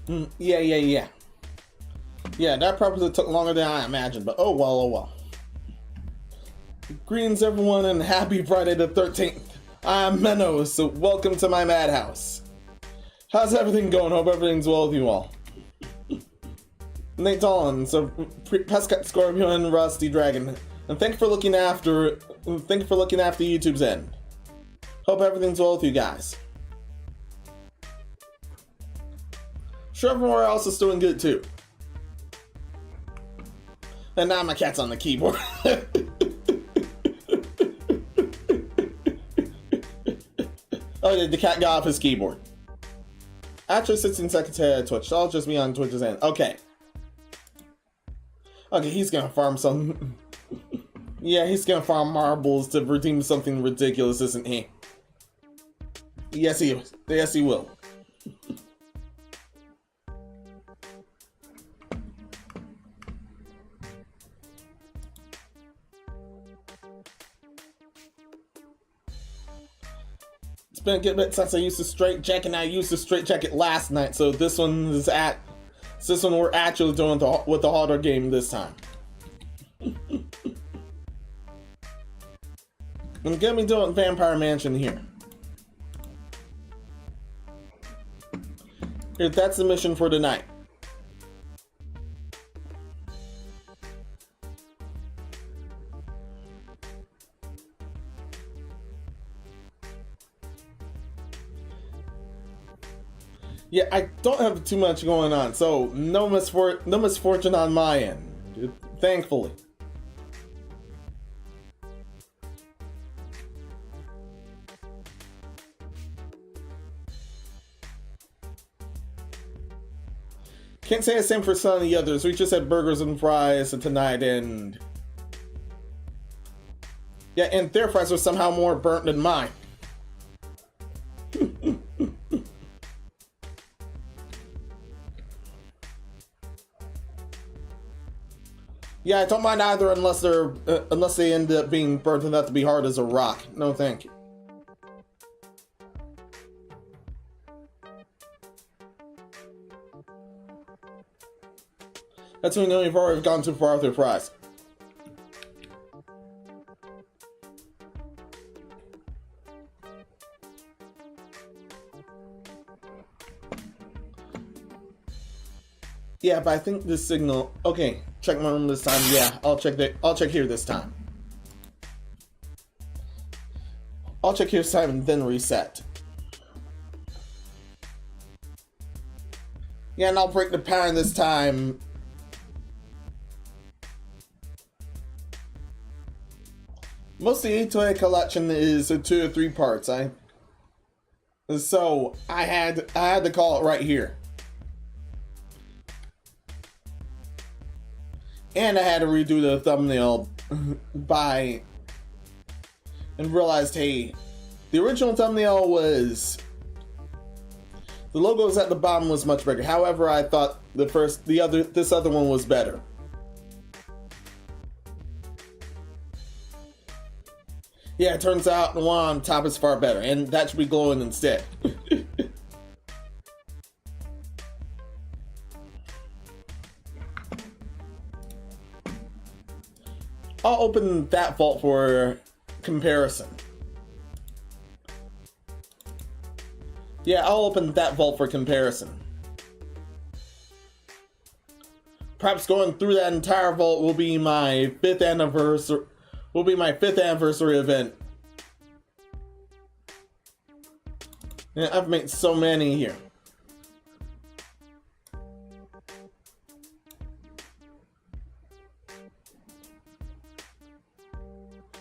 Yeah. Yeah, that probably took longer than I imagined, but oh well. Greetings everyone and happy Friday the 13th. I'm Menos, so welcome to my Madhouse. How's everything going? Hope everything's well with you all. Nate Dolan, so Pescat Scorpio and Rusty Dragon. And thank you for looking after YouTube's end. Hope everything's well with you guys. Sure everywhere else is doing good too. And now my cat's on the keyboard. Oh, the cat got off his keyboard. After 16 seconds ahead of Twitch, so I'll just be on Twitch's end. Okay, he's gonna farm some... Yeah, he's gonna farm marbles to redeem something ridiculous, isn't he? Yes, he will. It's been a good bit since I used the straight jacket, and I used the straight jacket last night, so this one we're actually doing with the harder game this time. I'm gonna be doing Vampire Mansion here. Here, that's the mission for tonight. Yeah, I don't have too much going on, so no misfortune on my end, thankfully. Can't say the same for some of the others. We just had burgers and fries tonight, and yeah, and their fries were somehow more burnt than mine. Yeah, I don't mind either unless they end up being burnt enough to be hard as a rock. No, thank you. That's when we know we've already gone too far with their fries. Yeah, but I think this signal... Okay, check my room this time. Yeah, I'll check here this time. I'll check here this time and then reset. Yeah, and I'll break the pattern this time. Most of the eTIRUe collection is 2 or 3 parts. So I had to call it right here. And I had to redo the thumbnail and realized, hey, the original thumbnail was, the logos at the bottom was much bigger. However, I thought this other one was better. Yeah, it turns out the one on top is far better, and that should be glowing instead. I'll open that vault for comparison. Yeah, I'll open that vault for comparison. Perhaps going through that entire vault will be my 5th anniversary. Will be my 5th anniversary event. Yeah, I've made so many here.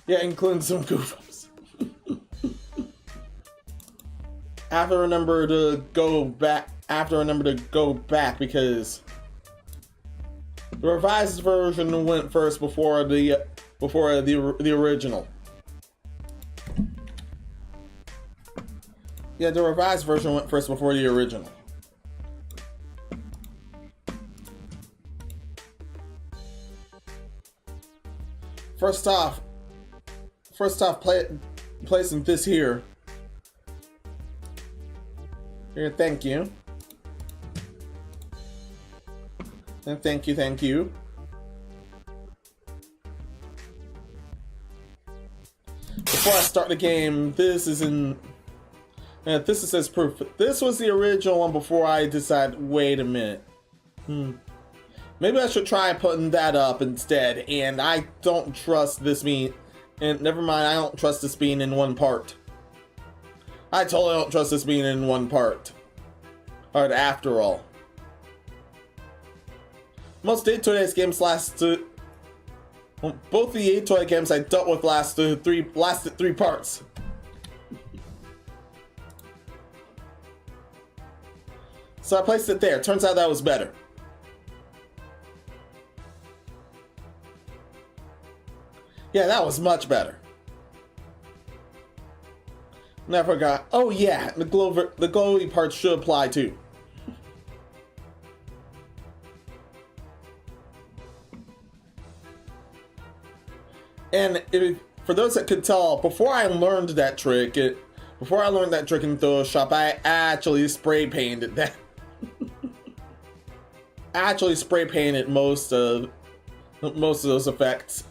Yeah, including some goof-ups. I have to remember to go back. Because the revised version went first before the original. Yeah, the revised version went first before the original. First off, placing this here. Here, thank you. And thank you, thank you. Before I start the game, this is in... this is as proof. This was the original one before I decided, wait a minute. Maybe I should try putting that up instead, and I don't trust this being... And never mind, I don't trust this being in one part. I totally don't trust this being in one part. Alright, after all. Most day-to-day games lasted... Well, both the toy games I dealt with lasted three parts. So I placed it there. Turns out that was better. Yeah, that was much better. Never forgot. Oh yeah, the glowy parts should apply too. And for those that could tell, before I learned that trick in Photoshop, I actually spray painted that. Actually spray painted most of those effects.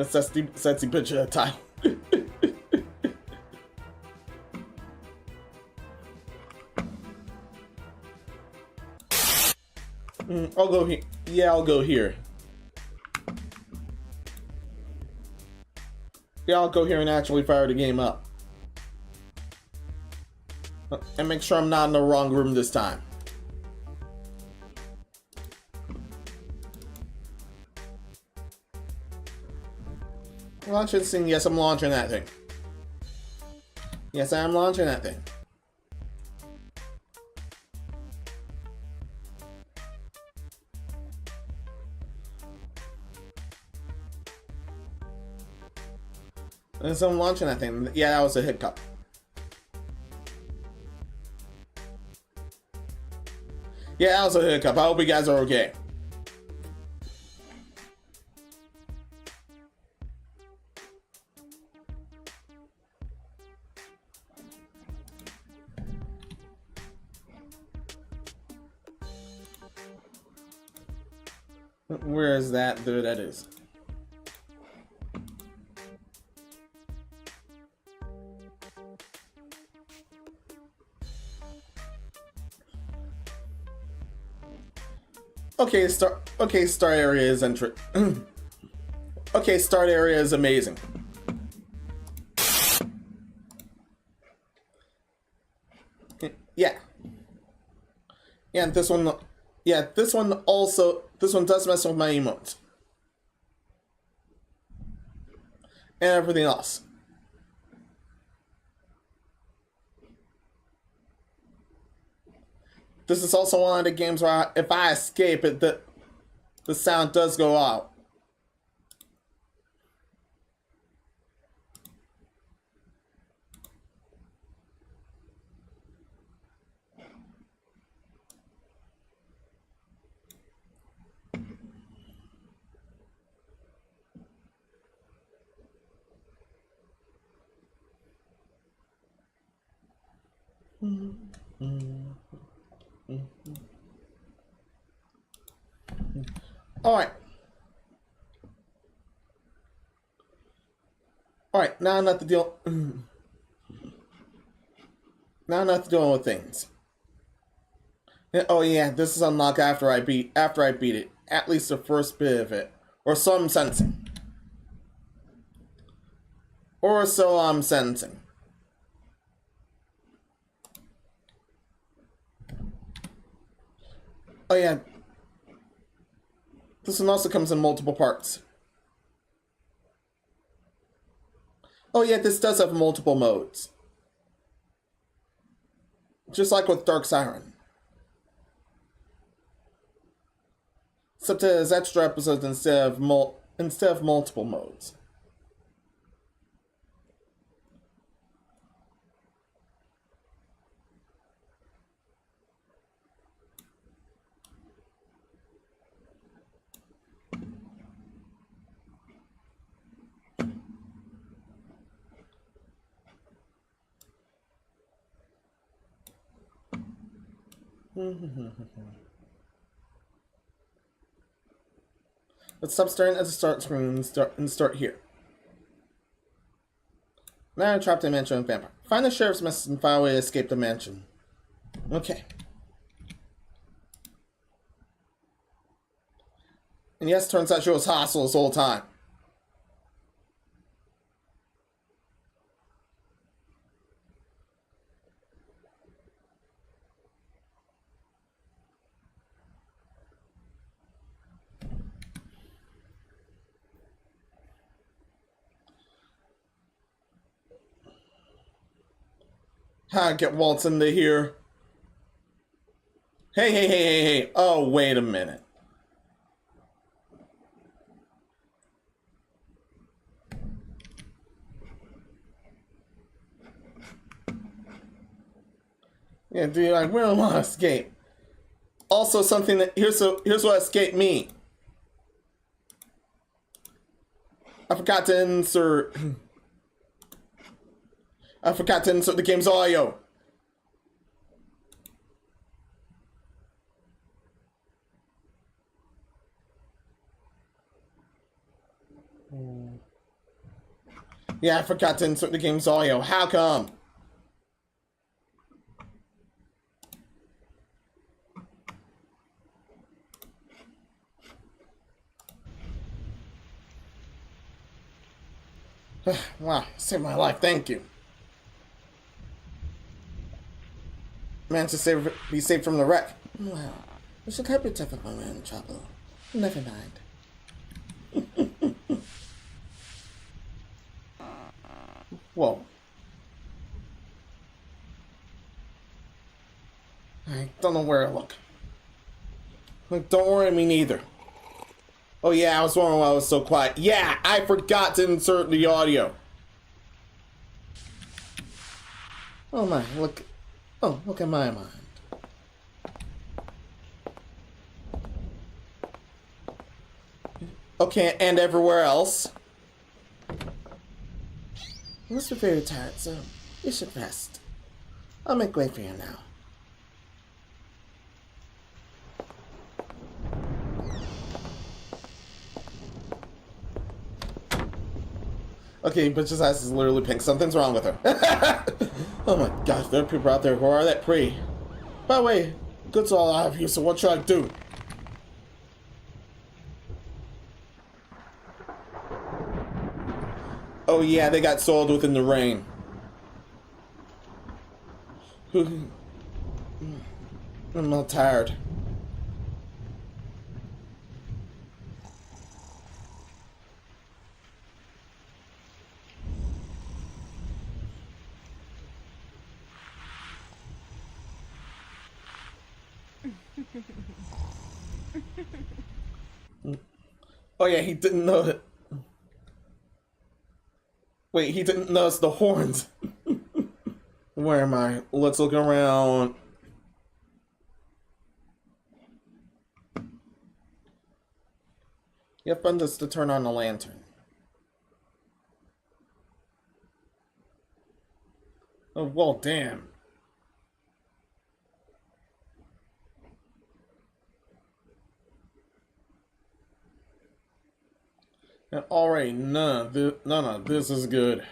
Sexy picture of title. I'll go here. Yeah, I'll go here. Yeah, I'll go here and actually fire the game up. And make sure I'm not in the wrong room this time. Launching this thing. Yes, I'm launching that thing. Yes, I am launching that thing. And so I'm launching that thing. Yeah, that was a hiccup. Yeah, that was a hiccup. I hope you guys are okay. Where is that? There that is. Okay, start area is okay, start area is amazing. Yeah. Yeah, and this one does mess with my emotes. And everything else. This is also one of the games where if I escape it, the sound does go out. Alright. Alright, now I'm at the deal. Now I'm at the dealing with things. Oh yeah, this is unlocked after I beat it. At least the first bit of it. Or so I'm sensing. Or so I'm sensing. Oh yeah. This one also comes in multiple parts. Oh yeah, this does have multiple modes. Just like with Dark Siren. Except it has extra episodes instead of multiple modes. Let's stop staring at the start screen and start here. Now I'm trapped in a mansion with vampire. Find the sheriff's message and find a way to escape the mansion. Okay. And yes, turns out she was hostile this whole time. Get Waltz into here. Hey. Oh, wait a minute. Yeah, dude, I really want to escape. Also, something that here's what escape means. I forgot to insert the game's audio. Yeah, I forgot to insert the game's audio. How come? Wow, saved my life, thank you. Managed to be saved from the wreck. Well, we should help you tough up when we're in trouble. Never mind. Whoa. I don't know where to look. Don't worry, me neither. Oh yeah, I was wondering why I was so quiet. Yeah, I forgot to insert the audio. Oh my, look. Oh, look at my mind. Okay, and everywhere else. You must be very tired, so you should rest. I'll make way for you now. Okay, Bitch's eyes is literally pink. Something's wrong with her. Oh my gosh, there are people out there who are that pretty. By the way, good's all I have here, so what should I do? Oh yeah, they got sold within the rain. I'm not tired. Oh yeah, he didn't know it. Wait, he didn't notice the horns. Where am I? Let's look around. You have fun just to turn on the lantern. Oh, well, damn. And already none of this is good.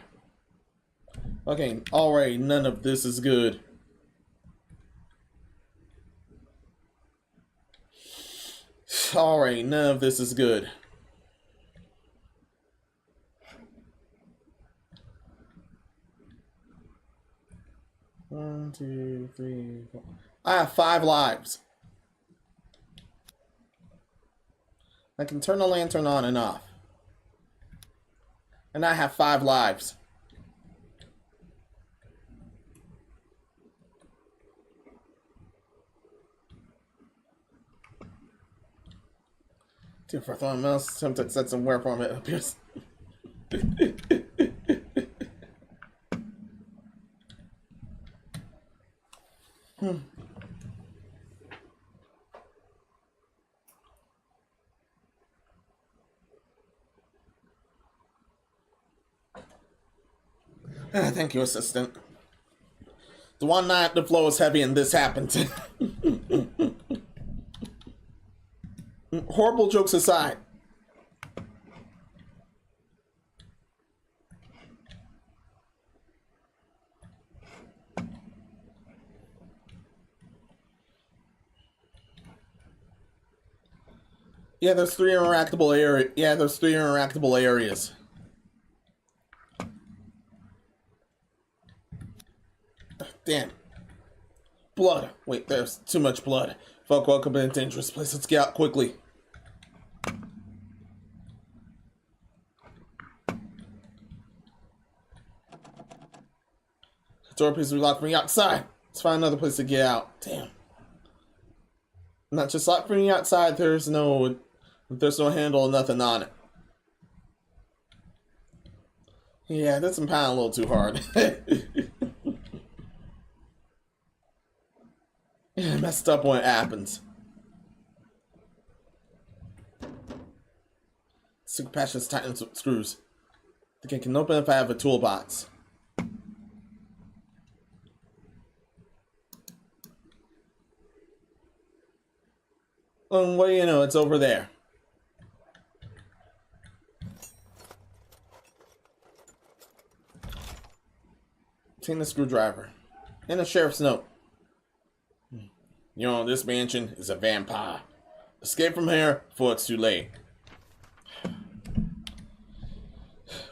Okay, already none of this is good. Already none of this is good. One, two, three, four. I have 5 lives. I can turn the lantern on and off. And I have 5 lives. Dude, for throwing mouse, attempt to set some whereform it appears. Thank you, assistant. The one night the flow was heavy and this happened. Horrible jokes aside, Yeah, there's three interactable area. Yeah, there's three interactable areas. Damn. Blood. Wait, there's too much blood. Fuck, welcome in a dangerous place. Let's get out quickly. The door appears to be locked from the outside. Let's find another place to get out. Damn. Not just locked from the outside, there's no handle or nothing on it. Yeah, that's pounding a little too hard. Yeah, messed up when it happens. Super passions tighten screws. I think I can open if I have a toolbox. What do you know? It's over there. Obtain the screwdriver. And the sheriff's note. You know, this mansion is a vampire. Escape from here before it's too late.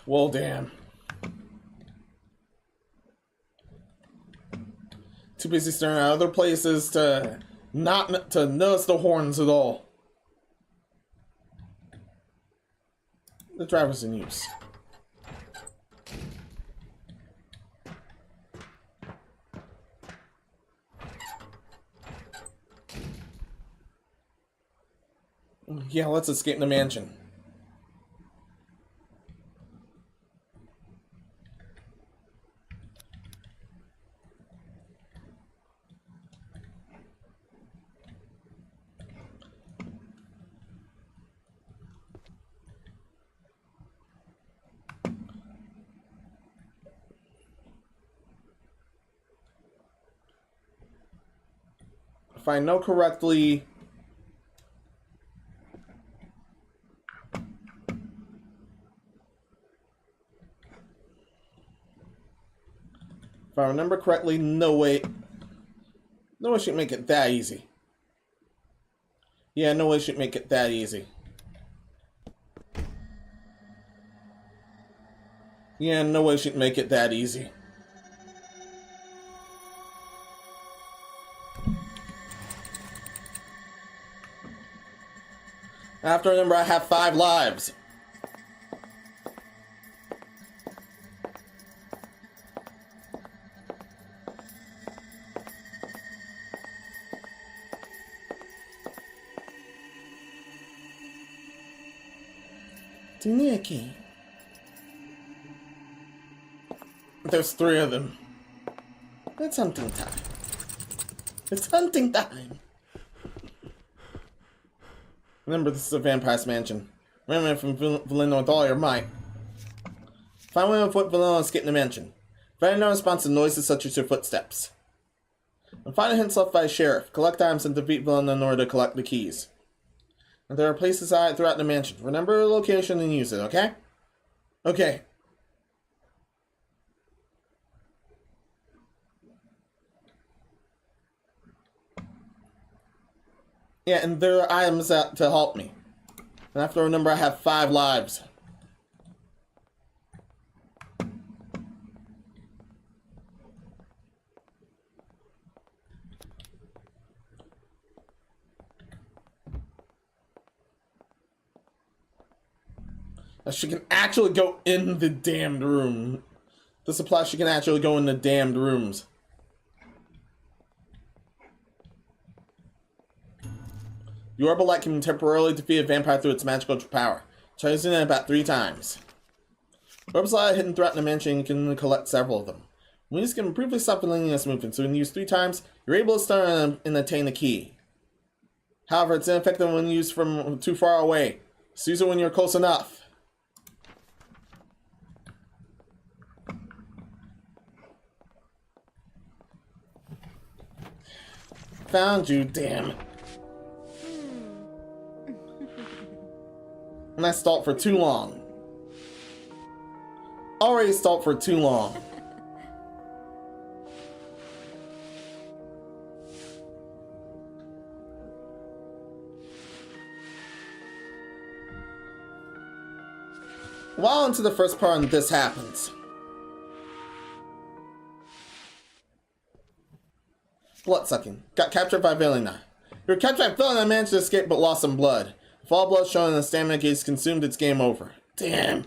Well, damn. Too busy staring at other places to not to notice the horns at all. The driver's in use. Yeah, let's escape the mansion. If I know correctly, if I remember correctly, no way should make it that easy. Yeah, no way should make it that easy. Yeah, no way should make it that easy. I have to remember I have 5 lives. Nikki. There's 3 of them. It's hunting time. It's hunting time. Remember, this is a vampire's mansion. Remember from Villaintine with all your might. Find one of what Villaintine get in the mansion. Find no response to noises such as your footsteps. And find the hints left by a sheriff. Collect items and defeat Villaintine in order to collect the keys. And there are places throughout the mansion. Remember the location and use it, okay? Okay. Yeah, and there are items to help me. And I have to remember I have 5 lives. Now she can actually go in the damned room. This applies, she can actually go in the damned rooms. The orbital light can temporarily defeat a vampire through its magical power. Try using it about 3 times. Orbital light hidden throughout the mansion, you can collect several of them. When you can briefly stop the linearness movement, so when you use 3 times, you're able to start and attain the key. However, it's ineffective when used from too far away. So use it when you're close enough. Found you, damn. And I stalled for too long. Already stalled for too long. While into the first part and this happens. Blood-sucking. Got captured by Villaintine. You were captured by Villaintine and managed to escape but lost some blood. If all blood shown in the stamina gauge is consumed, it's game over. Damn.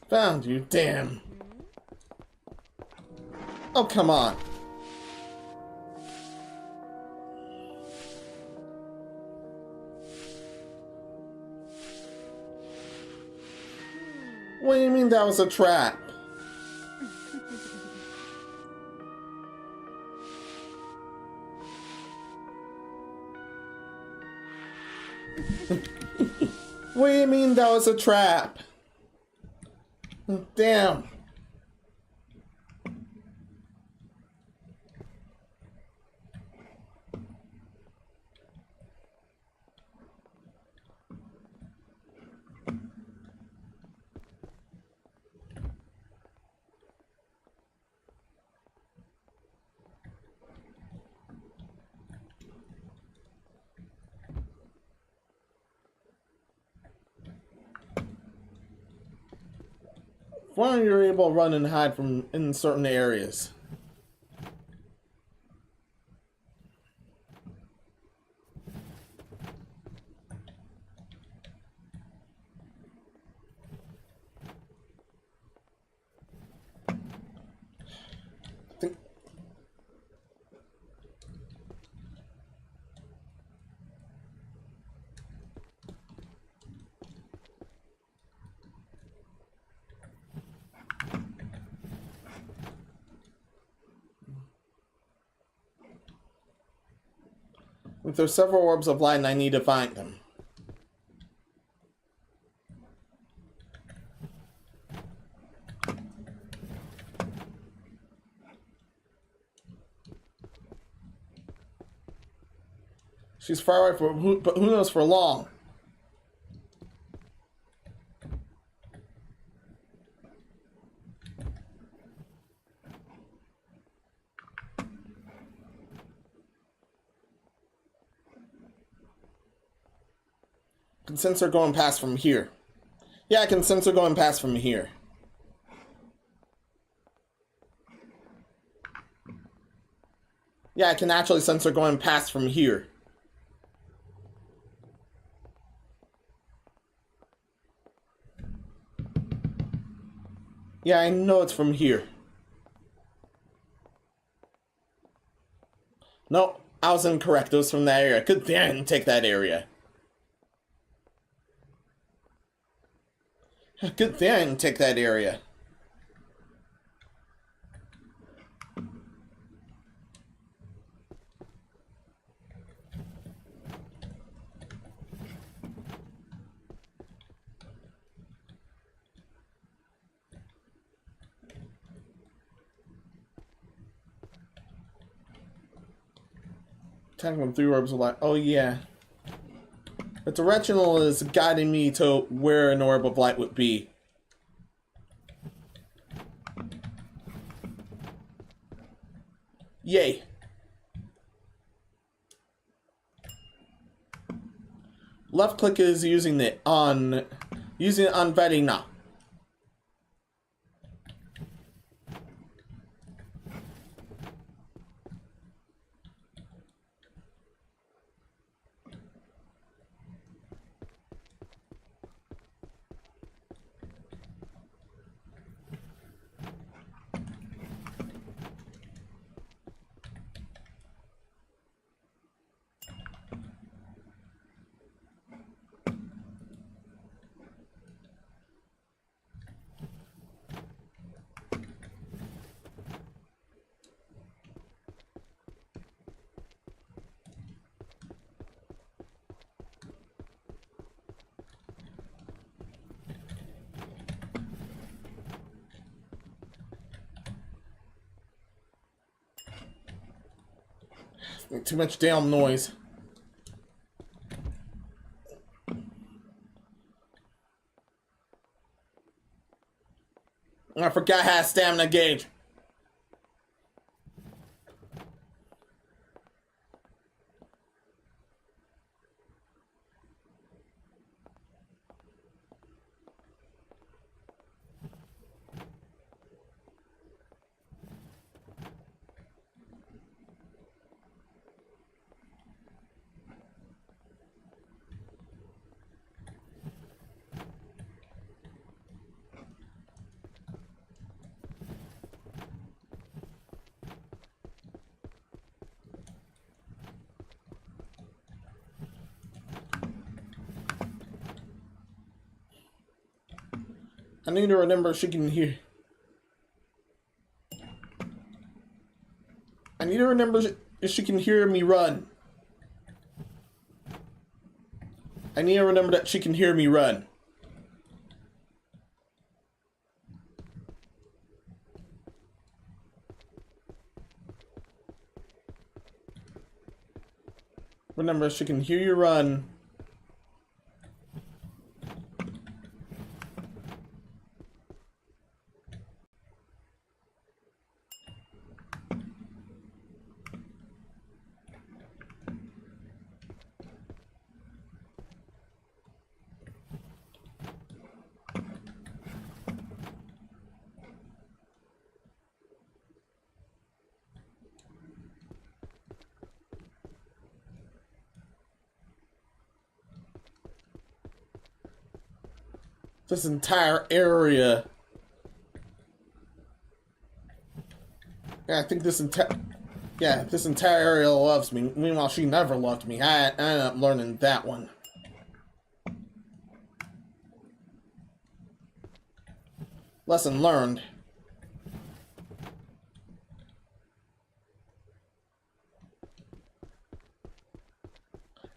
Found you, damn. Oh, come on. What do you mean that was a trap? What do you mean that was a trap? Damn. Why are you able to run and hide from in certain areas? If there's several orbs of light and I need to find them. She's far away but who knows for long. I can sense her going past from here. Yeah, I can sense her going past from here. Yeah, I can actually sense her going past from here. Yeah, I know it's from here. No, I was incorrect. It was from that area. Good thing I didn't take that area. Good thing I didn't take that area. Attacking with 3 orbs of light. Oh yeah. The directional is guiding me to where an orb of light would be. Yay. Left click is using it on vetting now. Too much damn noise. I forgot I had a stamina gauge. I need to remember she can hear. I need to remember if she can hear me run. I need to remember that she can hear me run. Remember, she can hear you run. This entire area. Yeah, I think this entire area loves me. Meanwhile, she never loved me. I ended up learning that one. Lesson learned.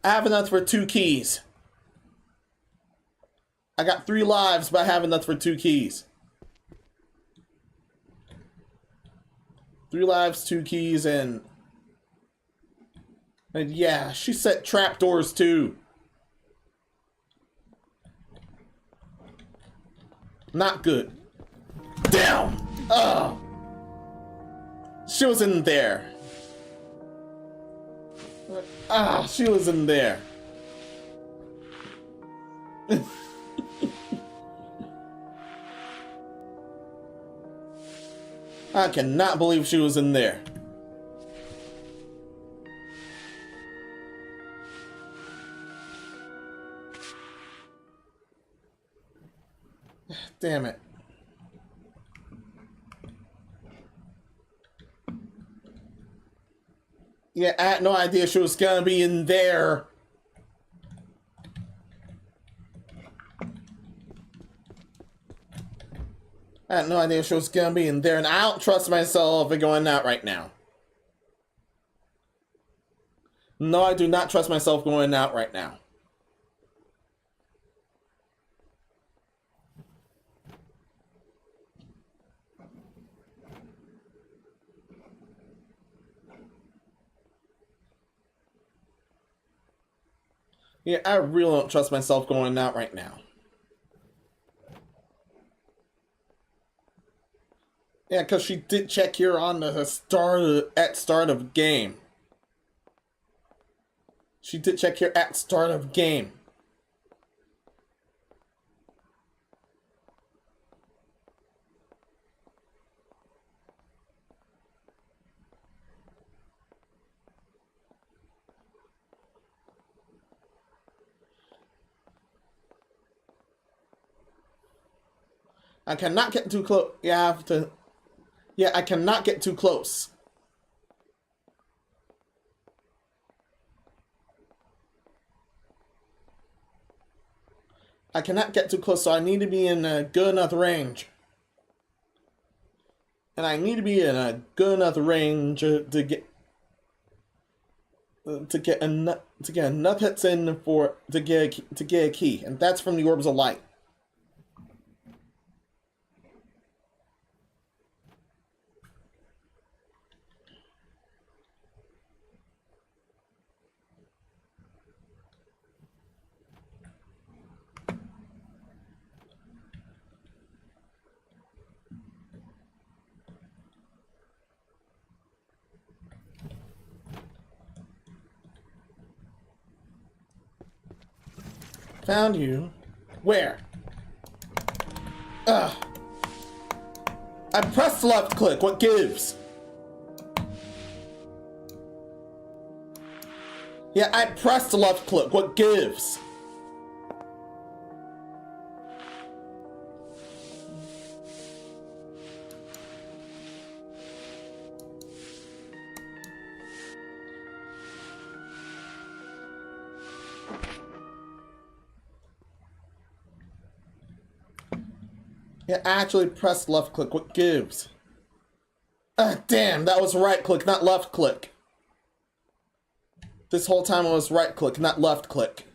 I have enough for 2 keys. I got 3 lives, but I have enough for 2 keys. 3 lives, 2 keys, and yeah, she set trapdoors too. Not good. Damn! Oh! She was in there. She was in there. I cannot believe she was in there. Damn it. Yeah, I had no idea she was gonna be in there. I had no idea she was gonna be in there, and I don't trust myself in going out right now. No, I do not trust myself going out right now. Yeah, I really don't trust myself going out right now. Yeah, because she did check here on the start of game. She did check here at start of game. I cannot get too close. Yeah, I have to. Yeah, I cannot get too close. I cannot get too close, so I need to be in a good enough range. And I need to be in a good enough range to get enough hits in for to get a key, and that's from the orbs of light. Found you. Where? Ugh. I pressed left click. What gives? Yeah, I pressed left click. What gives? Yeah, I actually pressed left click. What gives? Ah, damn, that was right click, not left click. This whole time it was right click, not left click.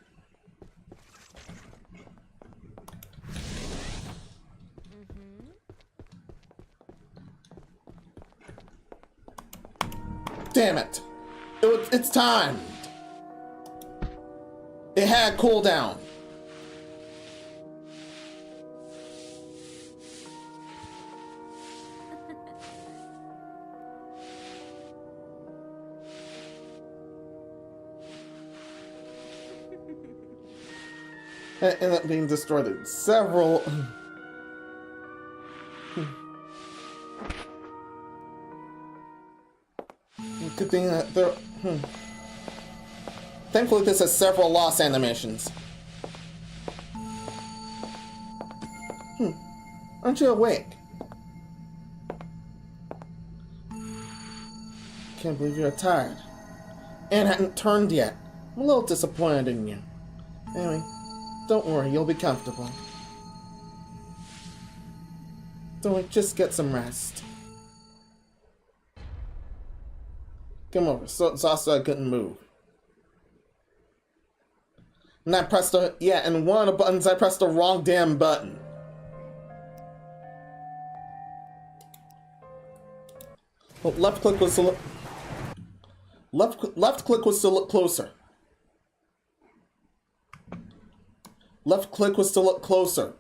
Damn it. It's timed. It had cooldown. It ended up being destroyed in several... Good thing that there... Thankfully this has several lost animations. Aren't you awake? Can't believe you're tired. And hadn't turned yet. I'm a little disappointed in you. Anyway, don't worry, you'll be comfortable. Don't worry, just get some rest. Come over, so Zasa couldn't move. And I pressed the, yeah, and one of the buttons I pressed the wrong damn button. Well, left click was to look... Left click was to look closer. Left click was to look closer.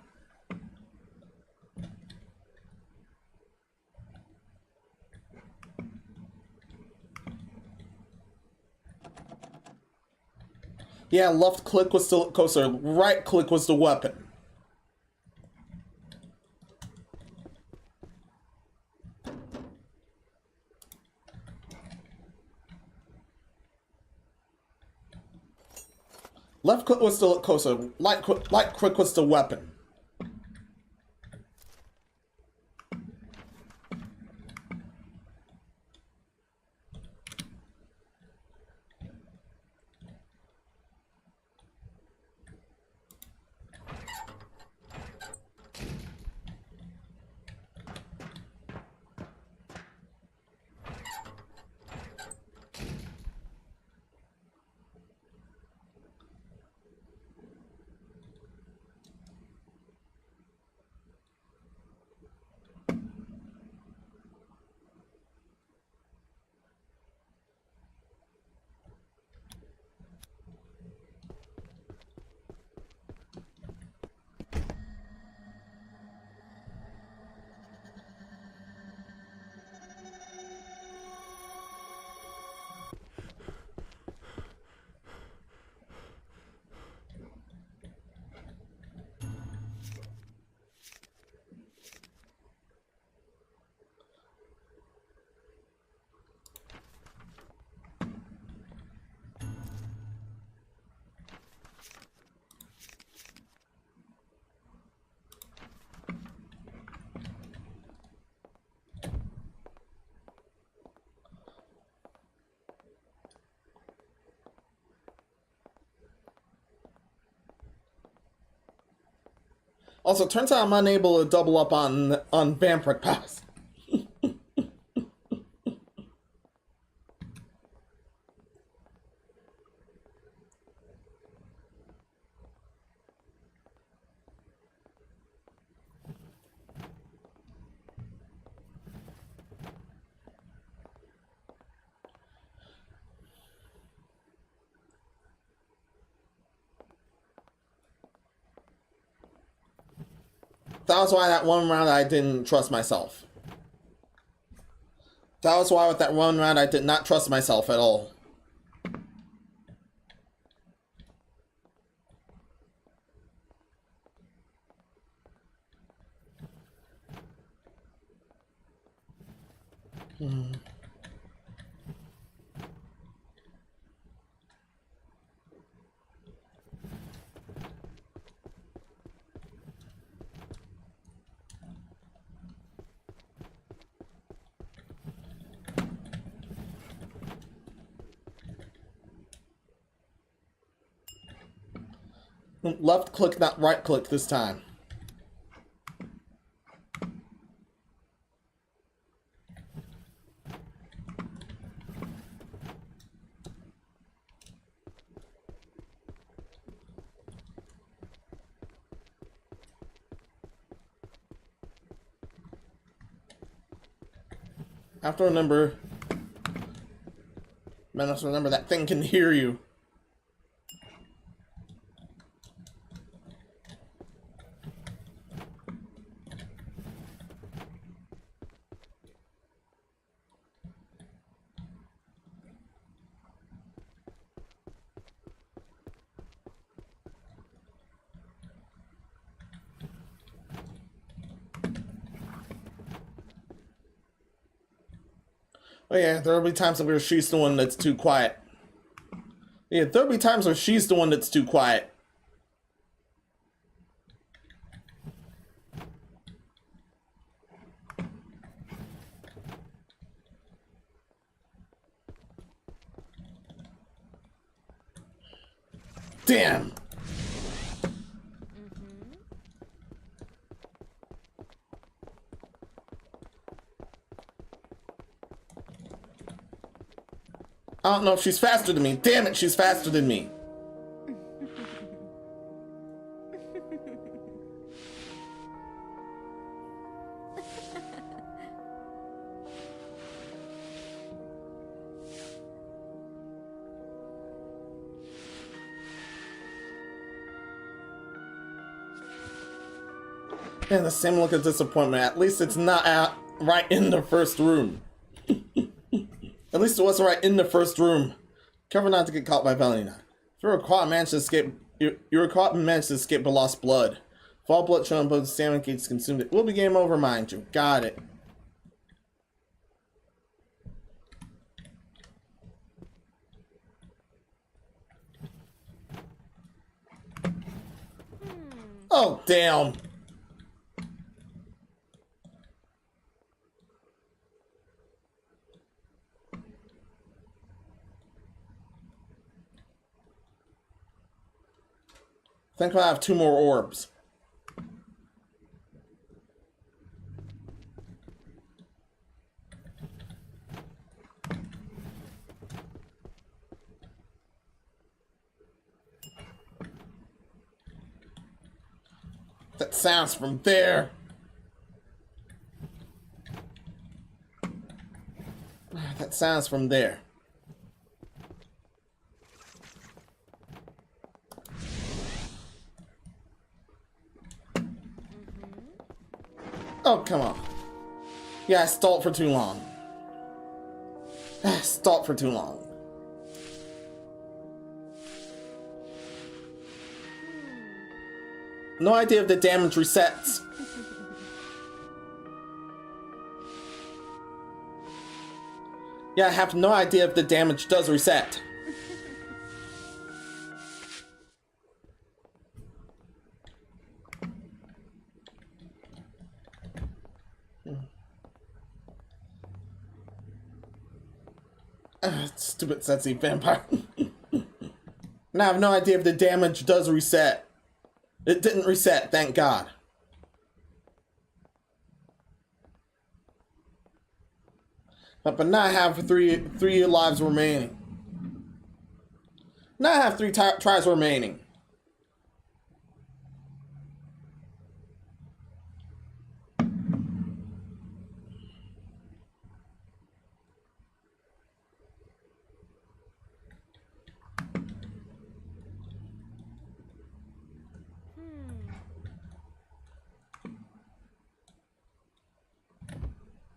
Yeah, left click was to look closer. Right click was the weapon. Left click was to look closer. Right click was the weapon. Also, turns out I'm unable to double up on Vampiric Pass. That was why that one round I didn't trust myself. That was why with that one round I did not trust myself at all. Left click, not right click this time. I have to remember. Menos, remember that thing can hear you. Oh yeah, there'll be times where she's the one that's too quiet. Yeah, there'll be times where she's the one that's too quiet. Damn! I don't know if she's faster than me. Damn it, she's faster than me. And the same look of disappointment. At least it's not out right in the first room. At least it wasn't right in the first room. Cover not to get caught by Villaintine. If you were caught and managed to escape, you were caught and managed to escape but lost blood. If all blood shown on both stamina gates consumed, it will be game over, mind you. Got it. Oh, damn. I think I have 2 more orbs. That sounds from there. That sounds from there. Oh, come on. Yeah, I stalled for too long. I stalled for too long. No idea if the damage resets. Yeah, I have no idea if the damage does reset. Stupid sexy vampire. Now I have no idea if the damage does reset. It didn't reset, thank God. But now I have three lives remaining. Now I have 3 tries remaining.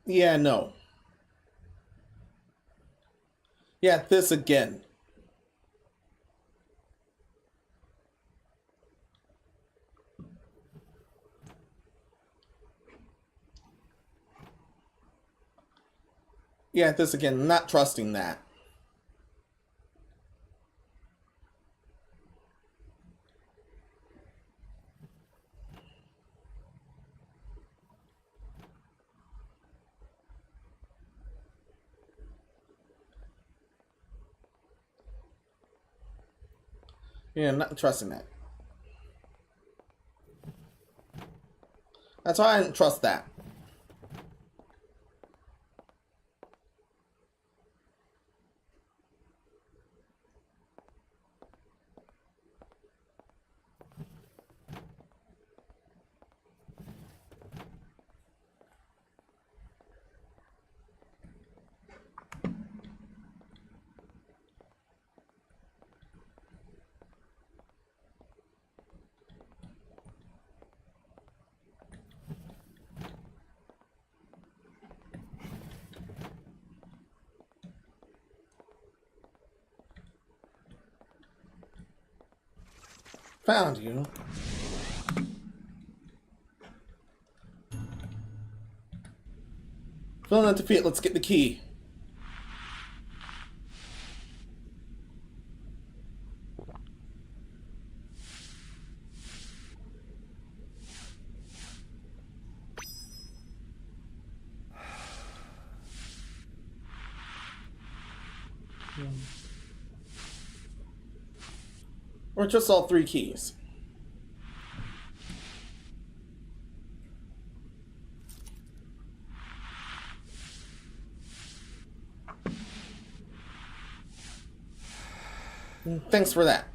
Yeah, no. Yeah, this again. Yeah, this again, not trusting that. Yeah, not trusting that. That's why I didn't trust that. Found you. Feeling at defeat, let's get the key. Or just all 3 keys. Thanks for that.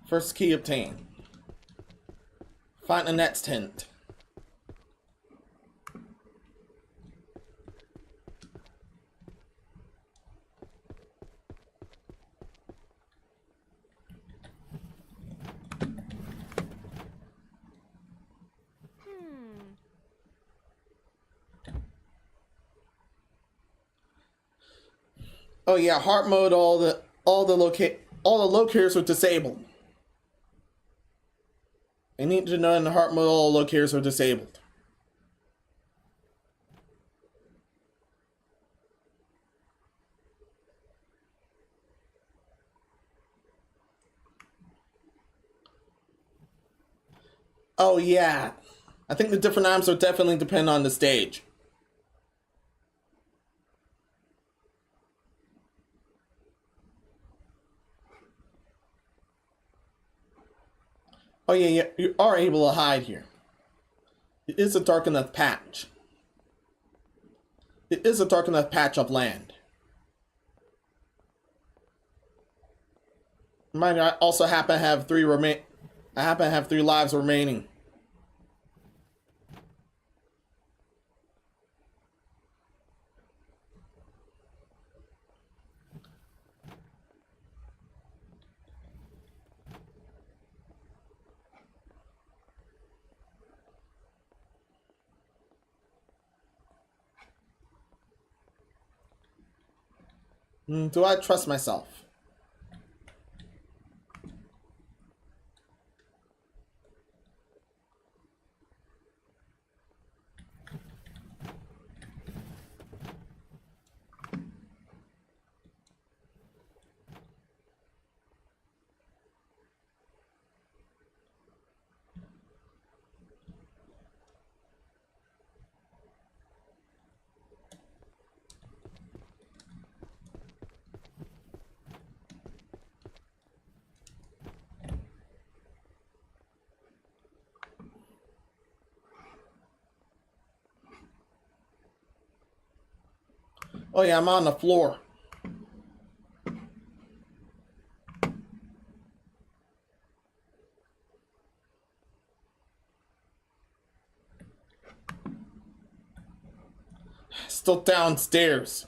First key obtained. Find the next hint. Oh yeah, heart mode. All the locators are disabled. I need to know in the heart mode all locators are disabled. Oh yeah, I think the different items will definitely depend on the stage. Oh yeah, you are able to hide here. It is a dark enough patch. It is a dark enough patch of land. Mind you, I also happen to have 3 lives remaining. Do I trust myself? Oh yeah, I'm on the floor. Still downstairs.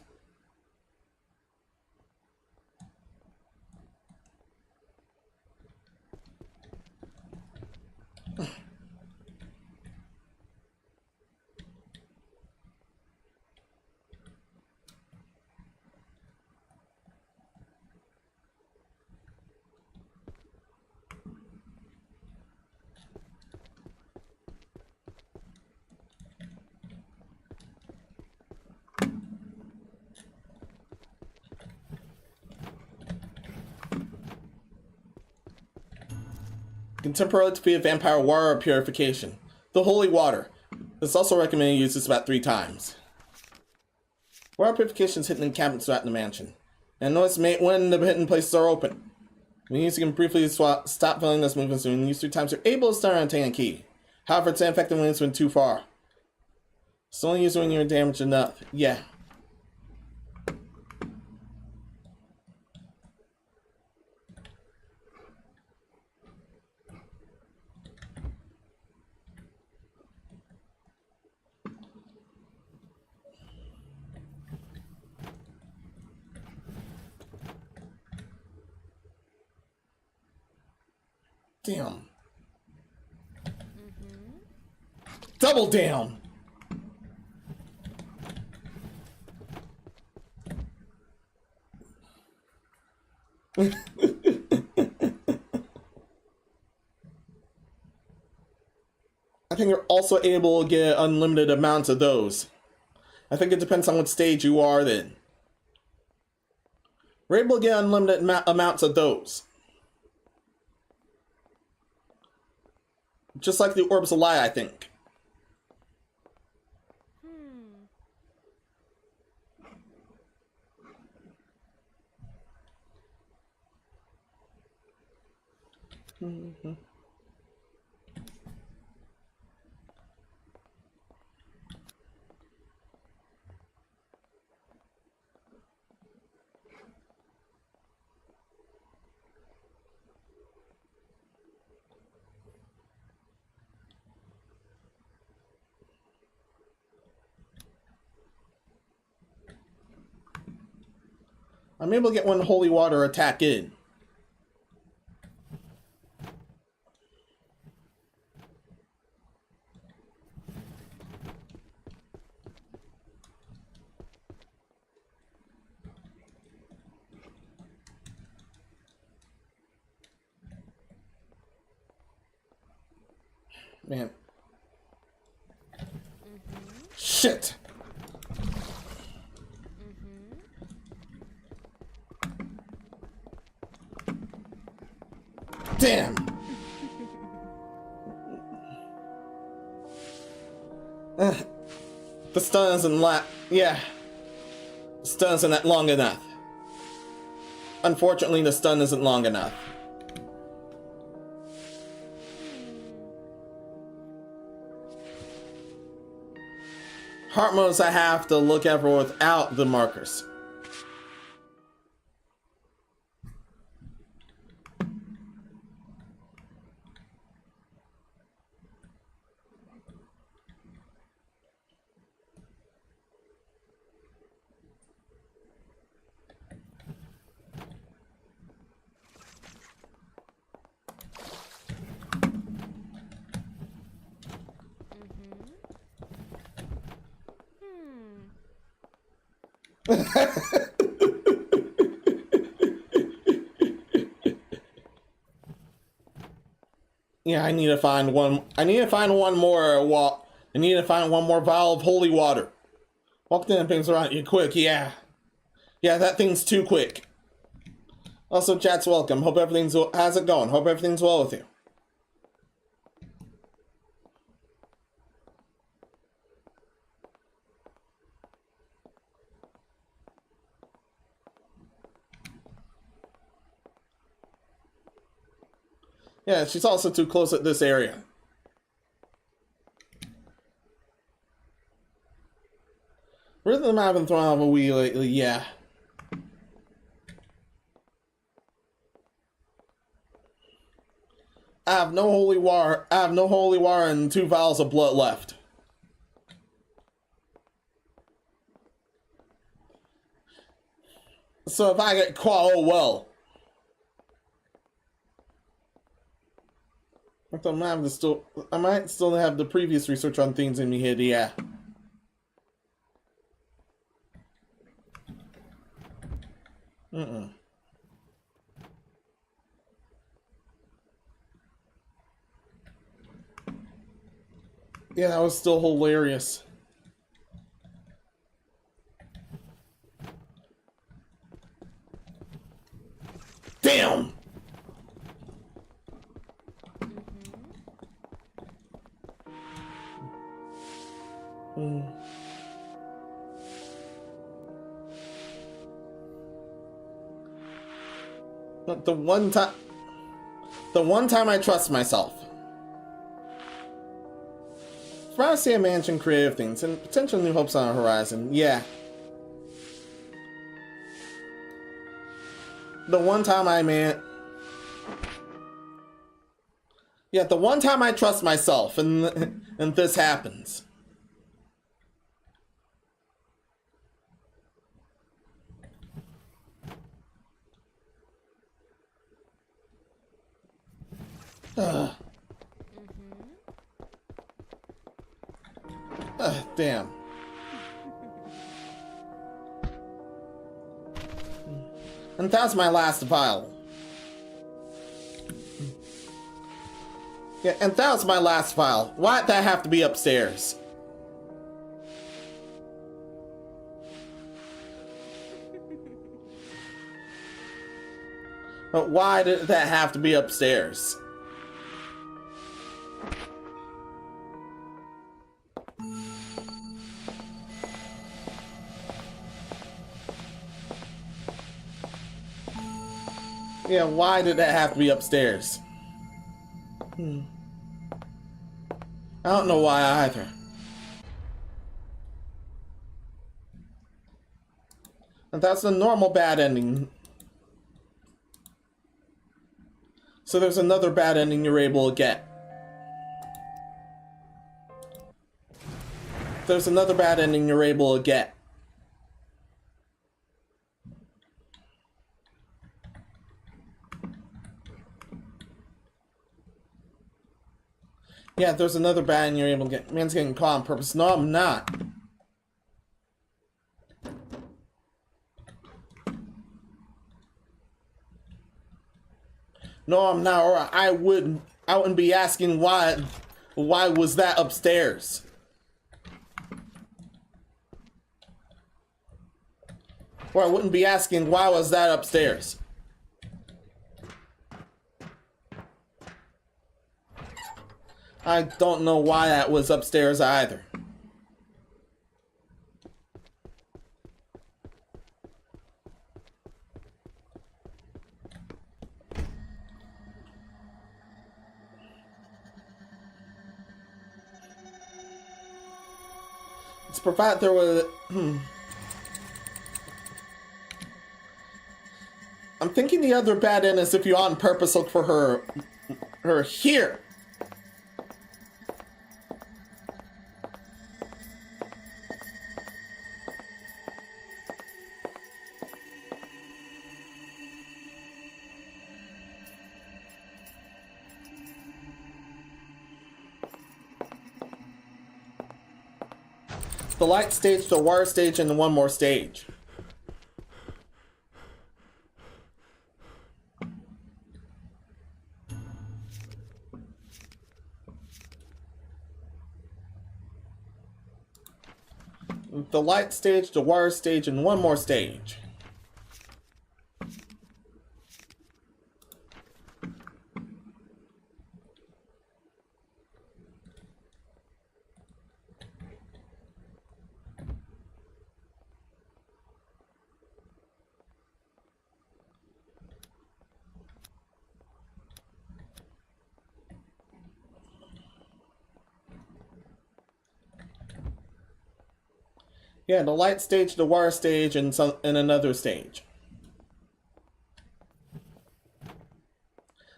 can temporarily defeat a vampire water purification. The holy water. It's also recommended use this about 3 times. Water purification is hidden in cabinets throughout the mansion. And notice when the hidden places are open. When you can briefly stop filling those movements when you use 3 times, you're able to start and obtain a key. However, it's ineffective when it's been too far. It's only used when you're damaged enough. Yeah. Damn. Double down. I think you're also able to get unlimited amounts of those. I think it depends on what stage you are in. We're able to get unlimited amounts of those. Just like the Orbs of Light, I think. Mm-hmm. I'm able to get one holy water attack in. Man. Shit! Damn! The stun isn't yeah. The stun isn't long enough. Unfortunately, the stun isn't long enough. Heart modes I have to look at for without the markers. Yeah, I need to find one. I need to find one more I need to find one more vial of holy water. Walk in and things around you quick, yeah. Yeah, that thing's too quick. Also, chat's welcome. Hope everything's... How's it going? Hope everything's well with you. Yeah, she's also too close at this area. Rhythm I've been throwing off a wee lately, yeah. I have no holy water and 2 vials of blood left. So if I get caught, oh well. I might still have the previous research on things in me head, yeah. Yeah, that was still hilarious. Damn! The one time I trust myself. For I see a mansion creative things and potential new hopes on the horizon. Yeah. The one time yeah, the one time I trust myself and this happens. Damn. And that's my last vial. Yeah, and that was my last vial. Why'd that have to be upstairs? But why did that have to be upstairs? Yeah, why did that have to be upstairs? I don't know why either. And that's the normal bad ending. So there's another bad ending you're able to get. There's another bad ending you're able to get. Yeah, there's another bad ending you're able to get. Man's getting caught on purpose. No, I'm not. No, I'm not, or I wouldn't be asking why was that upstairs? Or I wouldn't be asking why was that upstairs? I don't know why that was upstairs either. It's provided there was... I'm thinking the other bad end is if you on purpose look for her here. The light stage, the water stage, and one more stage. The light stage, the water stage, and one more stage. Yeah, the light stage, the water stage, and another stage.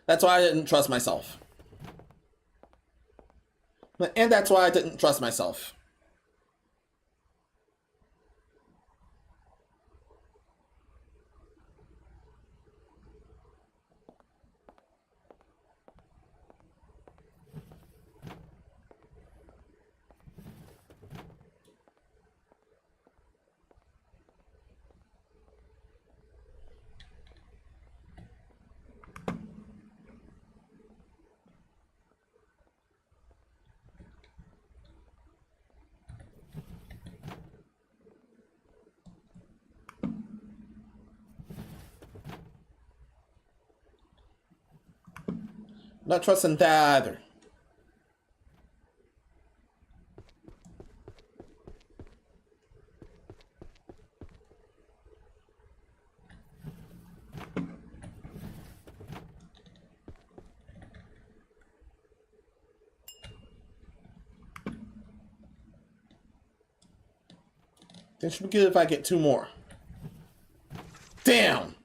That's why I didn't trust myself. And that's why I didn't trust myself. Not trusting that either. It should be good if I get 2 more. Damn!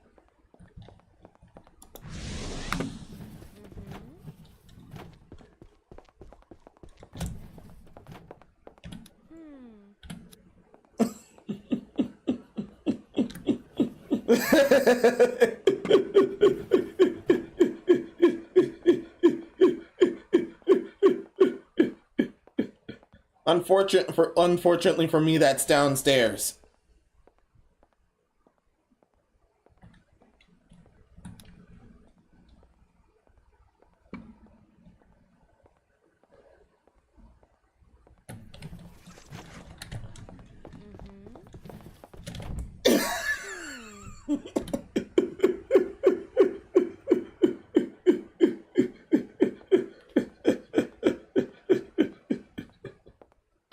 Unfortunately for me, that's downstairs.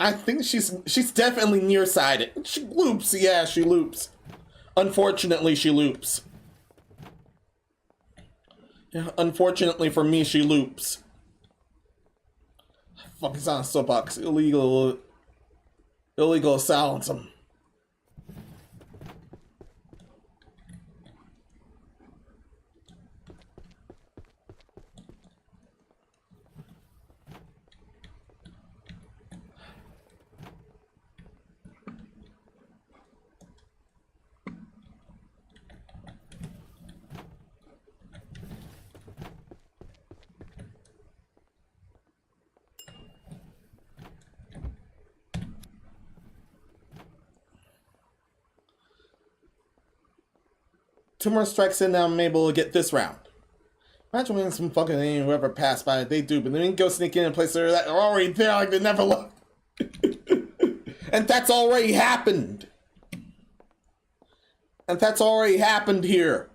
I think she's definitely nearsighted. She loops, yeah, she loops. Unfortunately, she loops. Yeah, unfortunately for me, she loops. Fuck, he's on a soapbox. Illegal asylum. Two more strikes in, now I'm able to get this round. Imagine when some fucking alien whoever passed by, they do, but then we can go sneak in a place that are already there like they never left. And that's already happened. And that's already happened here.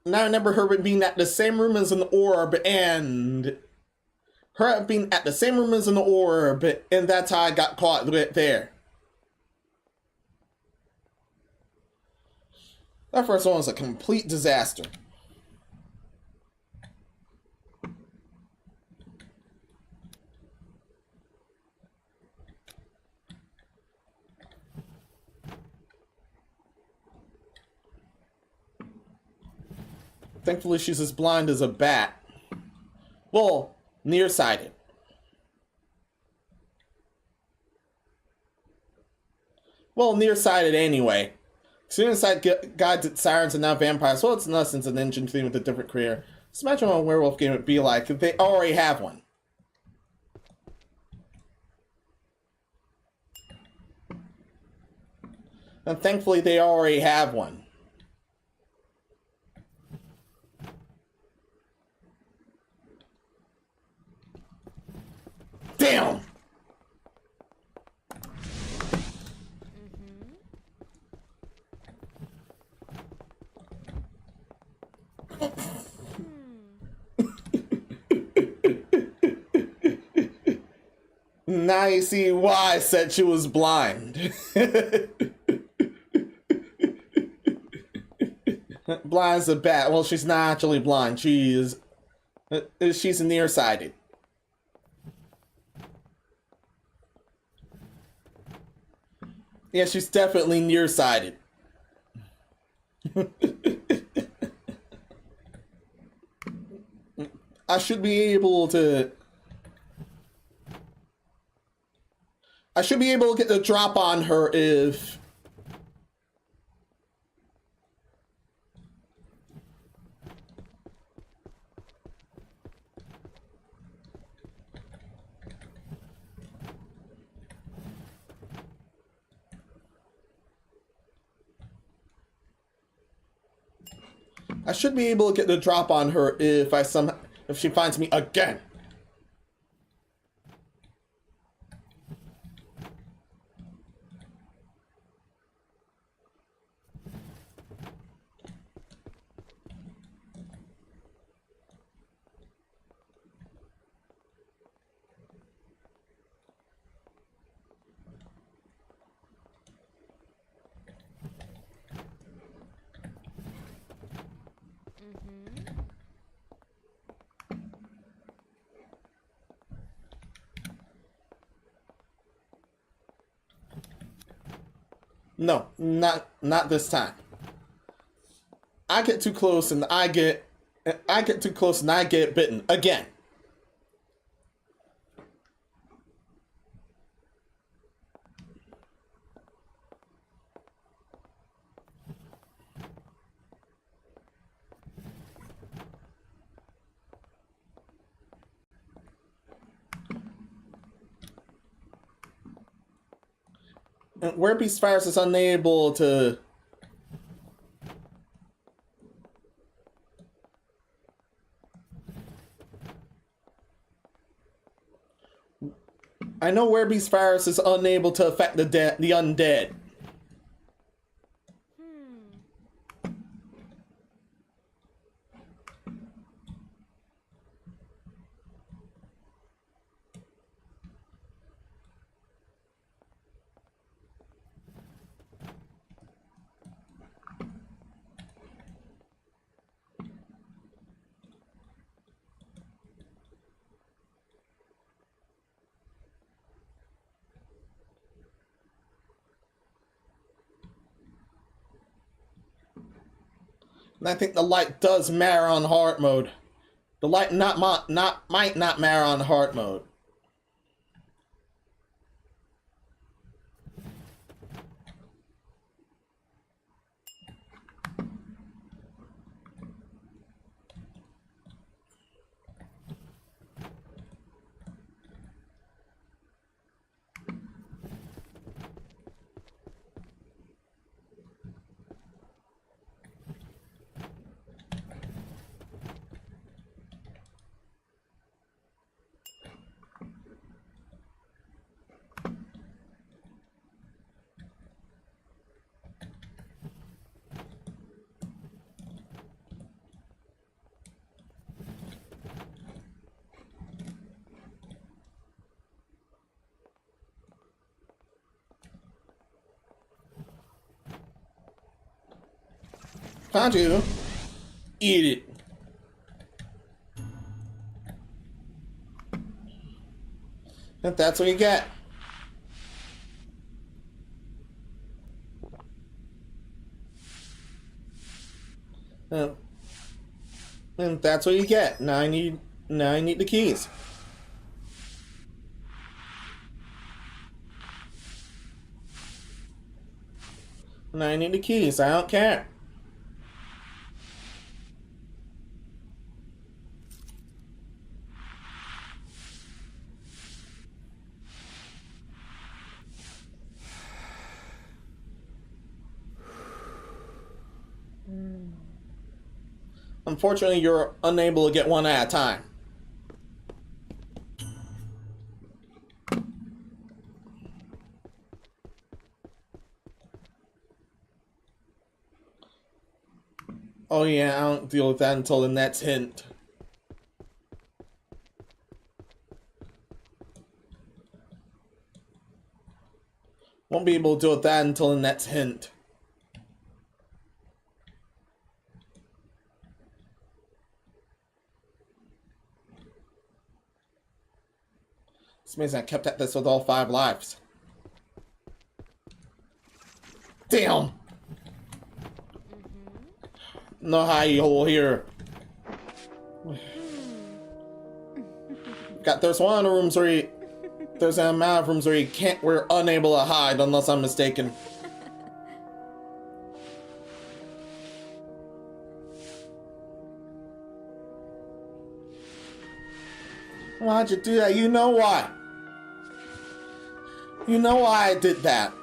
Now I remember her being at the same room as an orb, and her being at the same room as an orb, and that's how I got caught there. That first one was a complete disaster. Thankfully, she's as blind as a bat. Well, nearsighted. Well, nearsighted anyway. Suicide guides at sirens and now vampires. Well, it's in essence an engine theme with a different career. Just imagine what a werewolf game would be like if they already have one. And thankfully, they already have one. Damn! Now you see why I said she was blind. Blind as a bat. Well, she's not actually blind. She's nearsighted. Yeah, she's definitely nearsighted. I should be able to get the drop on her if... I should be able to get the drop on her if she finds me again. No, not this time. I get too close and I get too close and I get bitten again. And Werbeast Virus is unable to. I know Werbeast Virus is unable to affect the undead. And I think the light does matter on hard mode. The light might not matter on hard mode. Found you. Eat it. And that's what you get. And that's what you get. Now I need the keys. Now I need the keys. I don't care. Unfortunately, you're unable to get one at a time. Oh yeah, I don't deal with that until the next hint. Won't be able to deal with that until the next hint. This means I kept at this with all 5 lives. Damn! No high hole here. There's one of the rooms where there's an amount of rooms where we're unable to hide unless I'm mistaken. Why'd you do that? You know why. You know why I did that.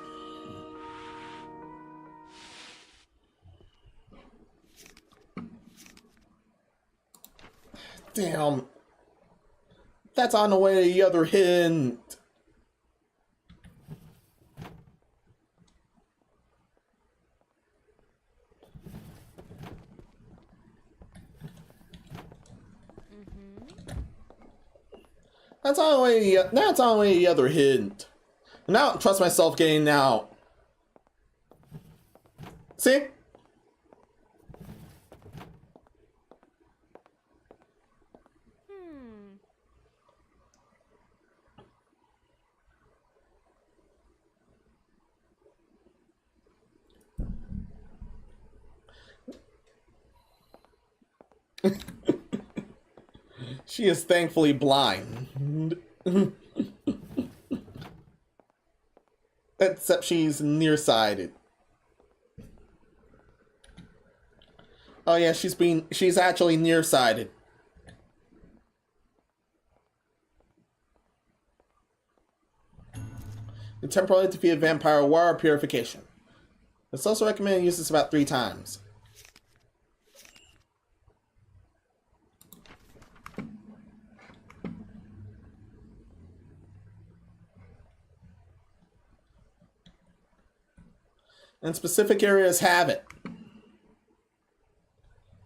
Damn. That's on the way to the other hint. That's on the way to the other hint. And I don't trust myself getting out. See? She is thankfully blind. Except she's nearsighted. Oh yeah, she's actually nearsighted. To temporarily defeat a vampire water purification. It's also recommended to use this about 3 times. And specific areas have it.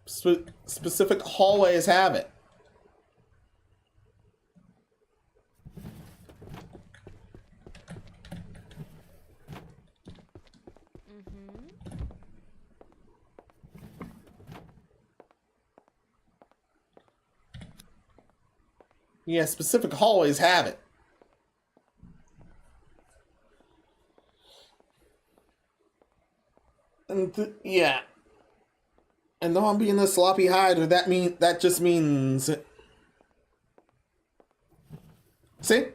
Specific hallways have it. Yeah, specific hallways have it. And yeah. And though I'm being a sloppy hider, that just means. See?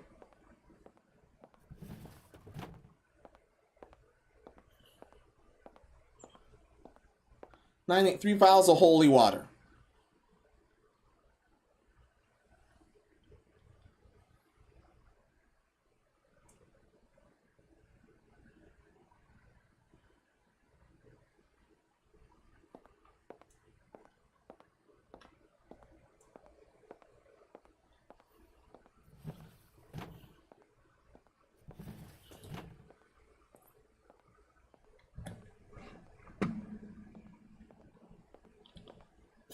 3 vials of holy water.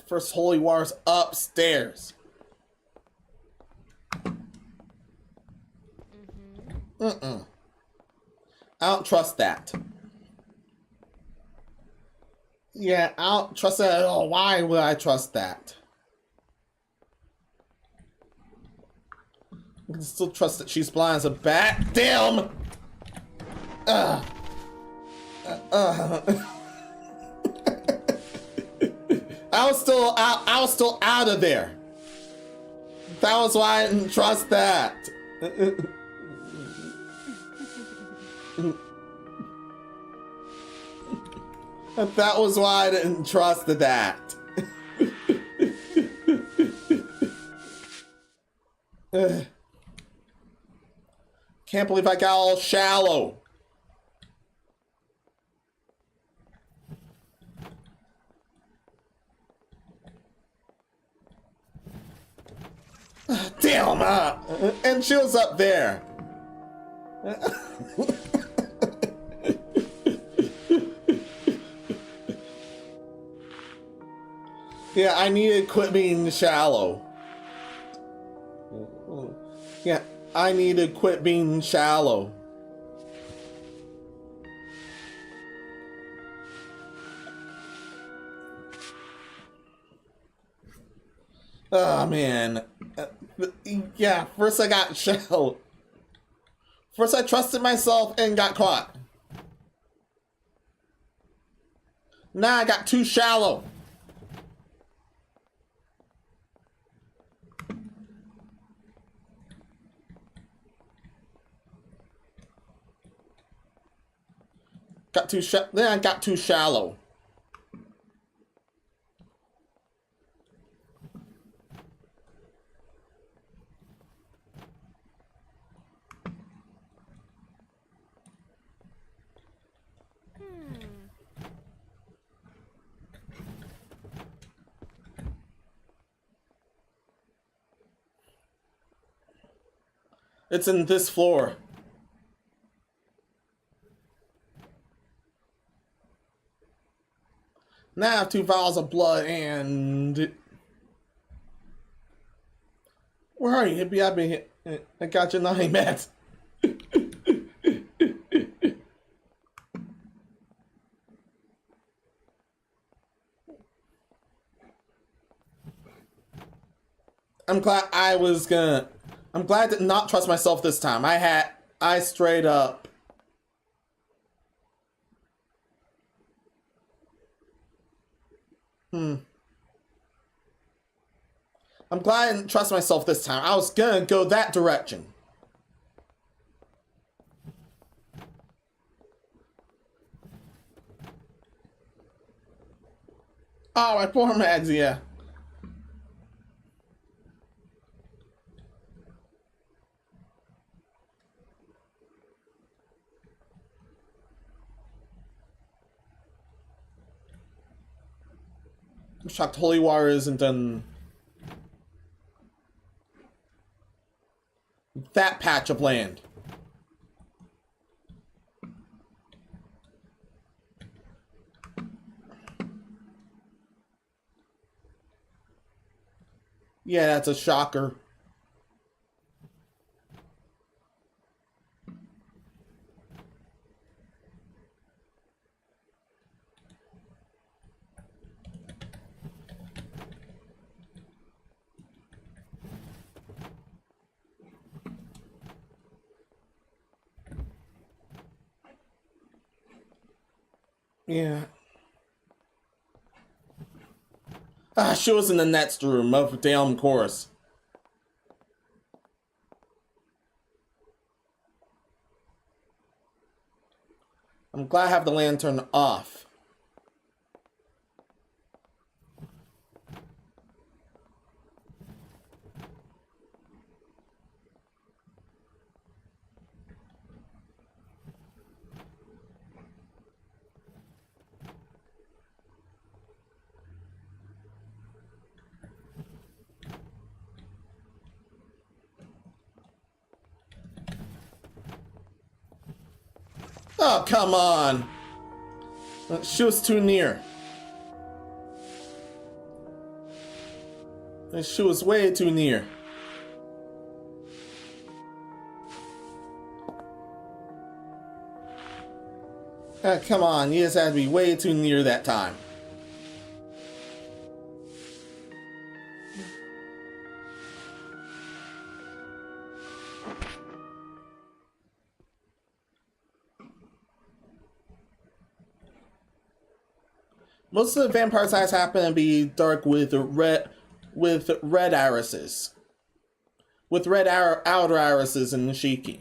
First holy water's upstairs. I don't trust that. Yeah, I don't trust that at all. Why would I trust that? I can still trust that she's blind as a bat. Damn! I was still out of there. That was why I didn't trust that. That was why I didn't trust that. Can't believe I got all shallow. Damn! And she was up there. Yeah, I need to quit being shallow. Yeah, I need to quit being shallow. Oh, man. Yeah, first I got shallow. First I trusted myself and got caught. Now I got too shallow. Then I got too shallow. It's in this floor. Now I have 2 vials of blood and... Where are you, hippie? I've been hit. I got your 9 meds. I'm glad to not trust myself this time. I straight up. I'm glad I didn't trust myself this time. I was gonna go that direction. Oh, my poor Mags, yeah. I'm shocked Holy Water isn't done that patch of land. Yeah, that's a shocker. Yeah. Ah, she was in the next room of the Elm Course. I'm glad I have the lantern off. Oh, come on! She was too near. She was way too near. Come on, you just had to be way too near that time. Most of the vampires' eyes happen to be dark with red irises. With outer irises in Nishiki.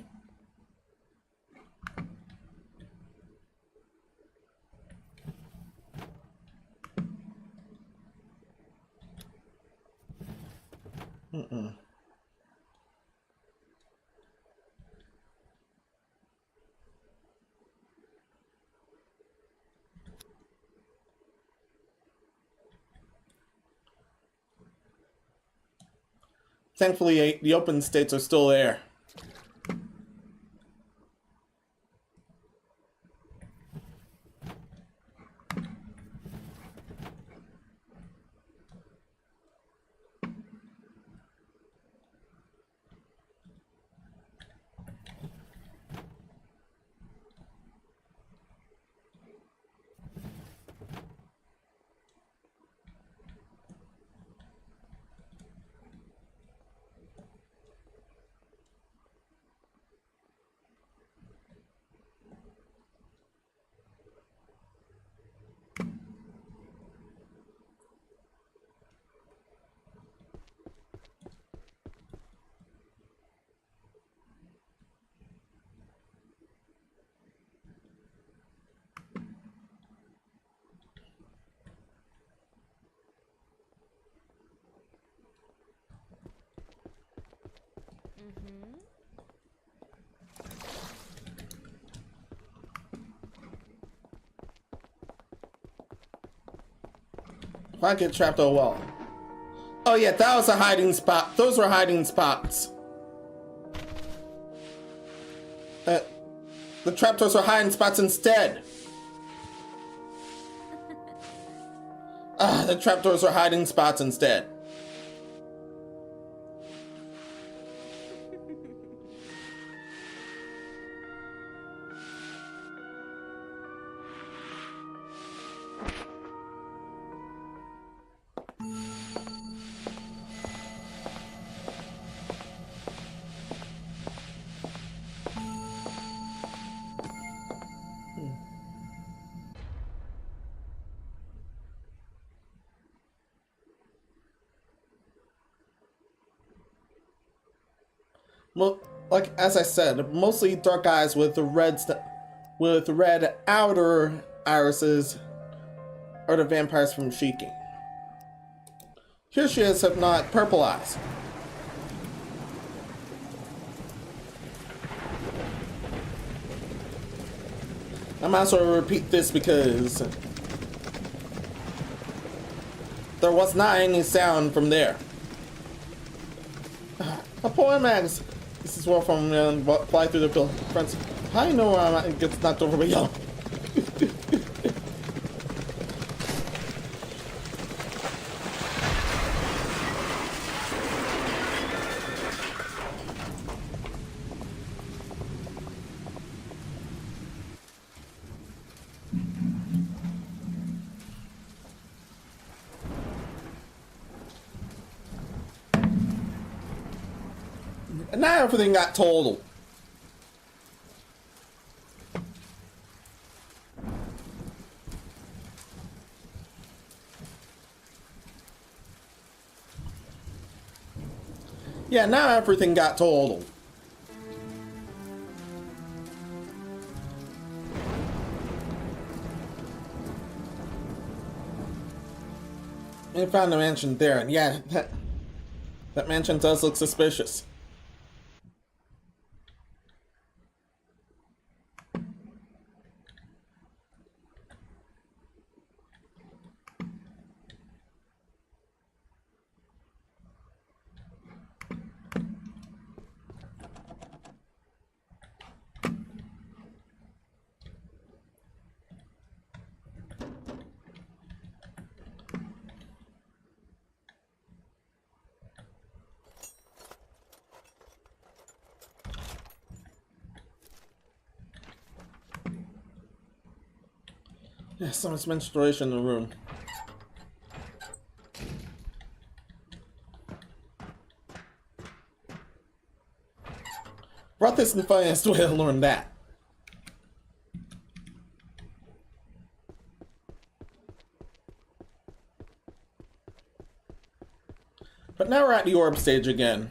Thankfully, the open states are still there. If I get trapped, oh well. Oh yeah, that was a hiding spot. Those were hiding spots. The trapdoors are hiding spots instead. The trapdoors are hiding spots instead. Well, like as I said, mostly dark eyes with the with red outer irises are the vampires from Shiki. Here she is, have not purple eyes. I might as well repeat this because there was not any sound from there. A poem mags. This is where from fly through the building. Friends, how do you know where it gets knocked over by yellow? And now everything got totaled. Yeah, now everything got totaled. We found the mansion there, and yeah, that mansion does look suspicious. Yeah, someone's menstruation in the room. Brought this in the funniest way to learn that. But now we're at the orb stage again.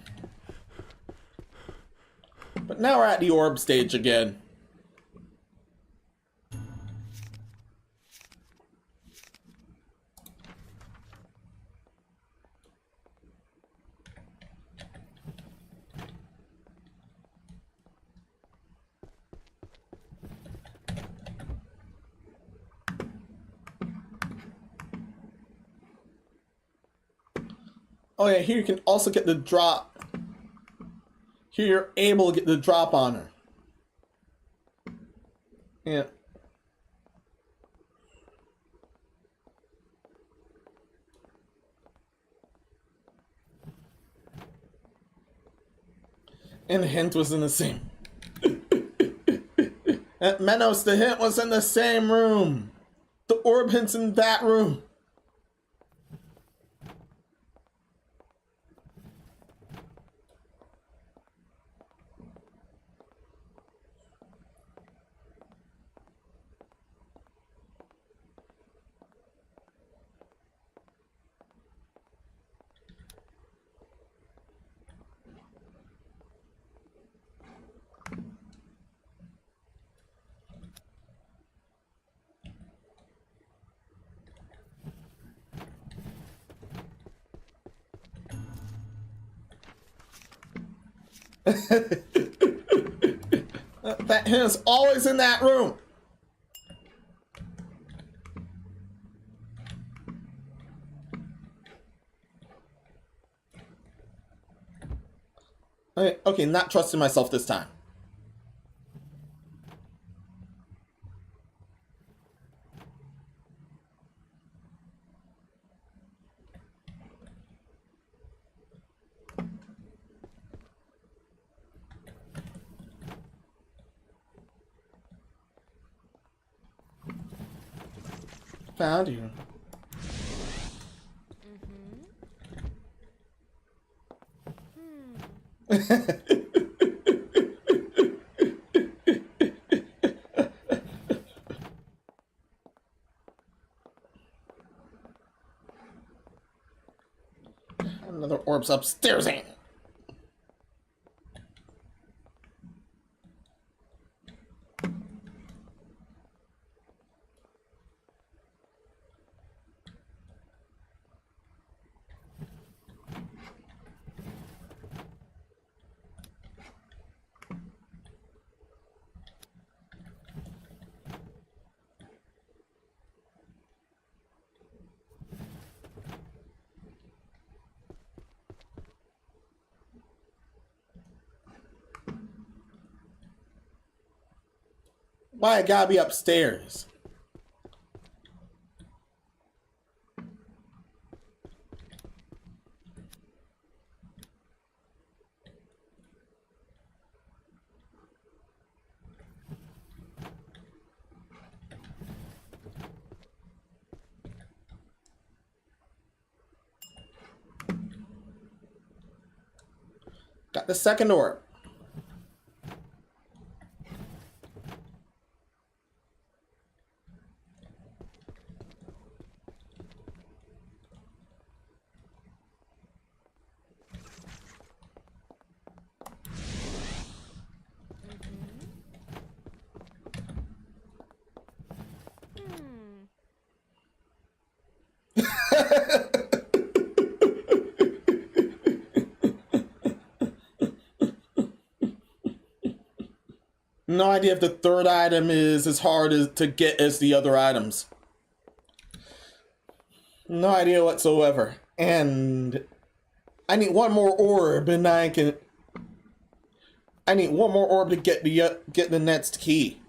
Oh yeah, here you can also get the drop. Here you're able to get the drop on her. Yeah. And the hint was in the same. At Menos, the hint was in the same room. The orb hint's in that room. That hint is always in that room. Okay, not trusting myself this time. Found you. Another orb's upstairs. Why I gotta be upstairs? Got the second orb. No idea if the third item is as hard to get as the other items. No idea whatsoever. And I need one more orb, and I need one more orb to get the next key.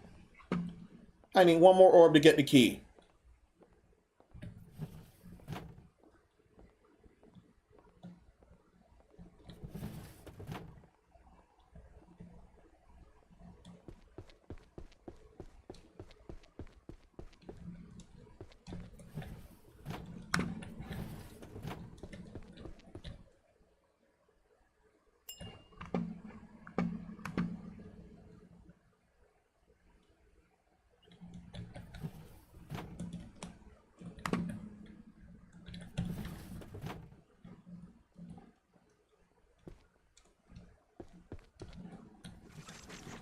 I need one more orb to get the key.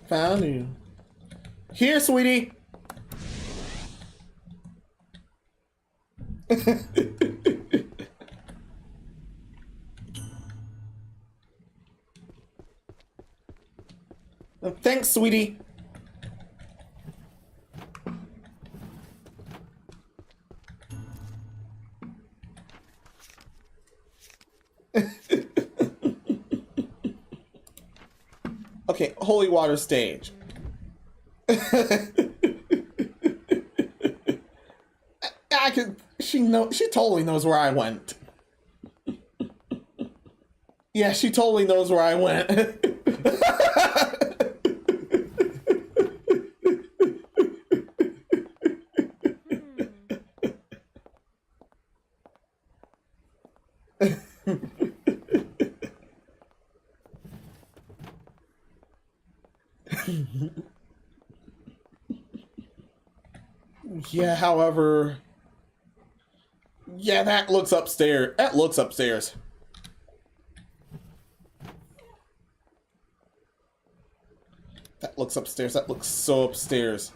Found you. Here, sweetie. Thanks, sweetie. Okay, holy water stage. I could. She totally knows where I went. Yeah, she totally knows where I went. Yeah, however... Yeah, that looks upstairs. That looks upstairs. That looks upstairs. That looks so upstairs.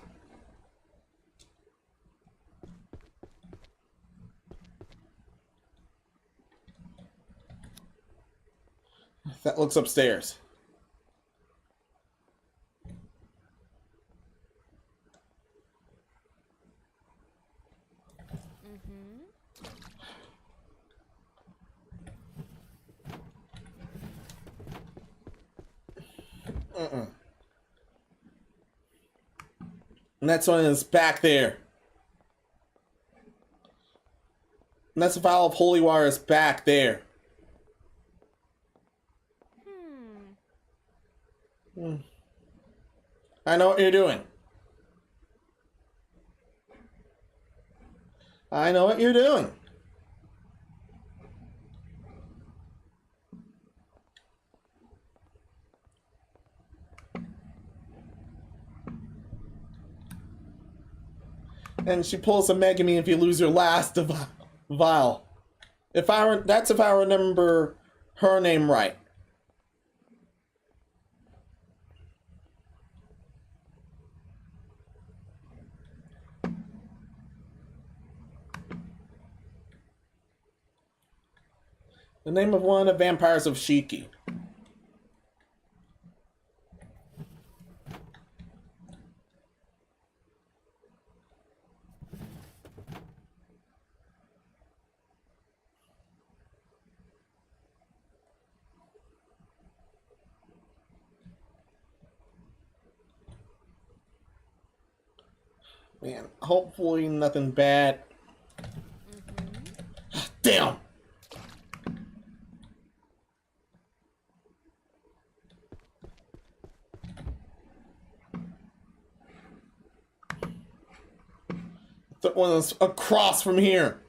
That looks upstairs. And that's one is back there. And that's a vial of holy water is back there. I know what you're doing. I know what you're doing. And she pulls a Megami if you lose your last vial. That's if I remember her name right. The name of one of the vampires of Shiki. Man, hopefully nothing bad. Damn! Third one is across from here.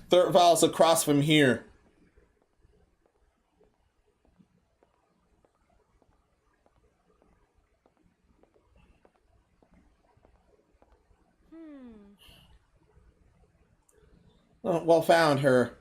Third vial's across from here. Oh, well found, her.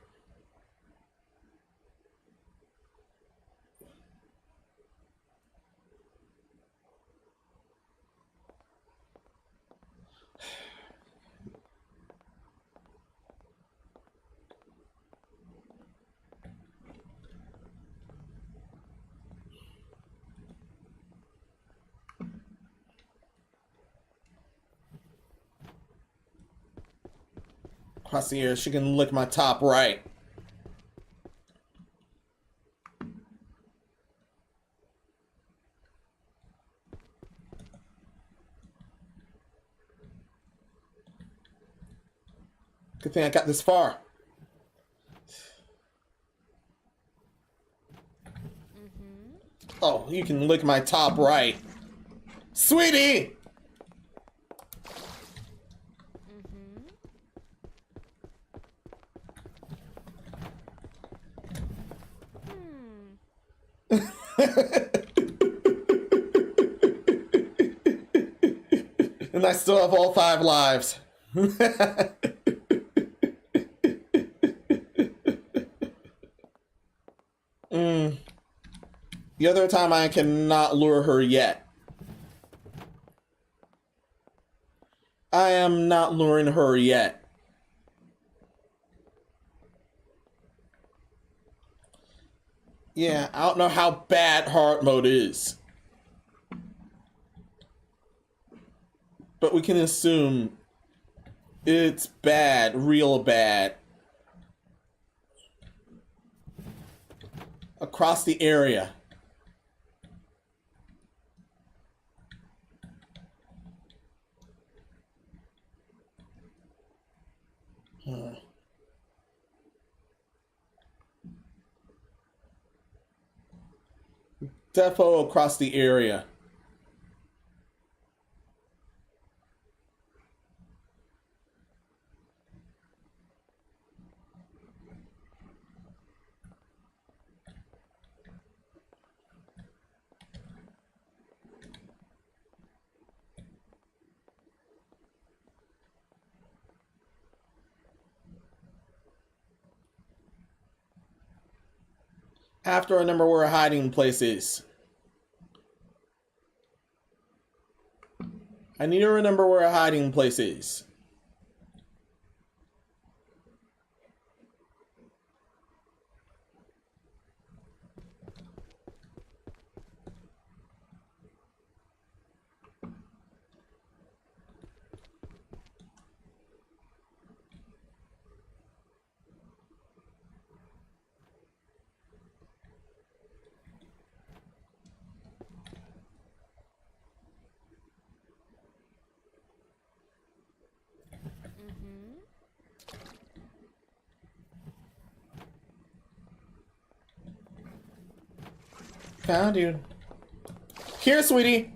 Across the ear, she can lick my top right. Good thing I got this far. Oh, you can lick my top right. Sweetie! And I still have all 5 lives. The other time I cannot lure her yet. I am not luring her yet. Yeah, I don't know how bad hard mode is. But we can assume it's bad, real bad. Across the area. Defo across the area. After I remember where a hiding place is. I need to remember where a hiding place is. Found you. Here, sweetie.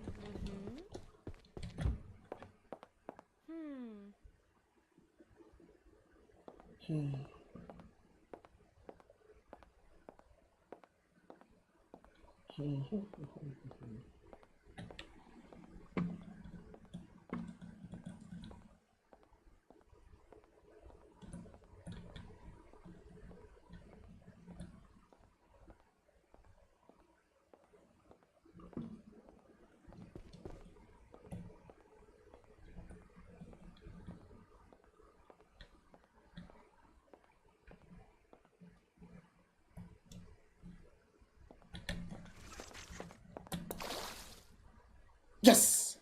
Yes!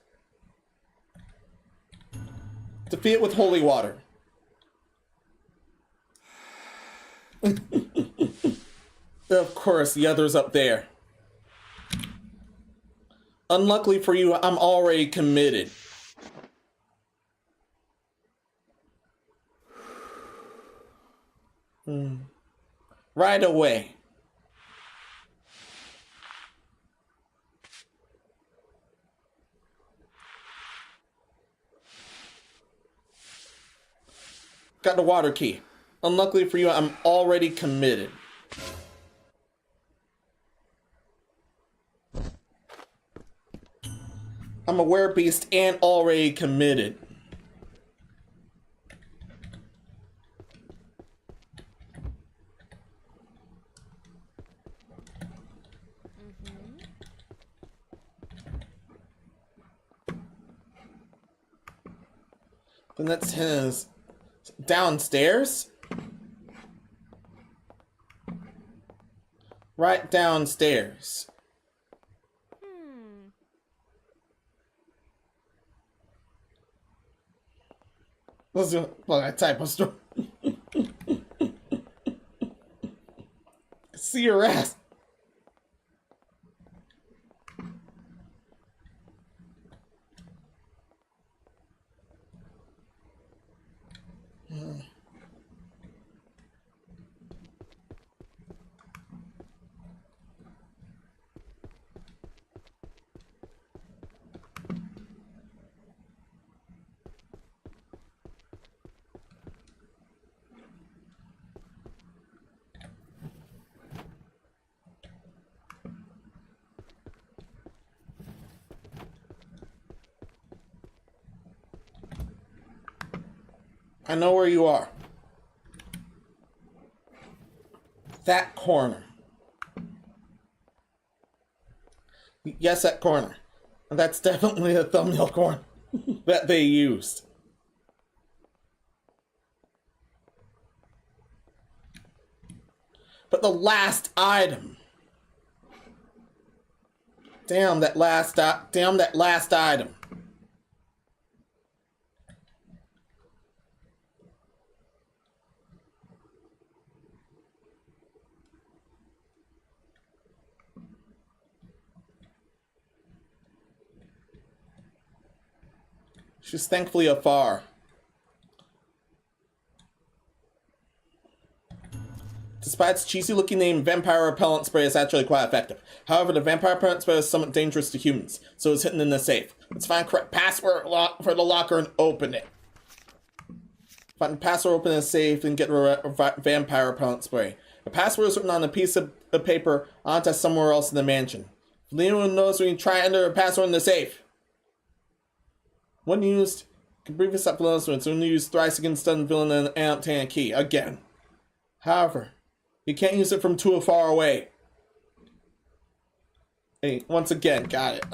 Defeat it with holy water. Of course, the other's up there. Unluckily for you, I'm already committed. Right away. Got the water key. Unluckily for you, I'm already committed. I'm a werebeast and already committed. And that's his downstairs? Right downstairs. Let's do a typo store. See your ass. I know where you are. That corner. Yes, that corner. That's definitely a thumbnail corner that they used. But the last item. Damn that last item. She's thankfully afar. Despite its cheesy-looking name, vampire repellent spray is actually quite effective. However, the vampire repellent spray is somewhat dangerous to humans, so it's hidden in the safe. Let's find correct password for the locker and open it. Find the password, open the safe, and get vampire repellent spray. The password is written on a piece of paper onto somewhere else in the mansion. If anyone knows when you try to enter a password in the safe. When used, can brief us up below this one. It's only used thrice against stun villain and obtain a key. Again. However, you can't use it from too far away. Hey, once again, got it.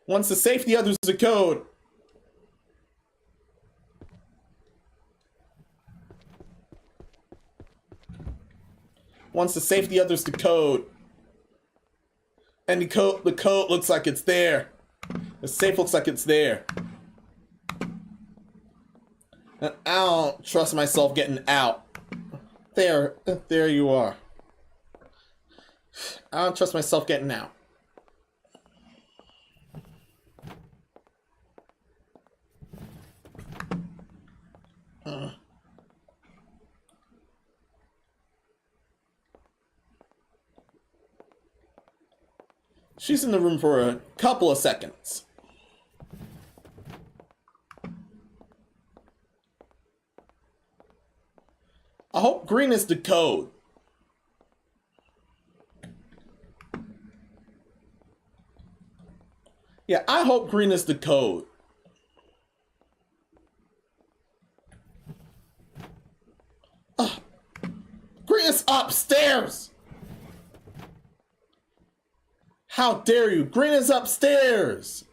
Once the safe, the other's the code. Once the safe, the other's the code. And the code looks like it's there. The safe looks like it's there. And I don't trust myself getting out. There you are. I don't trust myself getting out. She's in the room for a couple of seconds. I hope green is the code. Yeah, I hope green is the code. Green is upstairs! How dare you? Green is upstairs!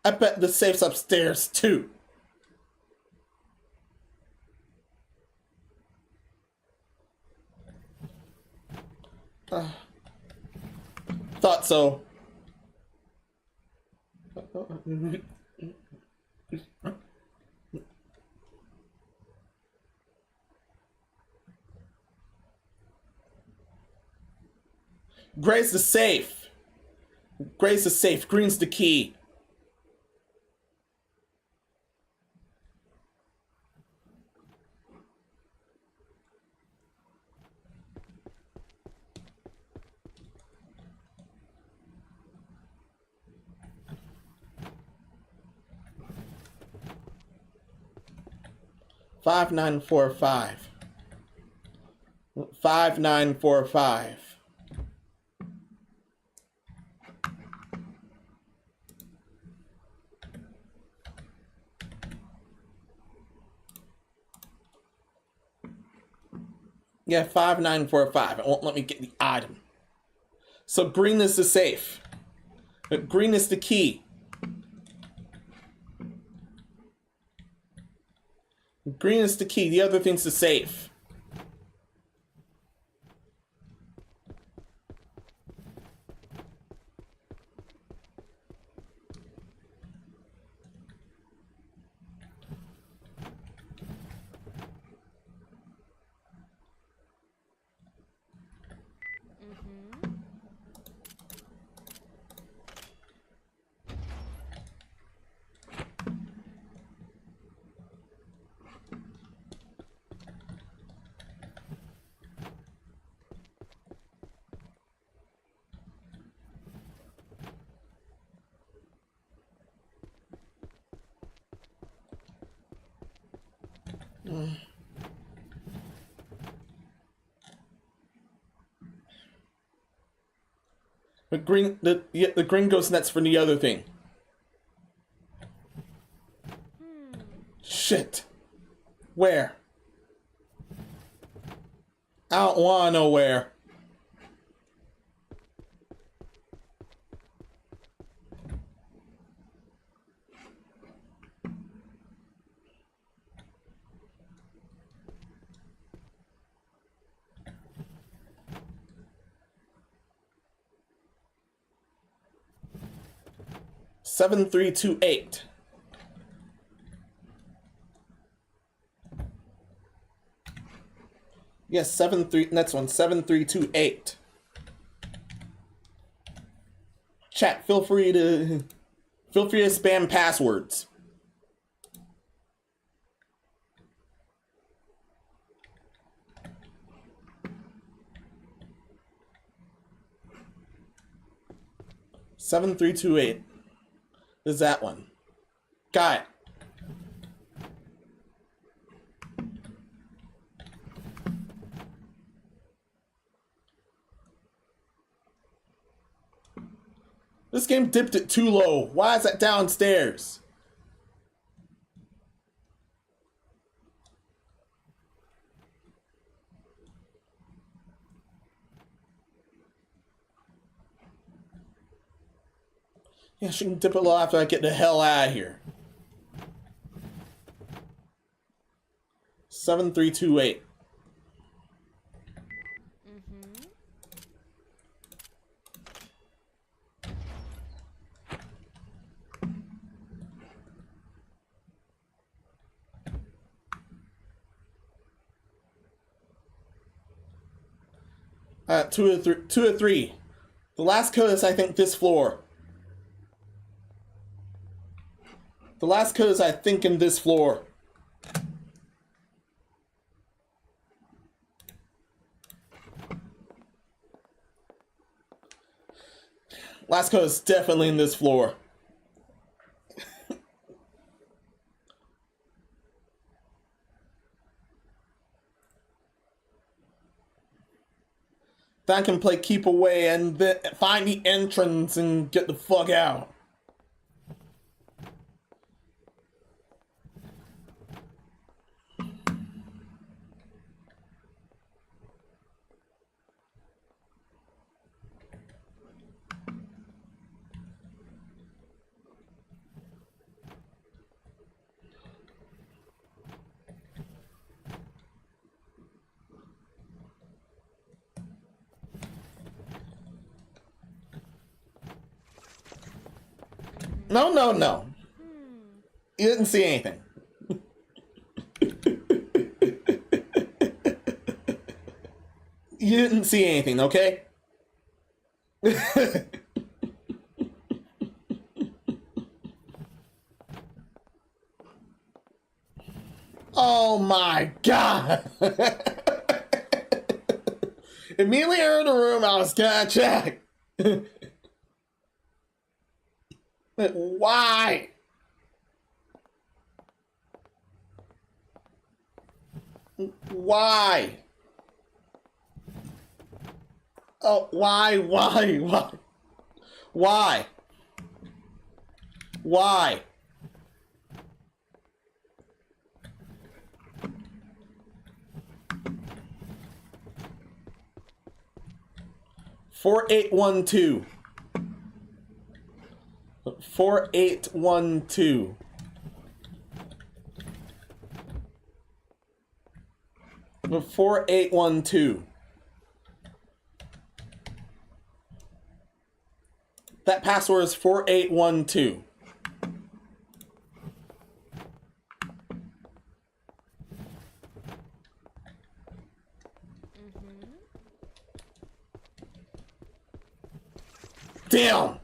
I bet the safe's upstairs too. Thought so. Gray's the safe. Gray's the safe. Green's the key. Five, 9, 4, 5. 5, 9, 4, 5. Yeah, 5, 9, 4, 5. It won't let me get the item. So green is the safe. Green is the key. Green is the key. The other thing's the safe. But green, the green goes next for the other thing. Shit. Where? I don't wanna know where. Seven, 3, 2, 8. Yes, 7, 3. Next one, 7, 3, 2, 8. Chat, feel free to spam passwords. Seven, 3, 2, 8. Is that one? Got it. This game dipped it too low. Why is that downstairs? Yeah, she can dip it low after I get the hell out of here. 7, 3, 2, 8. Two or three. The last code is, I think, this floor. The last code is, I think, in this floor. Last code is definitely in this floor. Then I can play keep away and then find the entrance and get the fuck out. No, no, no. You didn't see anything. You didn't see anything, okay? Oh my god! Immediately out of the room, I was gonna check. Why? Why? Oh, why? Why? Why? 4812. 4812. The 4812. That password is 4812. Damn!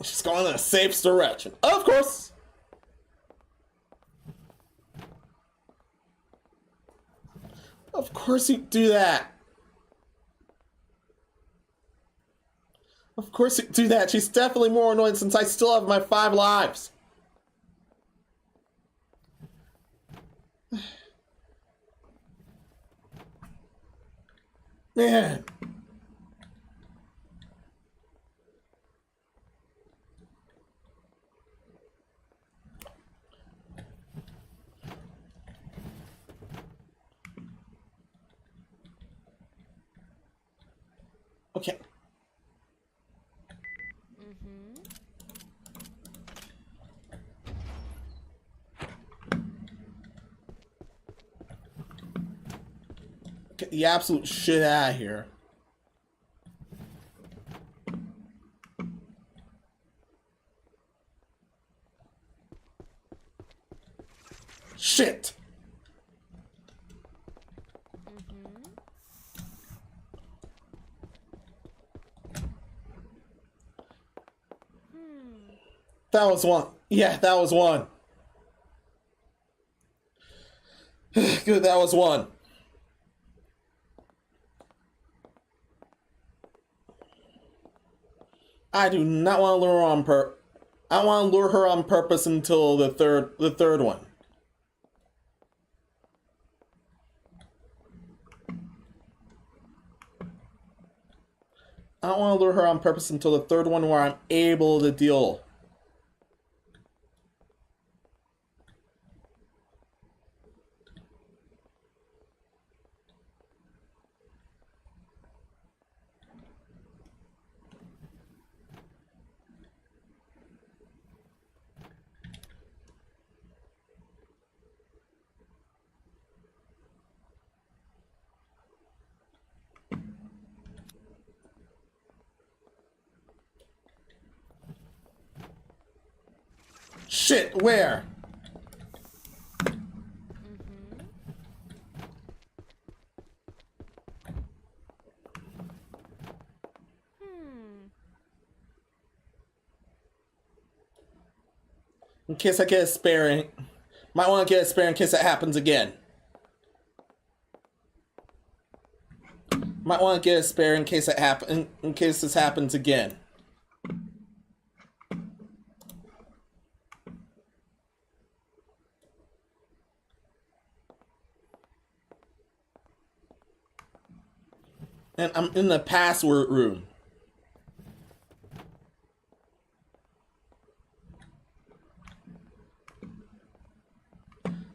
She's going in a safe direction. Of course! Of course you do that. Of course you do that. She's definitely more annoying since I still have my 5 lives. Man. Okay. Get the absolute shit out of here. Shit! That was one. Yeah, that was one. Good, that was one. I do not want to lure her on I want to lure her on purpose until the third one. I don't want to lure her on purpose until the third one where I'm able to deal. Shit, where? In case I get a spare, might want to get a spare in case that happens again. Might want to get a spare in case in case this happens again. And I'm in the password room.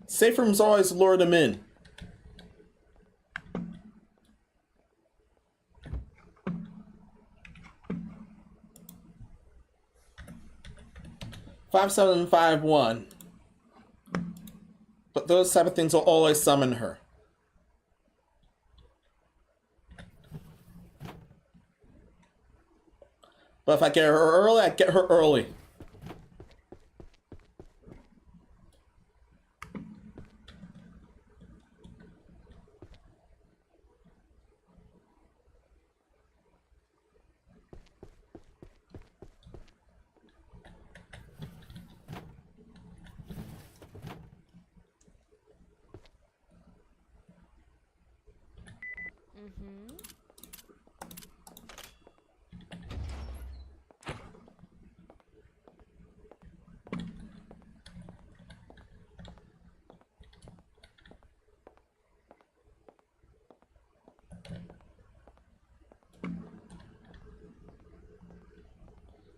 Safe rooms always lure them in. Five, 7, 5, 1. But those type of things will always summon her. But if I get her early, I get her early.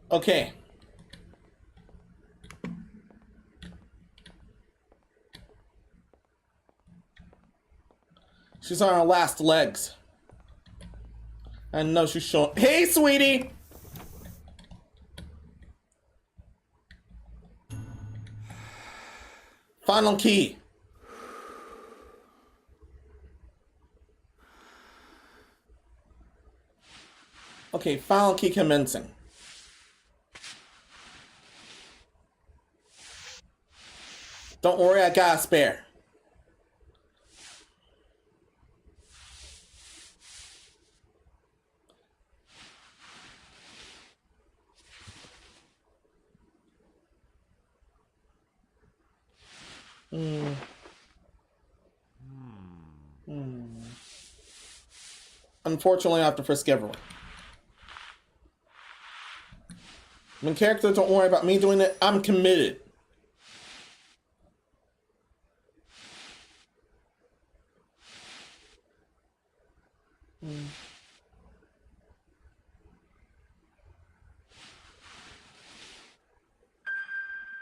Okay. She's on her last legs. I know she's showing. Hey, sweetie! Final key. Okay, final key commencing. Don't worry, I got a spare. Unfortunately, I have to frisk everyone. When characters don't worry about me doing it, I'm committed.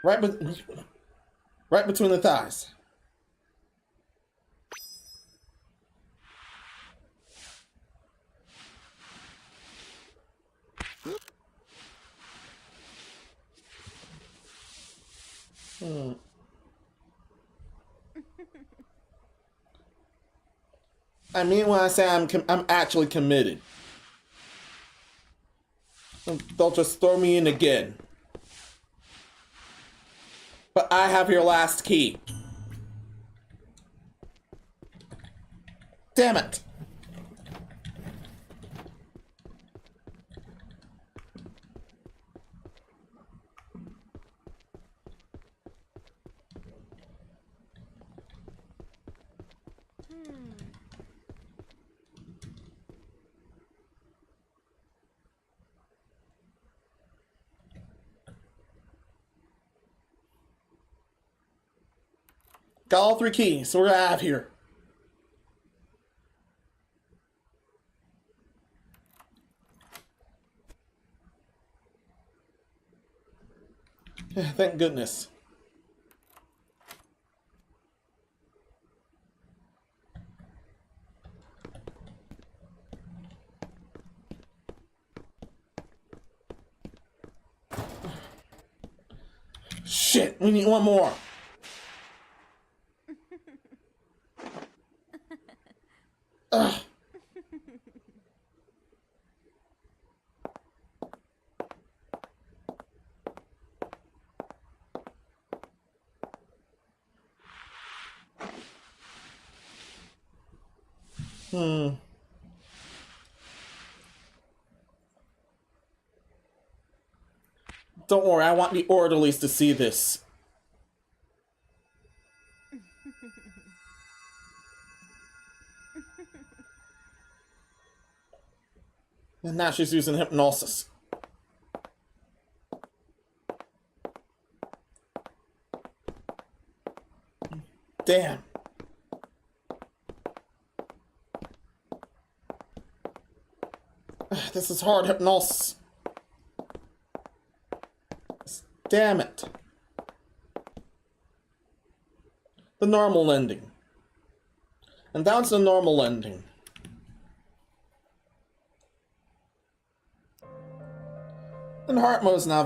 Right between the thighs. I mean when I say I'm actually committed. They'll just throw me in again. But I have your last key. Damn it. Got all 3 keys, so we're out of here. Thank goodness. Shit, we need one more. Ugh. Don't worry, I want the orderlies to see this. And now she's using hypnosis. Damn. This is hard hypnosis. Damn it. The normal ending. And that's the normal ending. And hard mode is now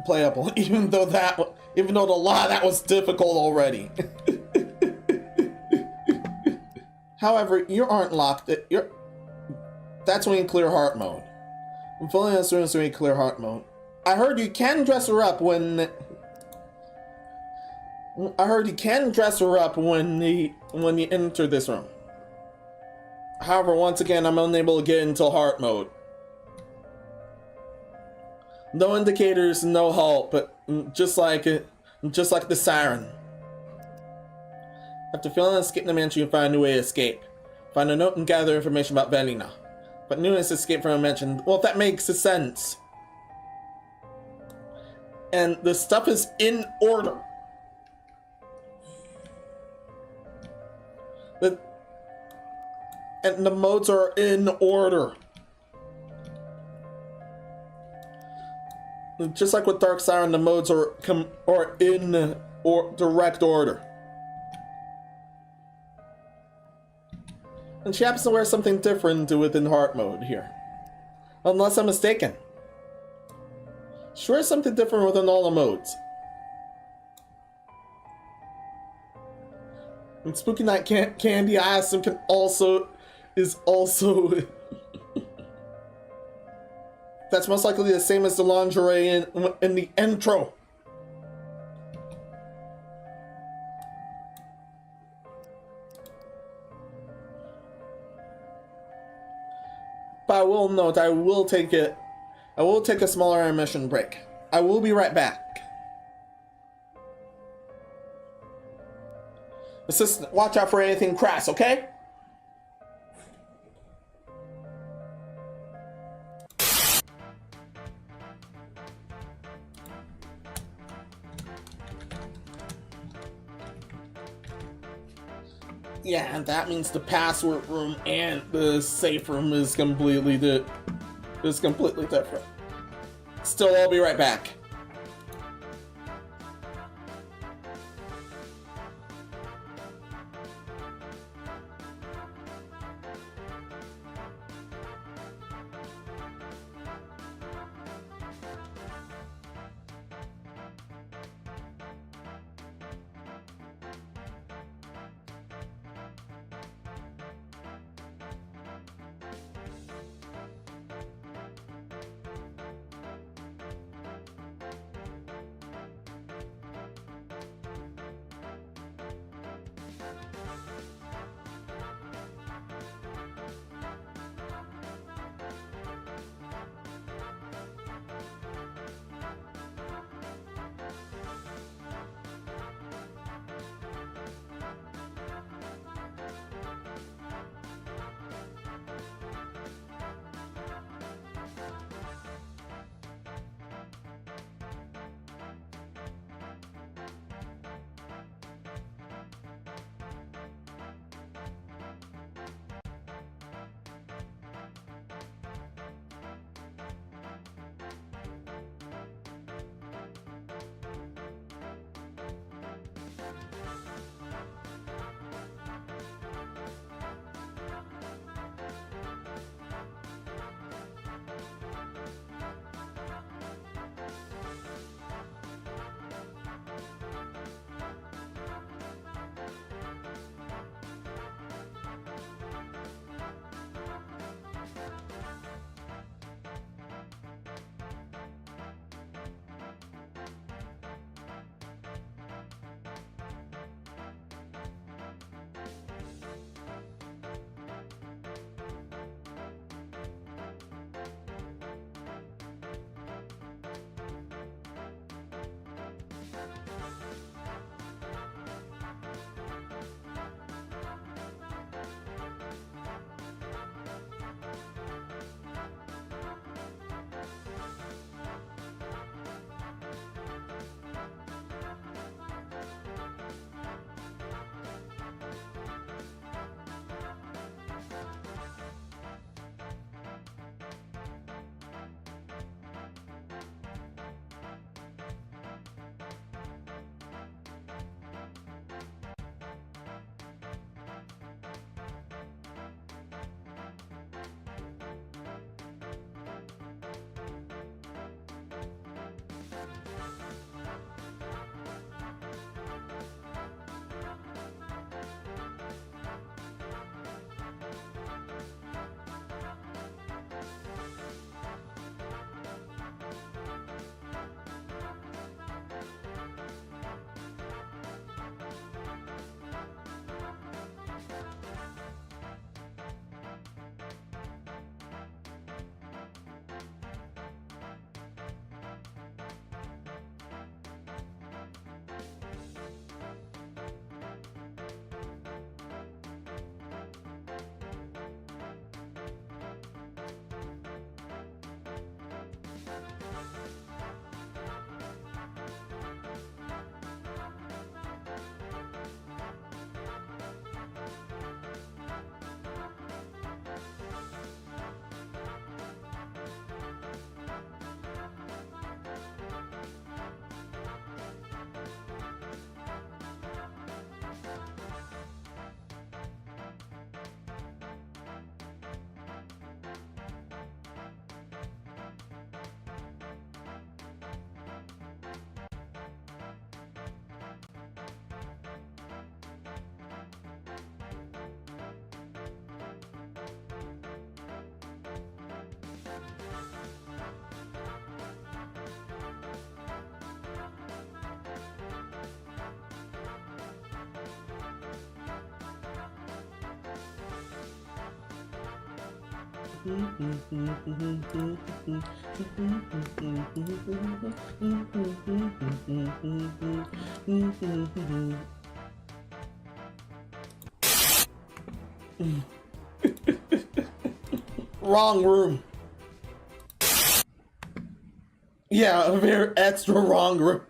playable, even though the lot of that was difficult already. However, you aren't locked. That's when you clear heart mode. I'm fully assuming when you clear heart mode. I heard you can dress her up when. I heard you can dress her up when you enter this room. However, once again, I'm unable to get into heart mode. No indicators, no halt, but just like the siren. After feeling escape the mansion, you find a new way to escape. Find a note and gather information about Velina. But Nunes escaped from a mansion. Well, that makes sense. And the stuff is in order. And the modes are in order. Just like with Dark Siren, the modes are in direct order. And she happens to wear something different within Heart mode here. Unless I'm mistaken. She wears something different within all the modes. And Spooky Night Candy, I assume, is also that's most likely the same as the lingerie in the intro. But I will note, I will take a smaller intermission break. I will be right back. Assistant, watch out for anything crass, okay? Yeah, and that means the password room and the safe room is completely different. Still, I'll be right back. Wrong room. Yeah, a very extra wrong room.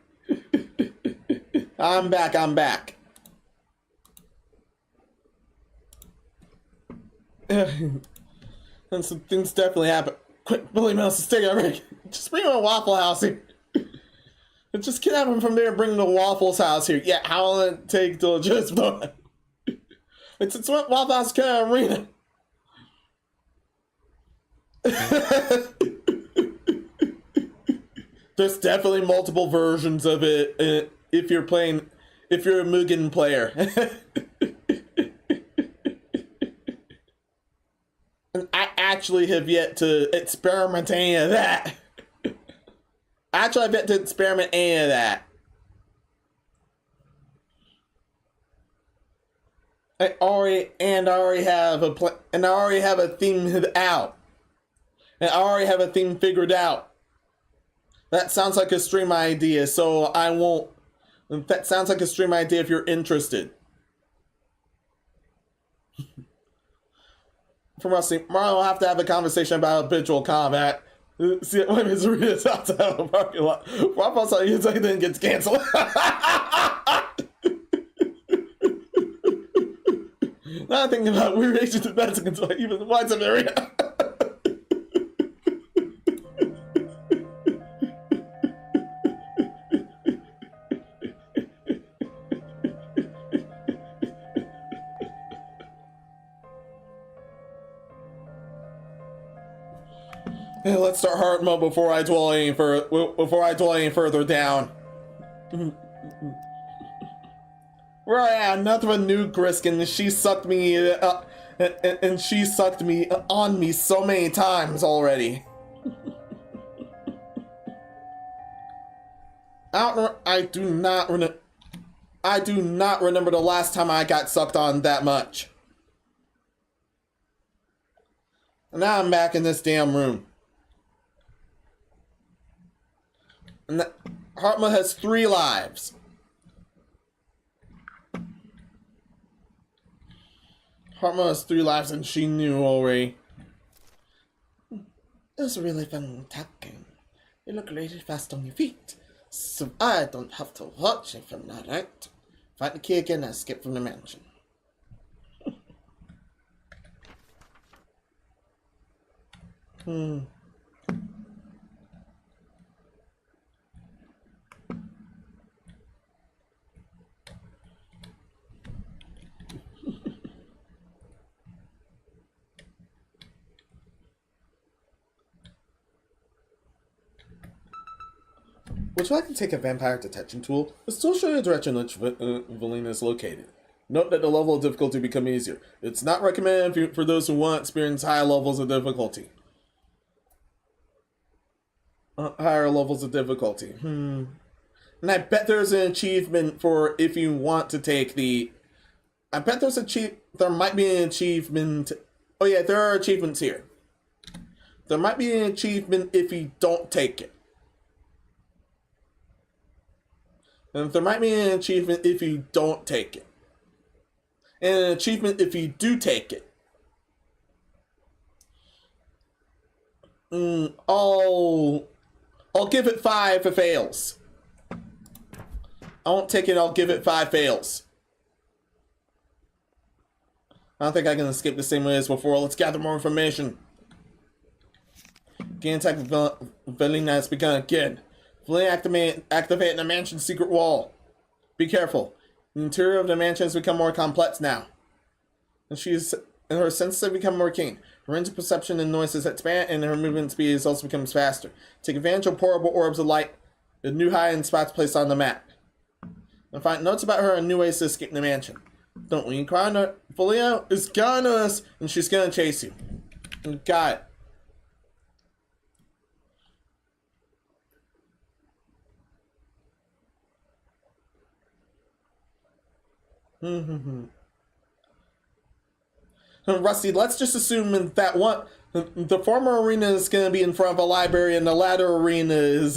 I'm back, I'm back. And some things definitely happen. Quick, Billy Menos is taking a break. Just bring him to Waffle House here. Just kidnap him from there and bring him to Waffle's house here. Yeah, how long will it take to just... It's what Waffle House kind of arena. There's definitely multiple versions of it if you're a Mugen player. And I actually have yet to experiment any of that. I already have a theme out. And I already have a theme figured out. That sounds like a stream idea, so I won't. That sounds like a stream idea if you're interested. For Rusty, Mario will have to have a conversation about habitual combat. See, wait, Miss Rita's outside of the parking lot. Waffle House then gets canceled. Now I'm thinking about weird agents and Mexicans, like even the whites of the area. Hey, let's start hard mode before I dwell any further down. Right, yeah, nothing but new Griskin. She sucked me, and she sucked me on me so many times already. I do not remember the last time I got sucked on that much. And now I'm back in this damn room. And Hartma has 3 lives. Hartma has 3 lives and she knew already. It was really fun talking. You look really fast on your feet. So I don't have to watch you from that, right? Fight the key again and escape from the mansion. Would you like to take a vampire detection tool? It'll still show you the direction in which Villaintine is located. Note that the level of difficulty will become easier. It's not recommended for those who want to experience higher levels of difficulty. Higher levels of difficulty. And I bet there's an achievement for if you want to take the... I bet there might be an achievement... Oh yeah, there are achievements here. There might be an achievement if you don't take it. And there might be an achievement if you don't take it. And an achievement if you do take it. I'll give it 5 if it fails. I won't take it, I'll give it 5 fails. I don't think I can escape the same way as before. Let's gather more information. Gain attack with Villaintine has begun again. Villaintine activating the mansion's secret wall. Be careful. The interior of the mansion has become more complex now. And her senses have become more keen. Her range of perception and noises expand, and her movement speed has also becomes faster. Take advantage of portable orbs of light, the new hiding spots placed on the map. And find notes about her and new ways to escape the mansion. Don't we inquire her? Folio is gonna us, and she's gonna chase you. And got it. Rusty, let's just assume that The former arena is going to be in front of a library, and the latter arena is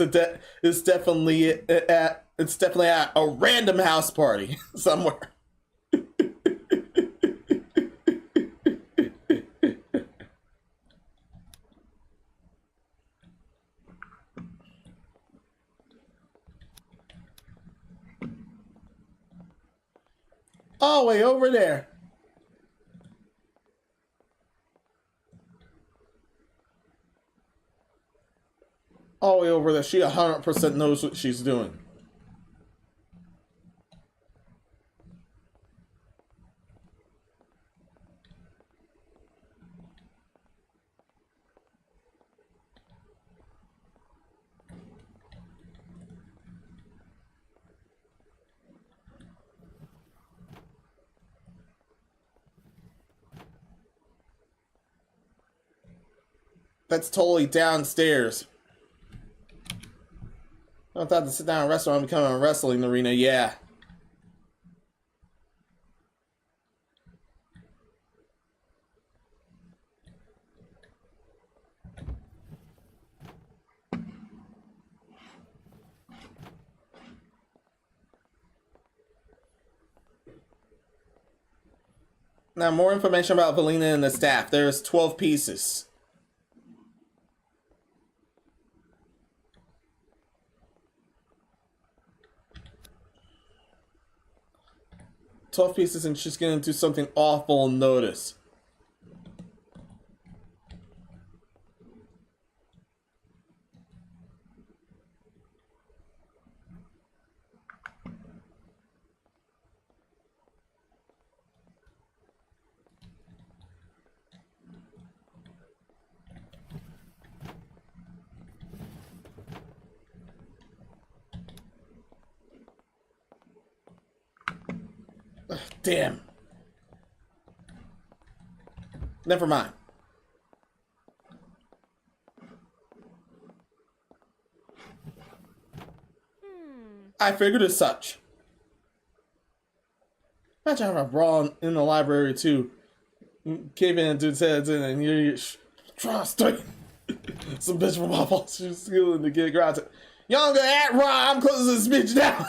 definitely at a random house party somewhere. Oh, way over there. All the way over there. She 100% knows what she's doing. That's totally downstairs. I thought to sit down in a restaurant and become a wrestling arena. Yeah. Now, more information about Valina and the staff. There's 12 pieces. And she's gonna do something awful and notice. Ugh, damn. Never mind. I figured as such. Imagine having a brawl in the library too. Cave in and dude's heads in and you trust me. Some bitch from my fault. She's skilling to get grounded. Y'all gonna act raw, I'm closing this bitch down.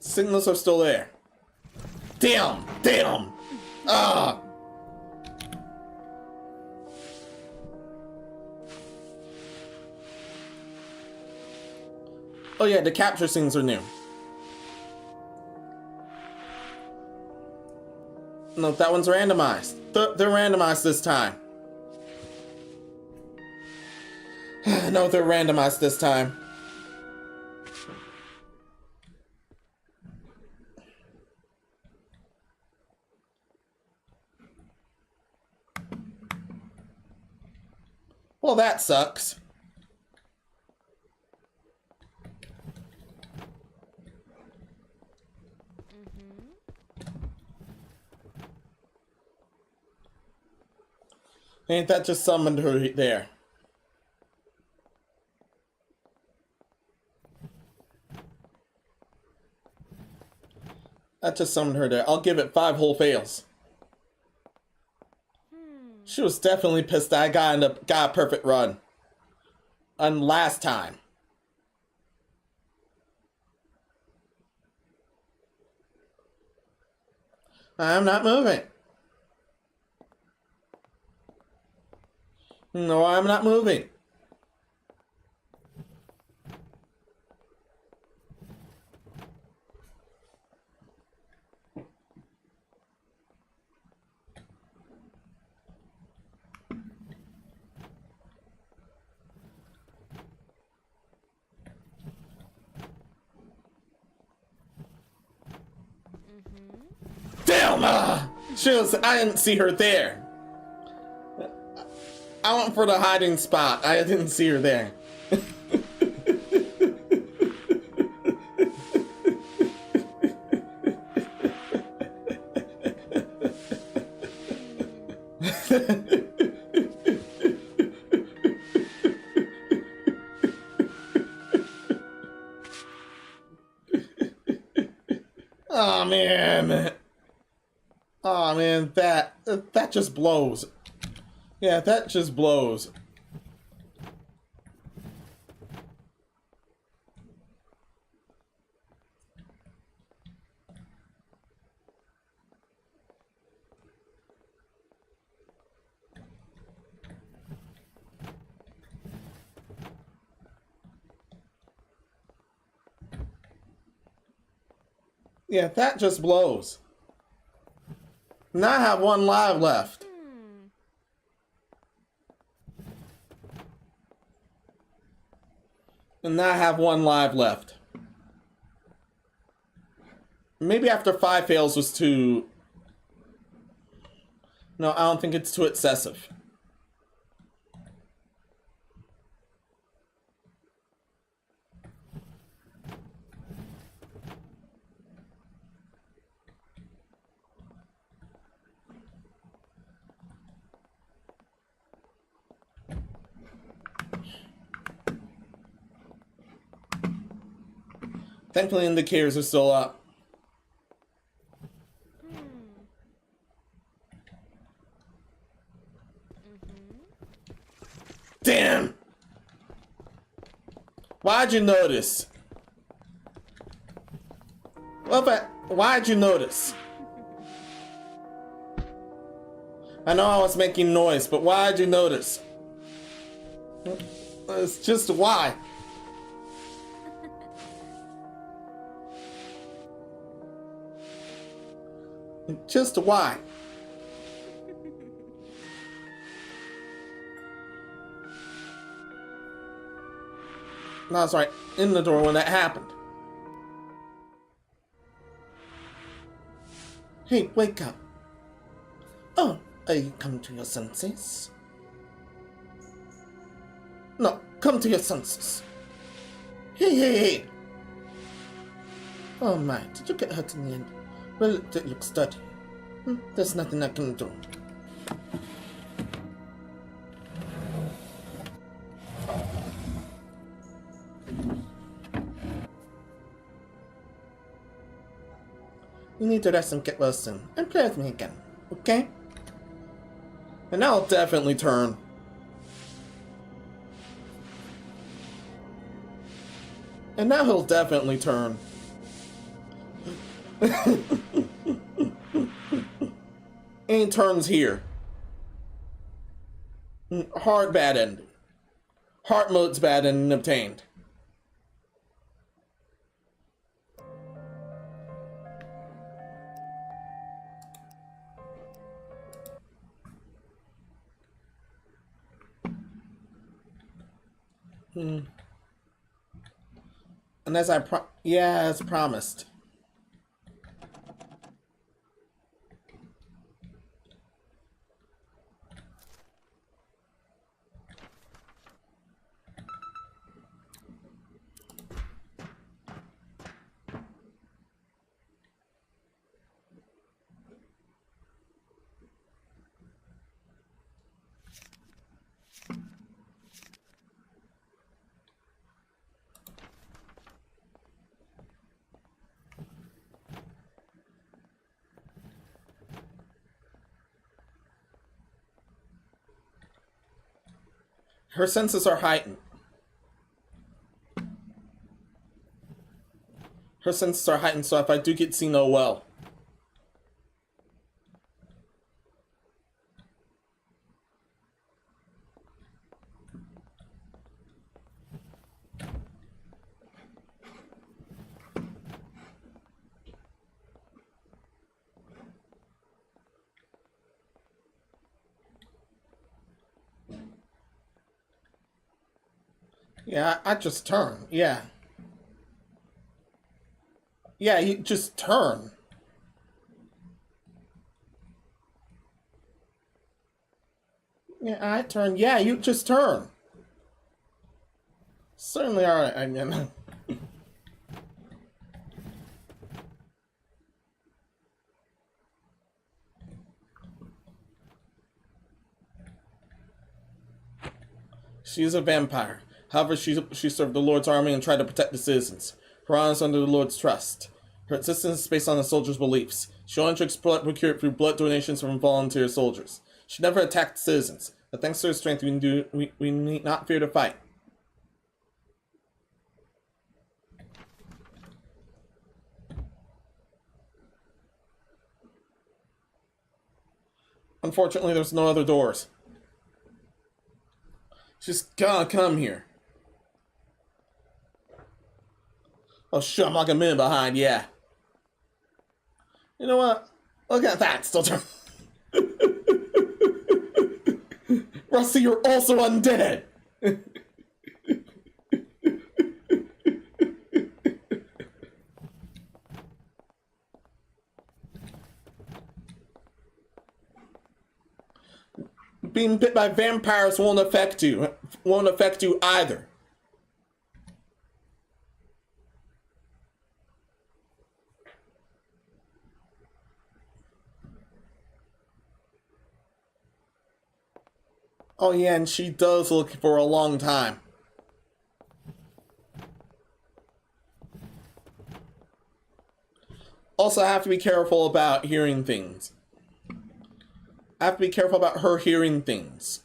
Signals are still there. Damn! Damn! Ah! Oh yeah, the capture scenes are new. No, that one's randomized. They're randomized this time. No, they're randomized this time. Well, that sucks. Ain't that just summoned her there? That just summoned her there. I'll give it 5 whole fails. She was definitely pissed that I got a perfect run. And last time. I'm not moving. No, I'm not moving. Damn! I didn't see her there. I went for the hiding spot. I didn't see her there. Oh man. Oh man, that just blows. Yeah, that just blows. Yeah, that just blows. Now I have one live left. And now I have one live left. Maybe after 5 fails was too... No, I don't think it's too excessive. Thankfully, indicators are still up. Damn! Why'd you notice? Why'd you notice? I know I was making noise, but why'd you notice? It's just why. Just why? No, I was right in the door when that happened. Hey, wake up. Oh, are you coming to your senses? No, come to your senses. Hey. Oh my, did you get hurt in the end? Well, it looks dirty. There's nothing I can do. You need to rest and get well soon. And play with me again, okay? And now I'll definitely turn. And now he'll definitely turn. And turns here. Hard bad ending. Heart mode's bad ending obtained. And as as promised. Her senses are heightened. Her senses are heightened, so if I do get seen, oh well. Yeah, I just turn. Yeah. Yeah, you just turn. Yeah, I turn. Yeah, you just turn. Certainly alright, I mean. She is a vampire. However, she served the Lord's army and tried to protect the citizens. Her honor is under the Lord's trust. Her existence is based on the soldiers' beliefs. She only drinks blood procured through blood donations from volunteer soldiers. She never attacked citizens, but thanks to her strength, we need not fear to fight. Unfortunately, there's no other doors. She's gonna come here. Oh shit, I'm like a minute behind, yeah. You know what? Look at that, still trying. Rusty, you're also undead! Being bit by vampires won't affect you. Won't affect you either. Oh yeah, and she does look for a long time. Also, I have to be careful about hearing things. I have to be careful about her hearing things.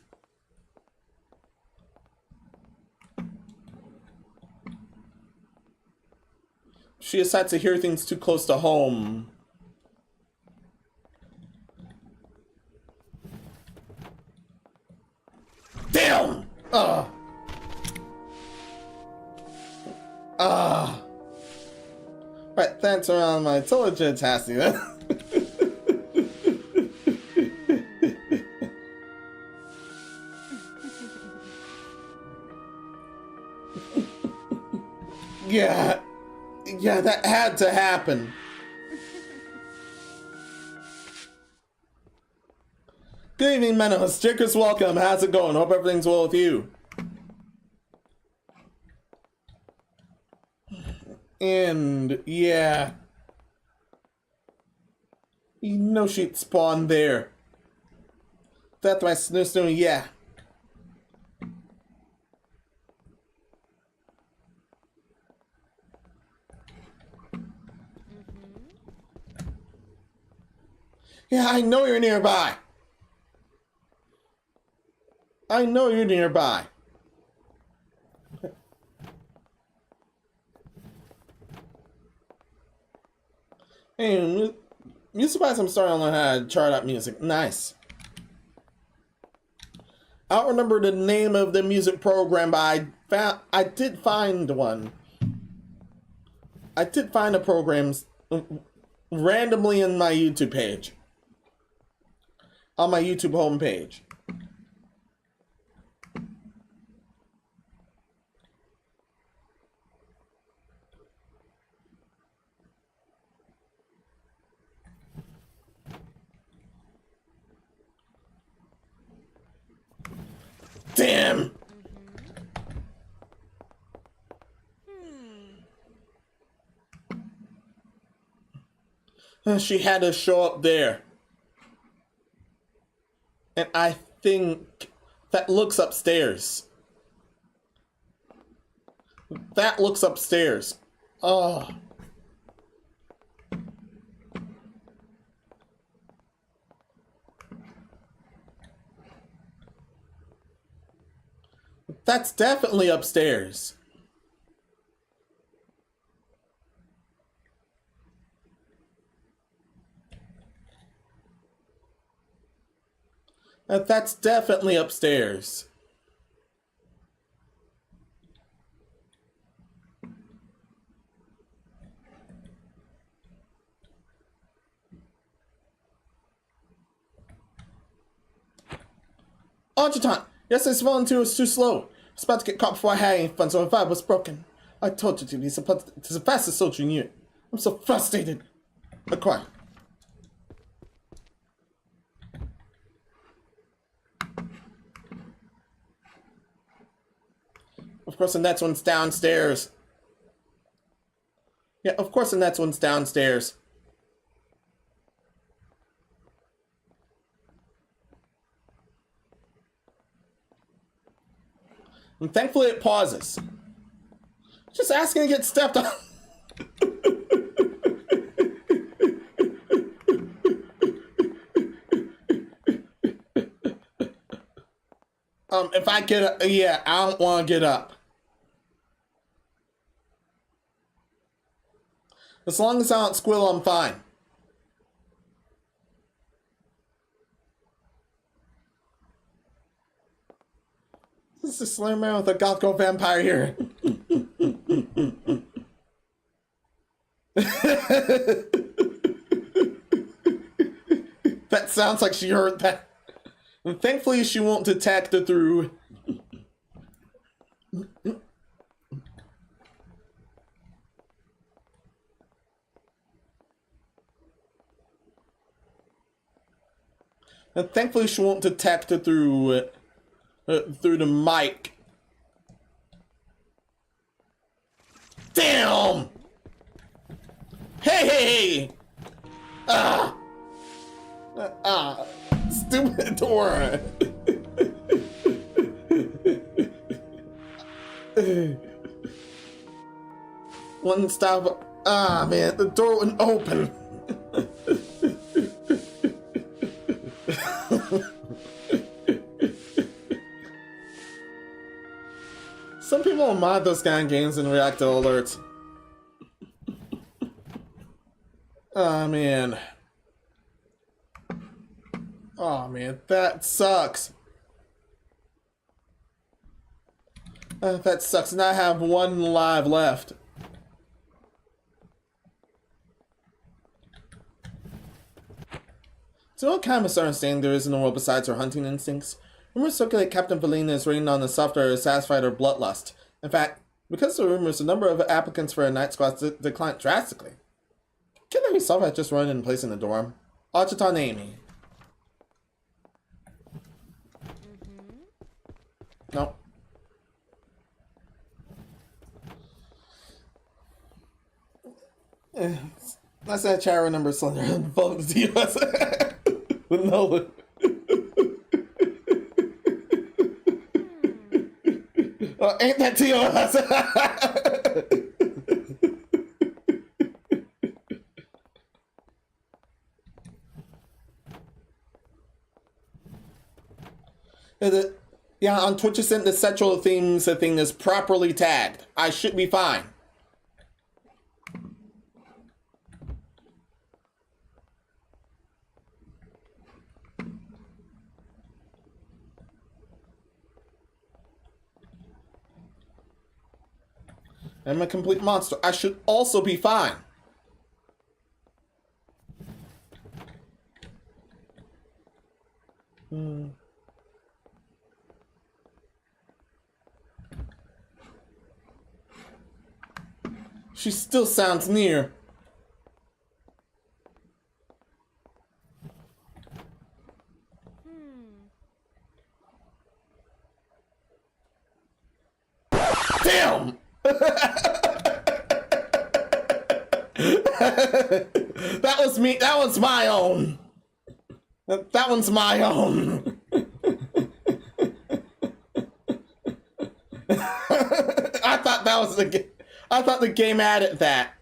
She decides to hear things too close to home. Damn! Right, that's around my intelligence testing. Yeah, that had to happen. Good evening, Menos. Jacob's welcome. How's it going? Hope everything's well with you. And, yeah. You know she'd spawn there. That's my snoo, yeah. Yeah, I know you're nearby. I know you're nearby. Hey, you surprised I'm starting to learn how to chart out music. Nice. I don't remember the name of the music program, but I did find one. I did find a program randomly in my YouTube page. On my YouTube homepage. Damn! She had to show up there. And I think that looks upstairs. That looks upstairs. Oh. That's definitely upstairs. That's definitely upstairs. Architon! Yesterday's volunteer was too slow. I was about to get caught before I had any fun, so the vibe was broken. I told you to be the fastest soldier in unit. I'm so frustrated. Quiet. Of course, the next one's downstairs. Yeah, of course the next one's downstairs. And thankfully it pauses. Just asking to get stepped on. If I get up, yeah, I don't want to get up. As long as I don't squeal, I'm fine. This is a Slayer Man with a goth girl vampire here. That sounds like she heard that. And thankfully she won't detect it through. And thankfully she won't detect it through the mic. Damn! Hey! Stupid door. One stop. Man, the door wouldn't open. Some people mod those kind of games and react to alerts. Oh man. Oh man, that sucks. That sucks. And I have one live left. So what kind of understanding there is in the world besides her hunting instincts? Rumors circulate Captain Villaintine is raiding on the software to satisfy her bloodlust. In fact, because of the rumors, the number of applicants for a night squad declined drastically. Killer himself had just run in place in the dorm. Achiton Amy. No. That's that Charo number Slender. Vote to us. With Nolan. Ain't that TOS? Yeah, on Twitch, sent the sexual themes thing is properly tagged. I should be fine. I'm a complete monster. I should also be fine. She still sounds near. Damn! That was me. That was my own. That one's my own. I thought that was the. I thought the game added that.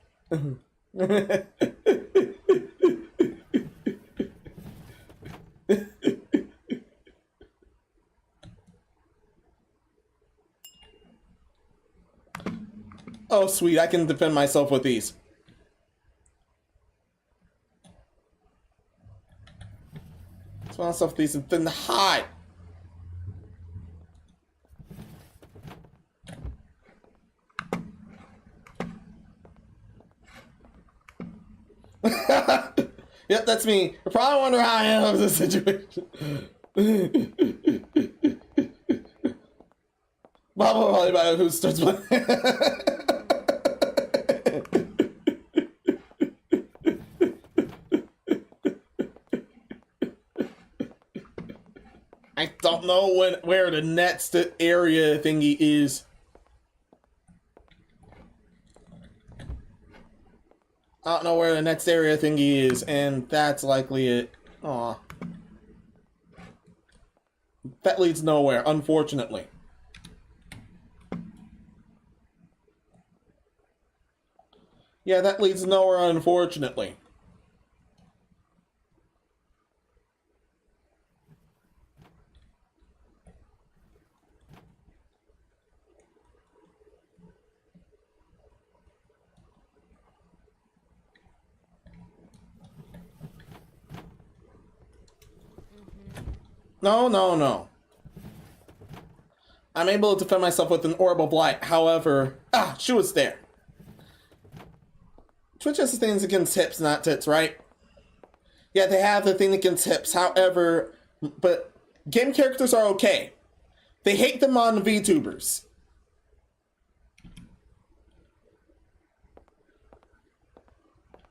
Oh, sweet. I can defend myself with these. Spawn myself with these and then hide. Yep, that's me. You probably wonder how I am in this situation. Probably about who starts playing. I don't know where the next area thingy is. I don't know where the next area thingy is, and that's likely it. Aw. That leads nowhere, unfortunately. Yeah, that leads nowhere, unfortunately. No, no, no. I'm able to defend myself with an orb of light. However, she was there. Twitch has things against hips, not tits, right? Yeah, they have the thing against hips. However, but game characters are okay. They hate them on VTubers.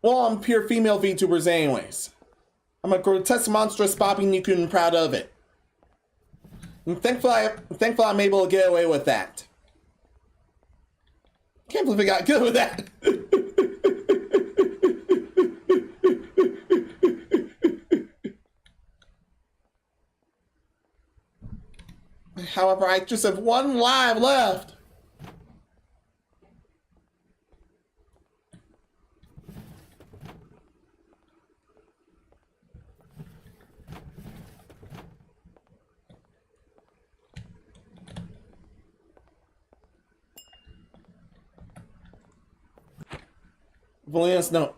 Well, I'm pure female VTubers anyways. I'm a grotesque, monstrous, bopping Niku and proud of it. And thankfully I'm able to get away with that. Can't believe I got good with that. However, I just have one live left. Valina's note.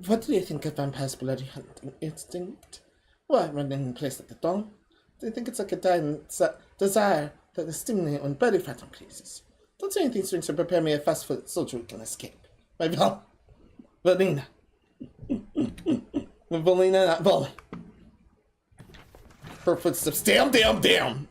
What do you think of vampires' bloody hunting instinct? Why running in place at the dawn? Do you think it's like a dying desire that is stimulating on belly fat and pleases? Don't say anything strange to prepare me a fast food soldier we can escape. My Valina. Valina, not Val. Her footsteps. Damn.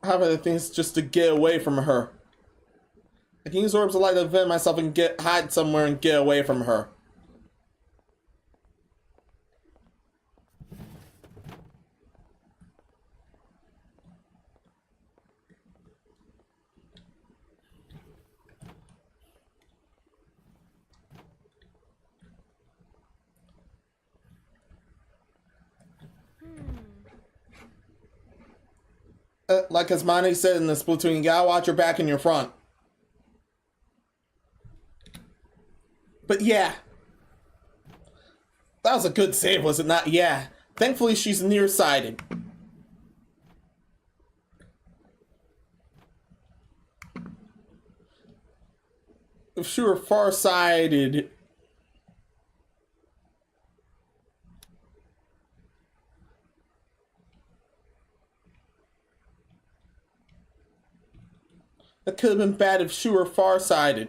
However, the thing is just to get away from her. I can use orbs of light to vent myself and hide somewhere and get away from her. Like as Monty said in the Splatoon, you gotta watch your back and your front. But yeah. That was a good save, was it not? Yeah. Thankfully, she's nearsighted. If she were farsighted... That could have been bad if she were farsighted.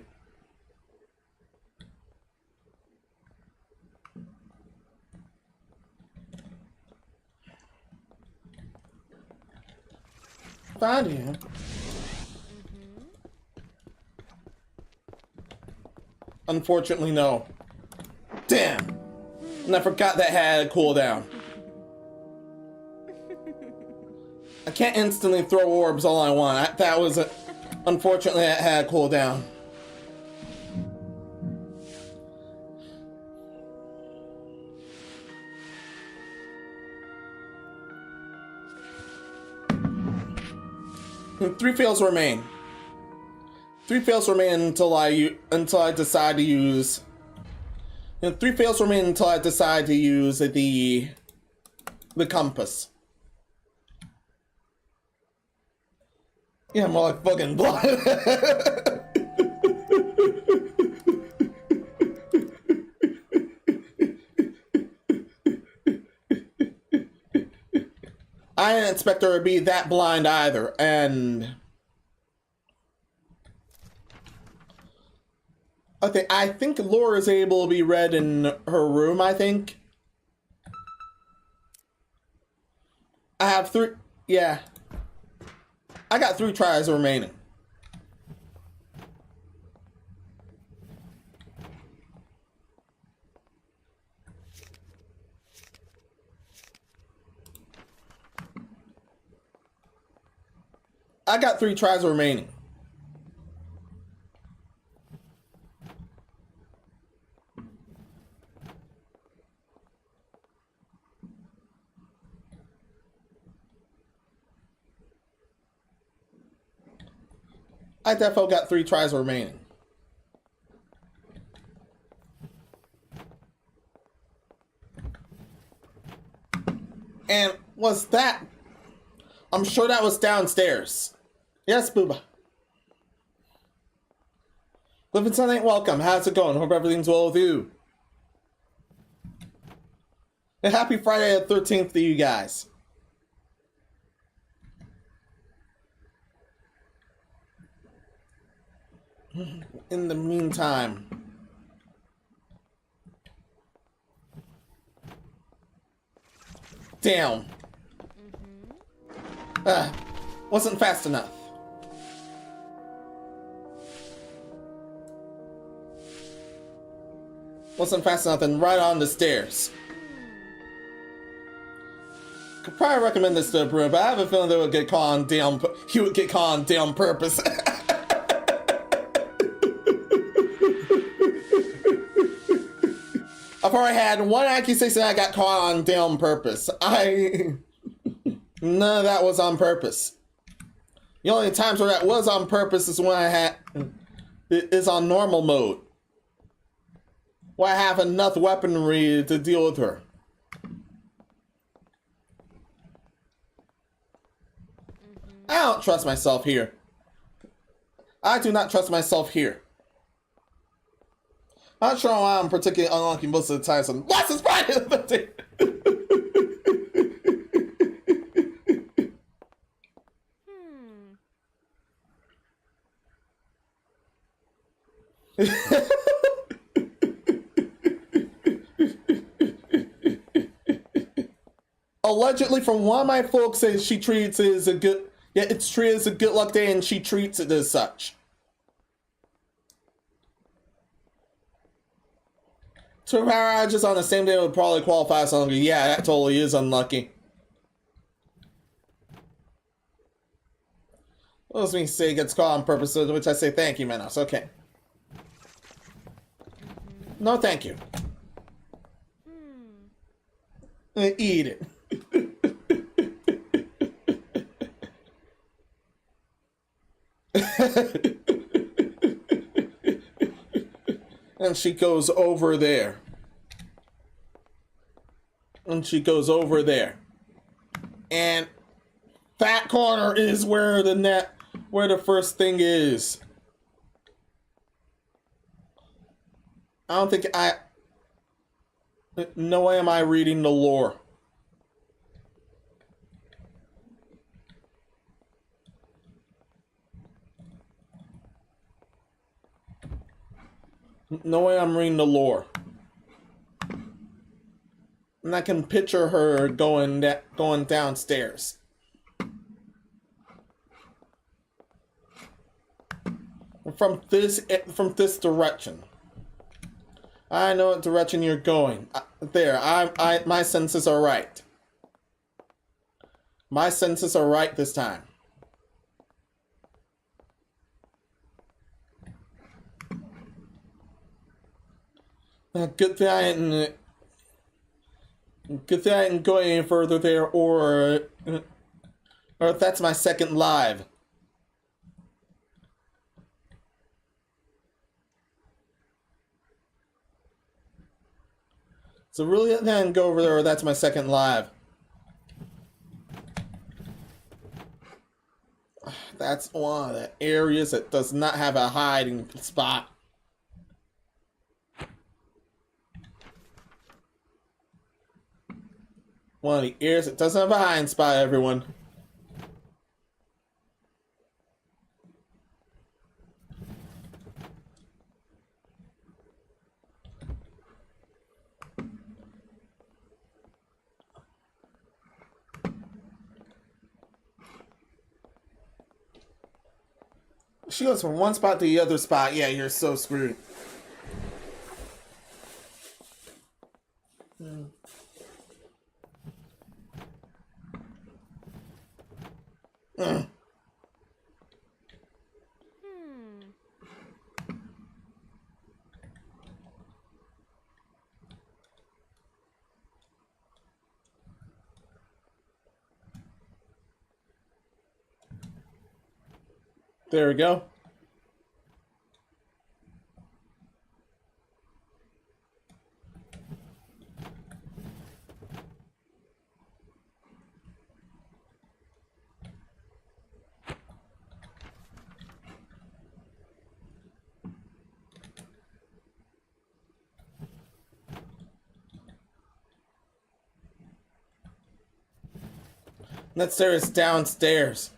Found you. Unfortunately, no. Damn! And I forgot that had a cooldown. I can't instantly throw orbs all I want. That was a... Unfortunately, it had a cooldown. Three fails remain. Three fails remain until I decide to use. Three fails remain until I decide to use the compass. Yeah, more like fucking blood. I didn't expect her to be that blind either, and I think Laura is able to be read in her room, I think. I have three, yeah. I got 3 tries remaining. I got 3 tries remaining. I definitely got 3 tries remaining. And was that... I'm sure that was downstairs. Yes, Booba. Villaintine ain't welcome. How's it going? Hope everything's well with you. And happy Friday the 13th to you guys. In the meantime... Damn. Wasn't fast enough. Wasn't fast enough and right on the stairs. Could probably recommend this to a brewer, but I have a feeling they would get caught on damn. He would get caught on damn purpose. I've already had one accusation I got caught on damn purpose. None of that was on purpose. The only times where that was on purpose is when is on normal mode. Where I have enough weaponry to deal with her. I don't trust myself here. I do not trust myself here. I'm not sure why I'm particularly unlucky most of the time. So, what's this Friday the 13th? Allegedly, from one of my folks says she treats it as a good... Yeah, it's treated as a good luck day and she treats it as such. Two power outages on the same day would probably qualify as unlucky. Yeah, that totally is unlucky. What does me say gets caught on purpose, to which I say thank you, Menos. Okay. No, thank you. Eat it. And she goes over there. And she goes over there. And that corner is where the first thing is. I don't think no way am I reading the lore. No way I'm reading the lore. And I can picture her going downstairs. From this direction. I know what direction you're going. There, my senses are right. My senses are right this time. Good thing I didn't go any further there, or that's my second live. So really, I didn't go over there, or that's my second live. That's one of the areas that does not have a hiding spot. One of the areas that doesn't have a hiding spot, everyone. She goes from one spot to the other spot. Yeah, you're so screwed. There we go. That stairs downstairs.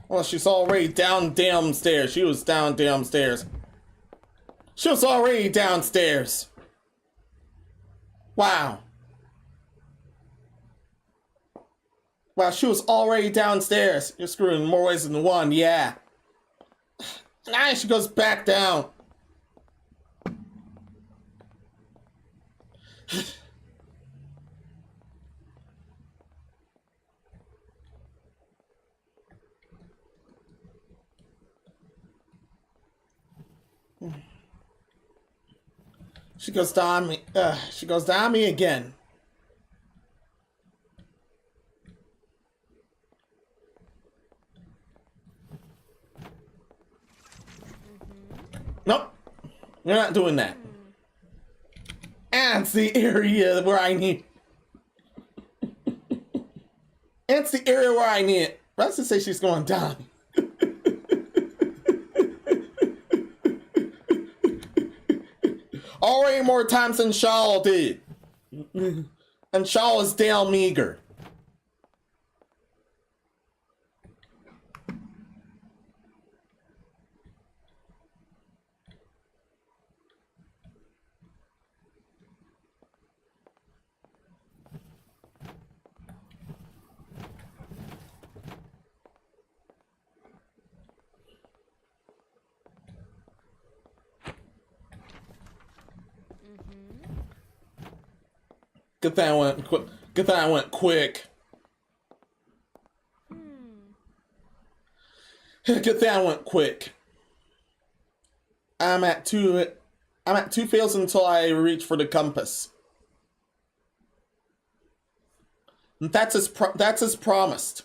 Well, she's already downstairs. She was downstairs. She was already downstairs. Wow. Wow, she was already downstairs. You're screwing in more ways than one, yeah. Now she goes back down. She goes down me. She goes down me again. Nope. You're not doing that. And it's the area where I need. It's the area where I need it. Let's just say she's going down. Already more times than Shaw did. And Shaw is damn meager. Good thing I went quick. Good thing I went quick. Good thing I went quick. I'm at two fails until I reach for the compass. And that's as promised.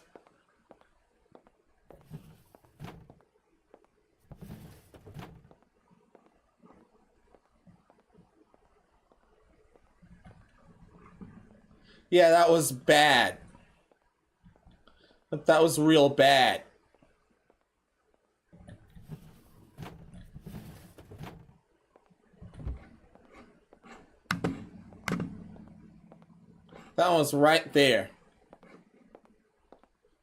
Yeah, that was bad. That was real bad. That was right there.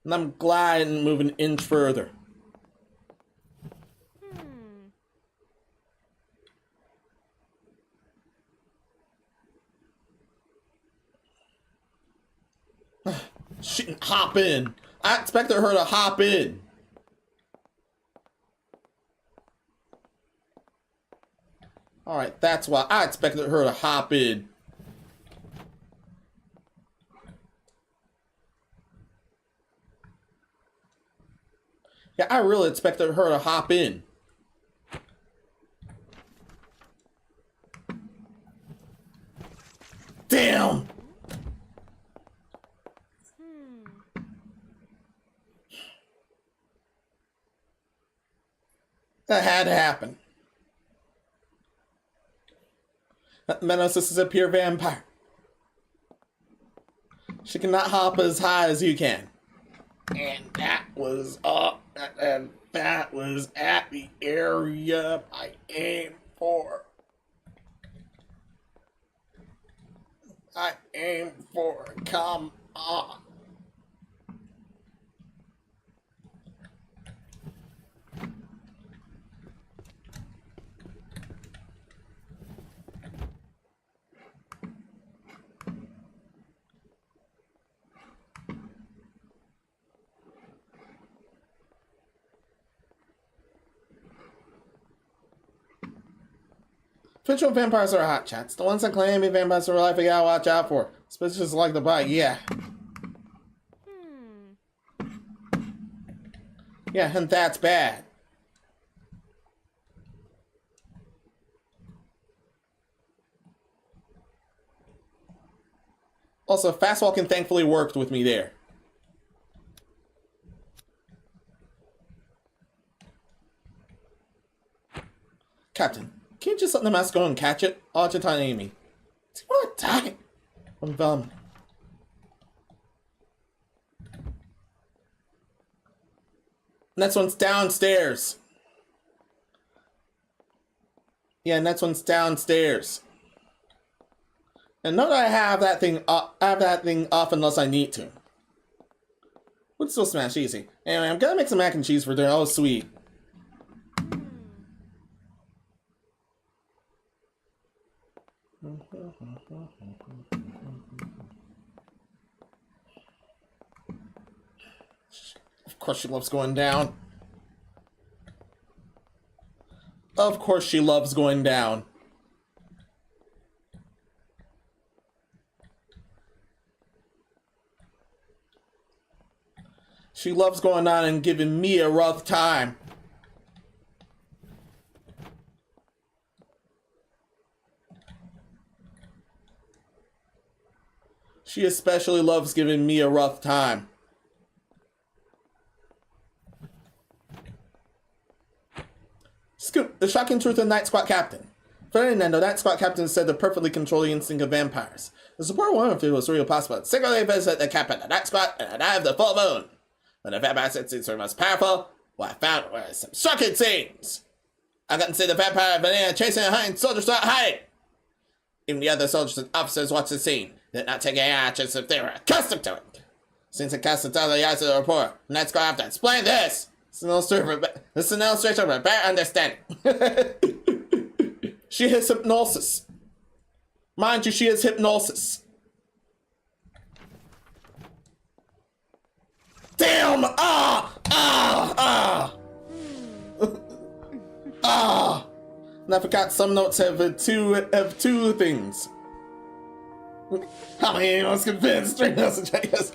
And I'm glad I didn't move an inch further. She didn't hop in. I expected her to hop in. Alright, that's why I expected her to hop in. Yeah, I really expected her to hop in. Damn! That had to happen. Menos, this is a pure vampire. She cannot hop as high as you can. And that was up, and that was at the area I aimed for. I aimed for, come on. Fictional vampires are hot chats. The ones that claim to be vampires in real life, you gotta watch out for. Especially like the bite, yeah. Yeah, and that's bad. Also, fast walking thankfully worked with me there. Captain, can't you just let the mouse go and catch it? Argentine Amy. Do you want to die? From Velma. Next one's downstairs. Yeah, next one's downstairs. And note I have that thing off unless I need to. Would still smash easy. Anyway, I'm gonna make some mac and cheese for dinner. Oh, sweet. Of course she loves going down. Of course she loves going down. She loves going on and giving me a rough time. She especially loves giving me a rough time. Scoop, the shocking truth of Night Squad Captain. Ferdinando, Night Squad Captain said to perfectly control the instinct of vampires. The support one if it was real possible. Secretly visit the captain of the Night Squad and the night of the full moon. When the vampire instincts are most powerful, what I found were some shocking scenes. I got to see the vampire Vanilla chasing and hunting soldiers not hiding. Even the other soldiers and officers watched the scene, did not take any actions if they were accustomed to it. Since it casts out the eyes of the reporter, the Night Squad have to explain this. This is an illustration of a better understanding. She has hypnosis. Mind you, she has hypnosis. Damn! And I forgot some notes have two things. How many emails can fit in string message, I guess.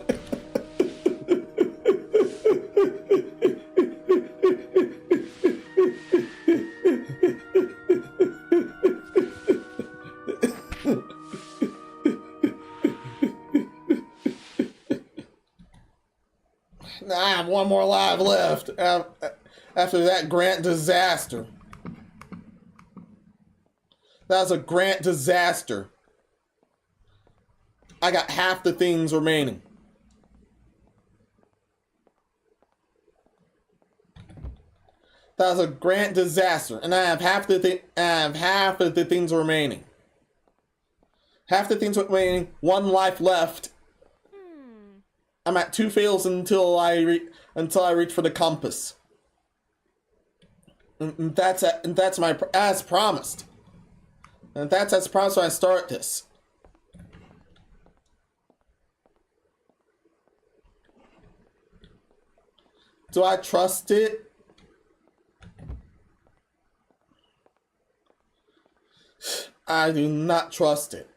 I have one more live left after that Grant disaster. That was a Grant disaster. I got half the things remaining. That was a Grant disaster, and I have half of the things remaining. Half the things remaining. One life left. I'm at 2 fails until I reach for the compass. And that's my as promised. And that's as promised when I start this. Do I trust it? I do not trust it.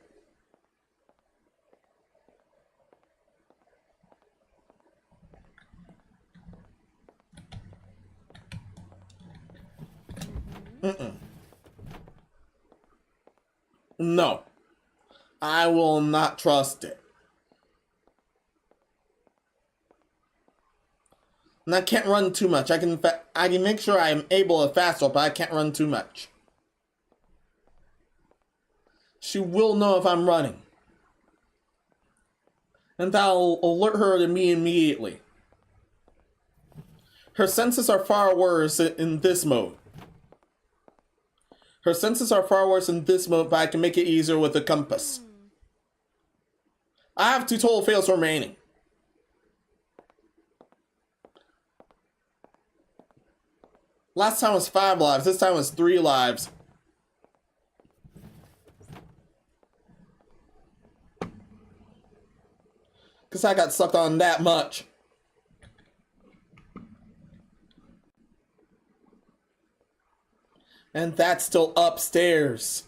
No, I will not trust it. And I can't run too much. I can make sure I'm able to fast roll, but I can't run too much. She will know if I'm running. And that'll alert her to me immediately. Her senses are far worse in this mode. Her senses are far worse in this mode, but I can make it easier with the compass. I have 2 total fails remaining. Last time was 5 lives, this time was 3 lives. Because I got sucked on that much. And that's still upstairs.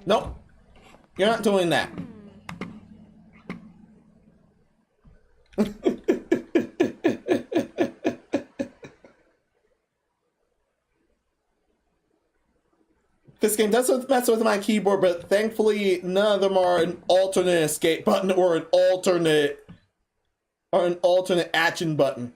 Nope. You're not doing that. This game does mess with my keyboard, but thankfully none of them are an alternate escape button or an alternate action button.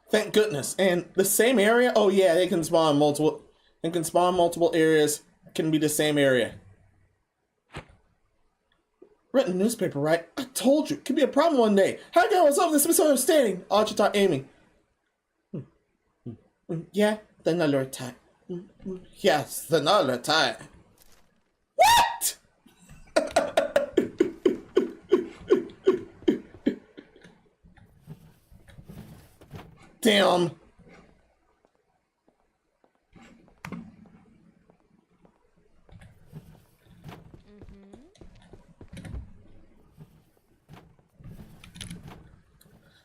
Thank goodness. And the same area? Oh yeah, they can spawn multiple. They can spawn multiple areas. It can be the same area. Written newspaper, right? I told you, it could be a problem one day. How can I resolve this misunderstanding? Archita Amy. Yeah, another time. Yes, another time. What? Damn.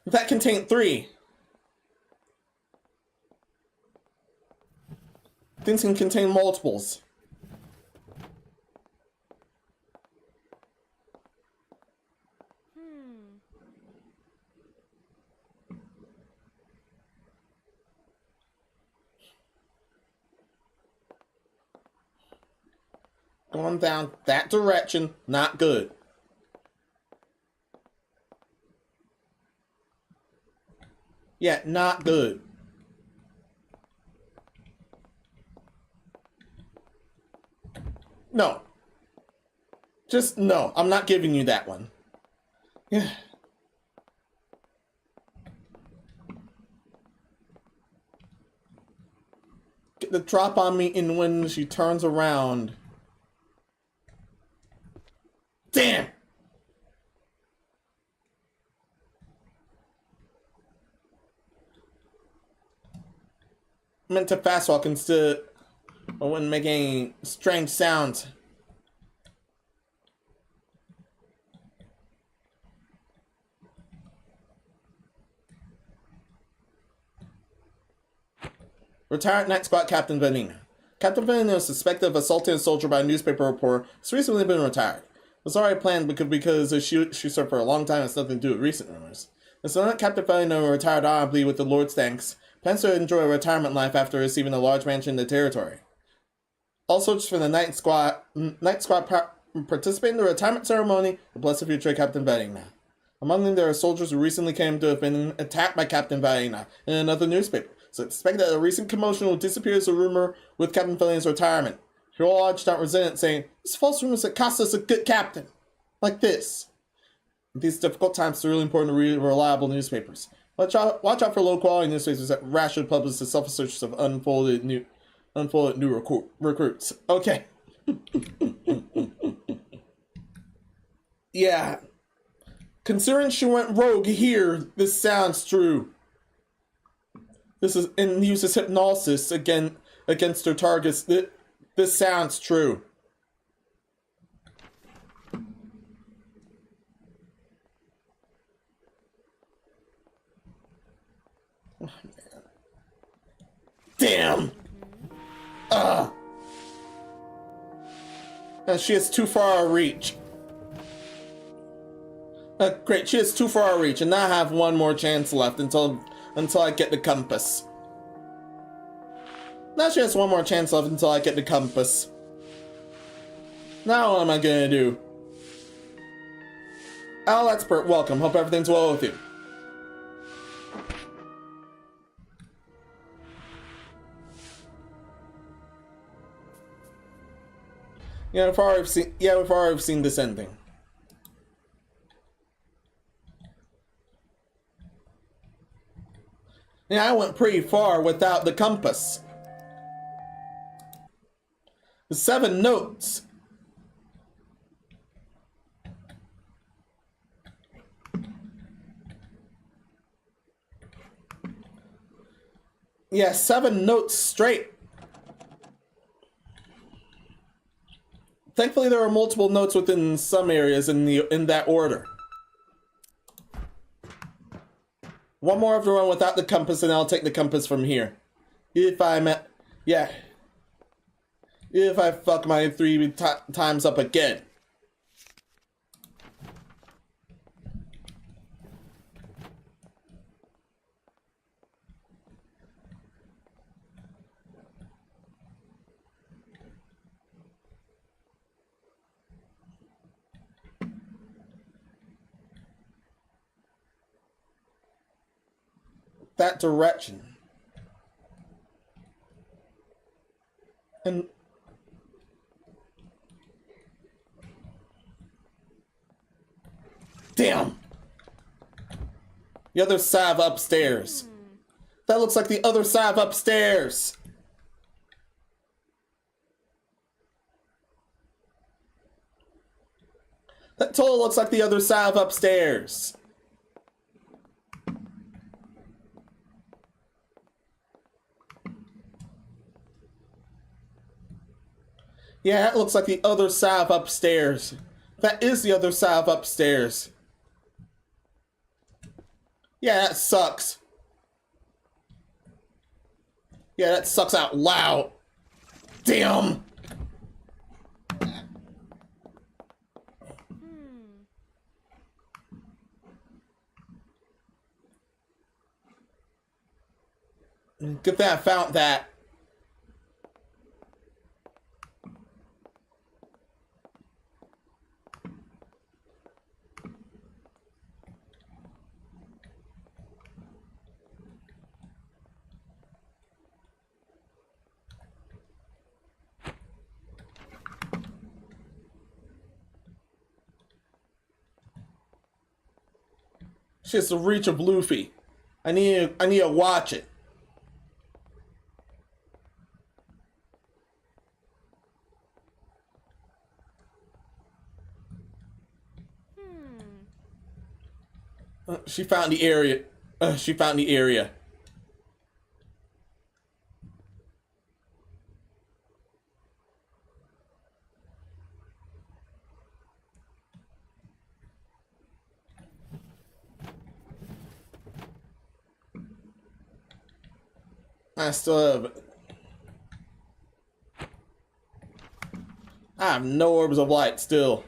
That contained 3. Things can contain multiples. Going down that direction, not good. Yeah, not good. No. Just no. I'm not giving you that one. Yeah. Get the drop on me in when she turns around. Damn! I meant to fast walk instead. I wouldn't make any strange sounds. Retired Night Squad Captain Vanina. Captain Vanina is suspected of assaulting a soldier by a newspaper reporter. Has recently been retired. It was already planned because she served for a long time and has nothing to do with recent rumors. The Lieutenant Captain Vanina retired honorably with the Lord's thanks. Plans to enjoy a retirement life after receiving a large mansion in the territory. All soldiers from the Night Squad participate in the retirement ceremony. The blessed future of Captain Vanina. Among them, there are soldiers who recently claimed to have been attacked by Captain Vanina in another newspaper. So expect that a recent commotion will disappear as a rumor with Captain Vanina's retirement. Here all lodged out resentment saying, "It's false rumors that cost us a good captain." Like this. In these difficult times, it's really important to read reliable newspapers. Watch out for low-quality newspapers that rashly publish the self-assertions of unfolded new recruits. Okay. Yeah. Considering she went rogue here, this sounds true. This is and uses hypnosis against her targets. This sounds true. Oh, man. Damn! And she has too far a reach. Great, she has too far a reach, and now I have one more chance left until I get the compass. Now she has one more chance left until I get the compass. Now what am I gonna do? Owl Expert, welcome. Hope everything's well with you. Yeah, we've already seen this ending. Yeah, I went pretty far without the compass. The 7 notes. Yeah, 7 notes straight. Thankfully, there are multiple notes within some areas in that order. One more of the run without the compass, and I'll take the compass from here. If I'm at... Yeah. If I fuck my three times up again. That direction. And damn. The other salve upstairs. That looks like the other salve upstairs. That totally looks like the other salve upstairs. Yeah, that looks like the other salve upstairs. That is the other salve upstairs. Yeah, that sucks. Yeah, that sucks out loud. Damn. Get that, found that. Shit's the reach of Luffy. I need to watch it. She found the area. She found the area. I still have... I have no orbs of light still.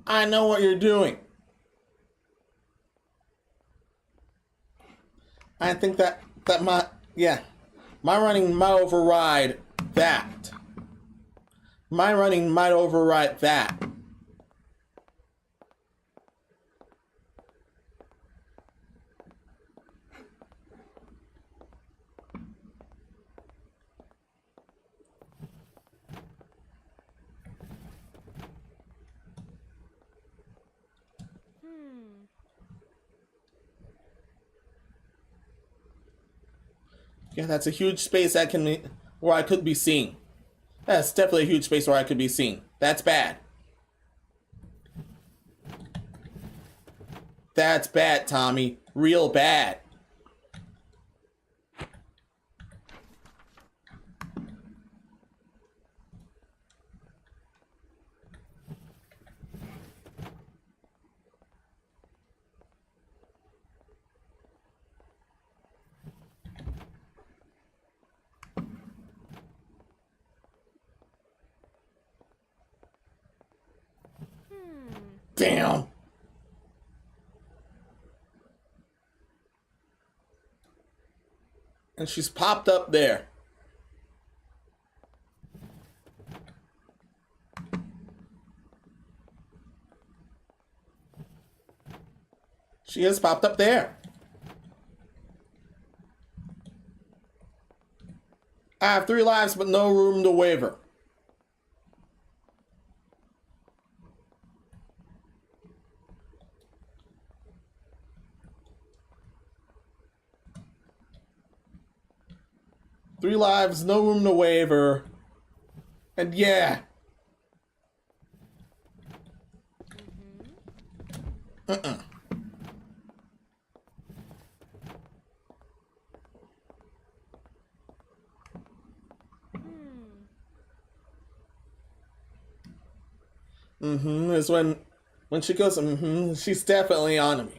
I know what you're doing. I think that my running might override that. My running might override that. Yeah, that's a huge space where I could be seen. That's definitely a huge space where I could be seen. That's bad. That's bad, Tommy. Real bad. Damn. And she's popped up there. She has popped up there. I have 3 lives, but no room to waver. Three lives, no room to waver. And yeah. Is when she goes, she's definitely on me.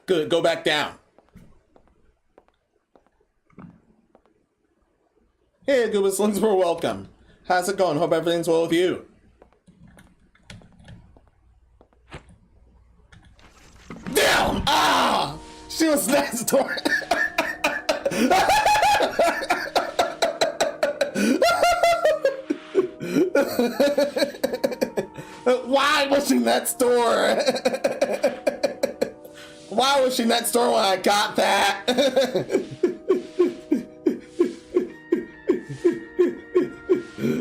Good, go back down. Hey, Goobus, Lindsborough, welcome. How's it going? Hope everything's well with you. Damn! Ah! She was next door. Why was she next door? Why was she next door when I got that?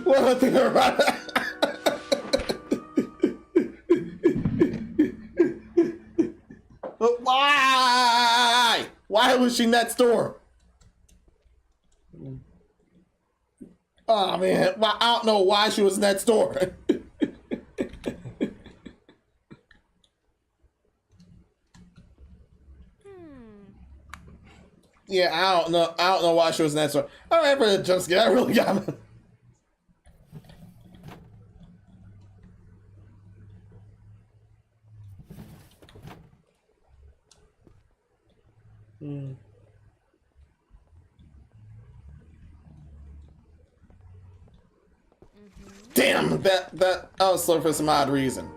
What a thing around. Why? Why was she next door? Oh man, I don't know why she was next door. Yeah, I don't know why she was next door. All right, for the jump scare, I really got me. Damn, that I was slow for some odd reason.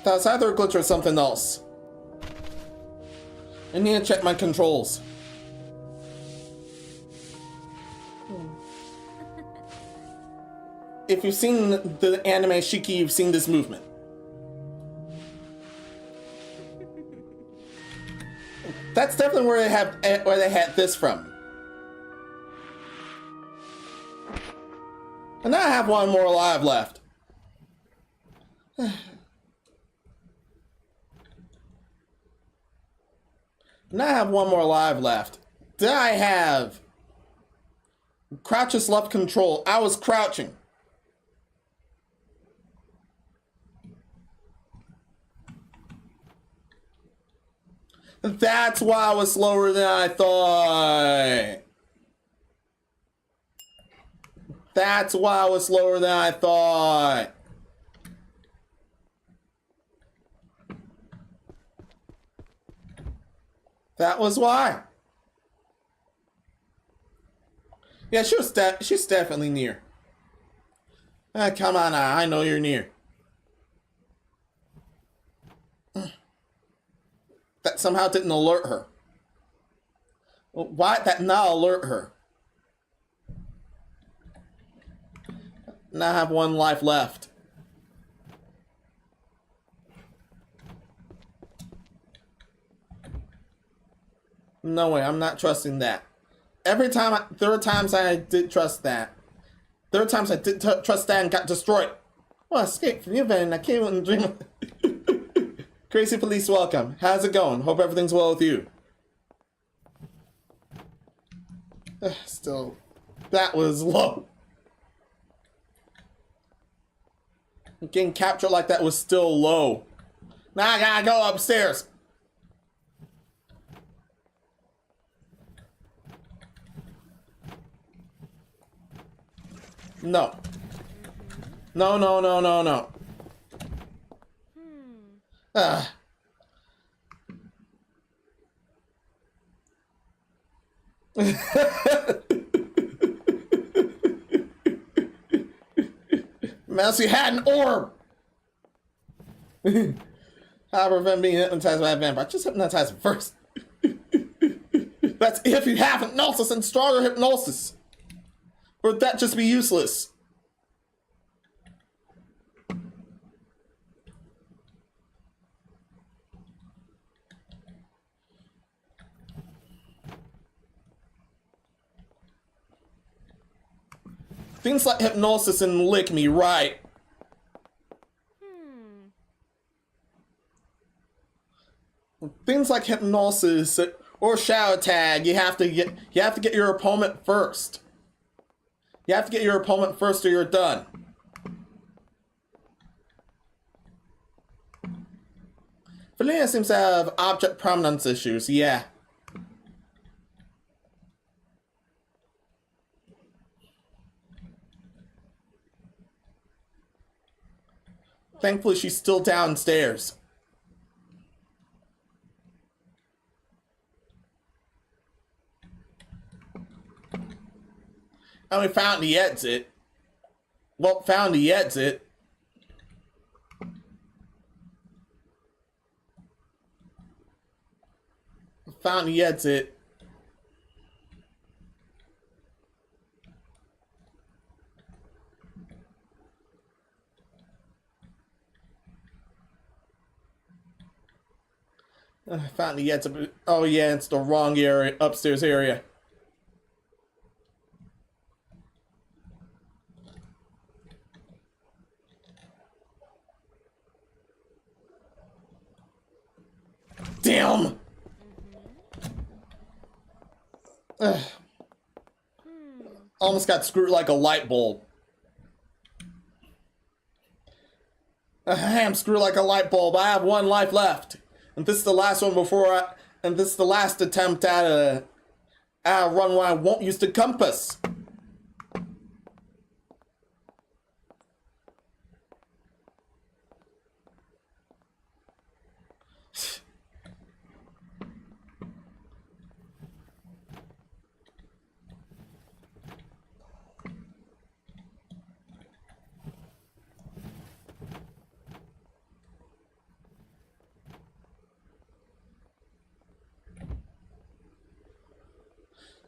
That was either a glitch or something else. I need to check my controls. If you've seen the anime Shiki, you've seen this movement. That's definitely where they had this from. And now I have one more alive left. Now I have one more alive left. Did I have crouches left control? I was crouching. That's why I was slower than I thought. That's why I was slower than I thought. That was why. Yeah, she's definitely near. Come on now, I know you're near. That somehow didn't alert her. Why that now alert her? Now I have one life left. No way, I'm not trusting that. There were times I did trust that. There were times I did trust that and got destroyed. Well, I escaped from your van and I came in a dream. Crazy Police, welcome. How's it going? Hope everything's well with you. Still, that was low. Getting captured like that was still low. Now I gotta go upstairs. No. No, no, no, no, no. Mousy had an orb. How to prevent being hypnotized by a vampire? Just hypnotize him first. That's if you have hypnosis and stronger hypnosis. Or would that just be useless? Things like hypnosis and lick me, right? Things like hypnosis or shadow tag, you have to get your opponent first. You have to get your opponent first or you're done. Felina seems to have object prominence issues, yeah. Thankfully, she's still downstairs. And we found the exit. Well, found the exit. Found the exit. Found the exit. Oh yeah, it's the wrong area, upstairs area. Damn! Almost got screwed like a light bulb. I'm screwed like a light bulb. I have one life left. And this is the last one and this is the last attempt at a run where I won't use the compass.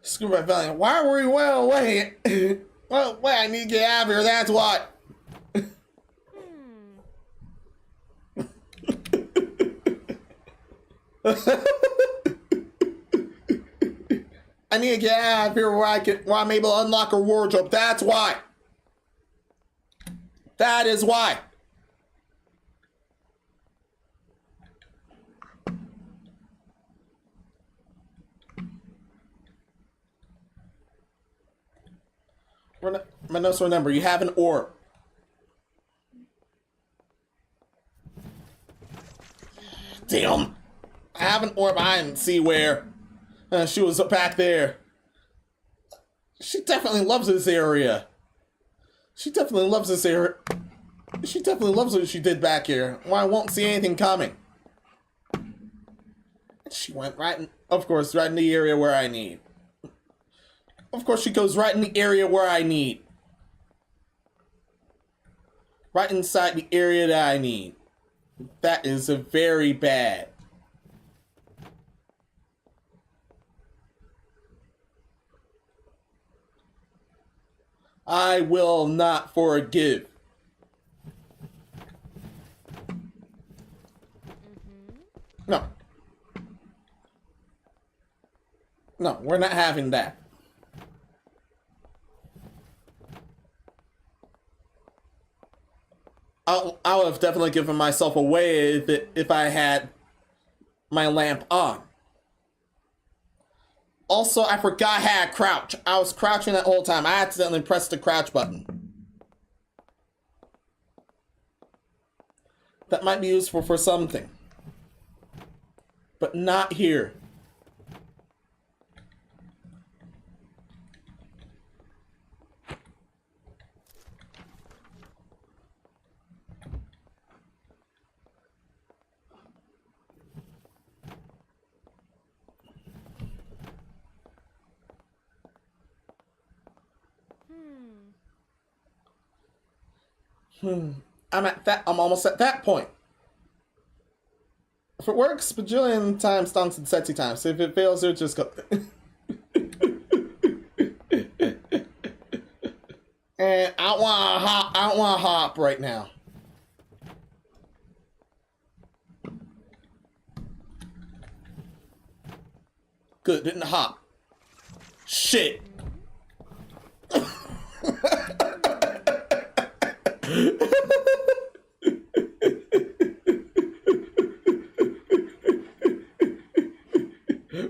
Screw my Valiant. Why were we well away? Well, wait, I need to get out of here, that's what. I need to get out of here where I'm able to unlock her wardrobe, that's why. That is why. Menos, remember, you have an orb. Damn! I have an orb, I didn't see where. She was back there. She definitely loves this area. She definitely loves this area. She definitely loves what she did back here. Well, I won't see anything coming. She went right in, of course, right in the area where I need. Of course, she goes right in the area where I need. Right inside the area that I need. That is a very bad. I will not forgive. No. No, we're not having that. I would have definitely given myself away if I had my lamp on. Also, I forgot I had crouch. I was crouching that whole time. I accidentally pressed the crouch button. That might be useful for something. But not here. I'm almost at that point. If it works, bajillion times stunts and sexy times. So if it fails, it'll just go. And I don't want to hop right now. Good, didn't hop. Shit.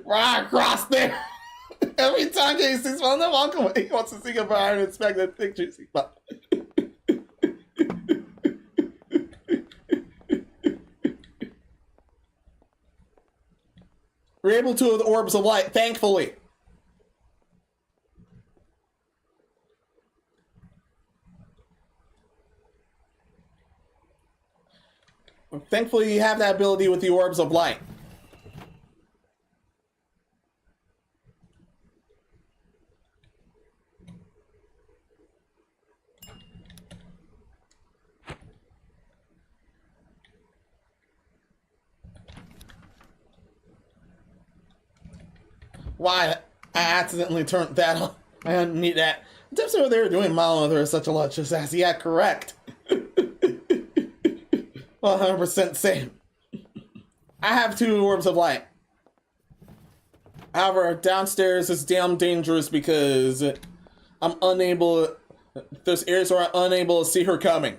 Right across there. Every time he sees one of them, walk away. He wants to see goodbye and inspect the pictures. We're able to the orbs of light, thankfully. Thankfully, you have that ability with the orbs of light. Why? I accidentally turned that on. I didn't need that. Tips over there doing Mother is such a lot just as yeah, correct. 100% same. I have 2 orbs of light. However, downstairs is damn dangerous because I'm unable. There's areas where I'm unable to see her coming.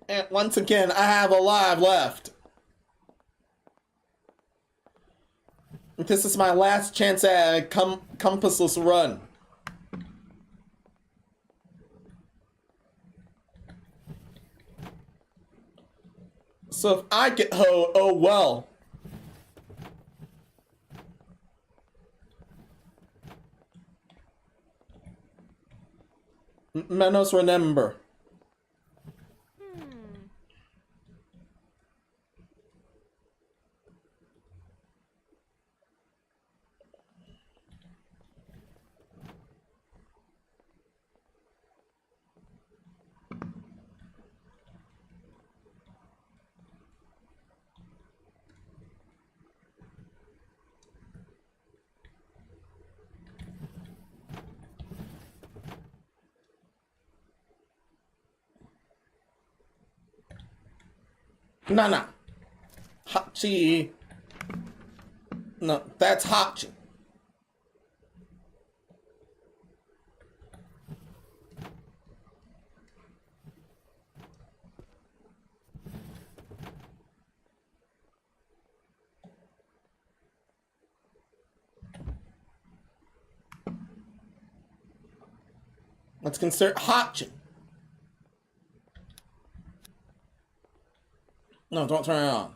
And once again, I have a live left. This is my last chance at a compassless run. So if I get oh well. Menos, remember. No. Hachi. No, that's Hachi. Let's consider Hachi. No, don't turn it on.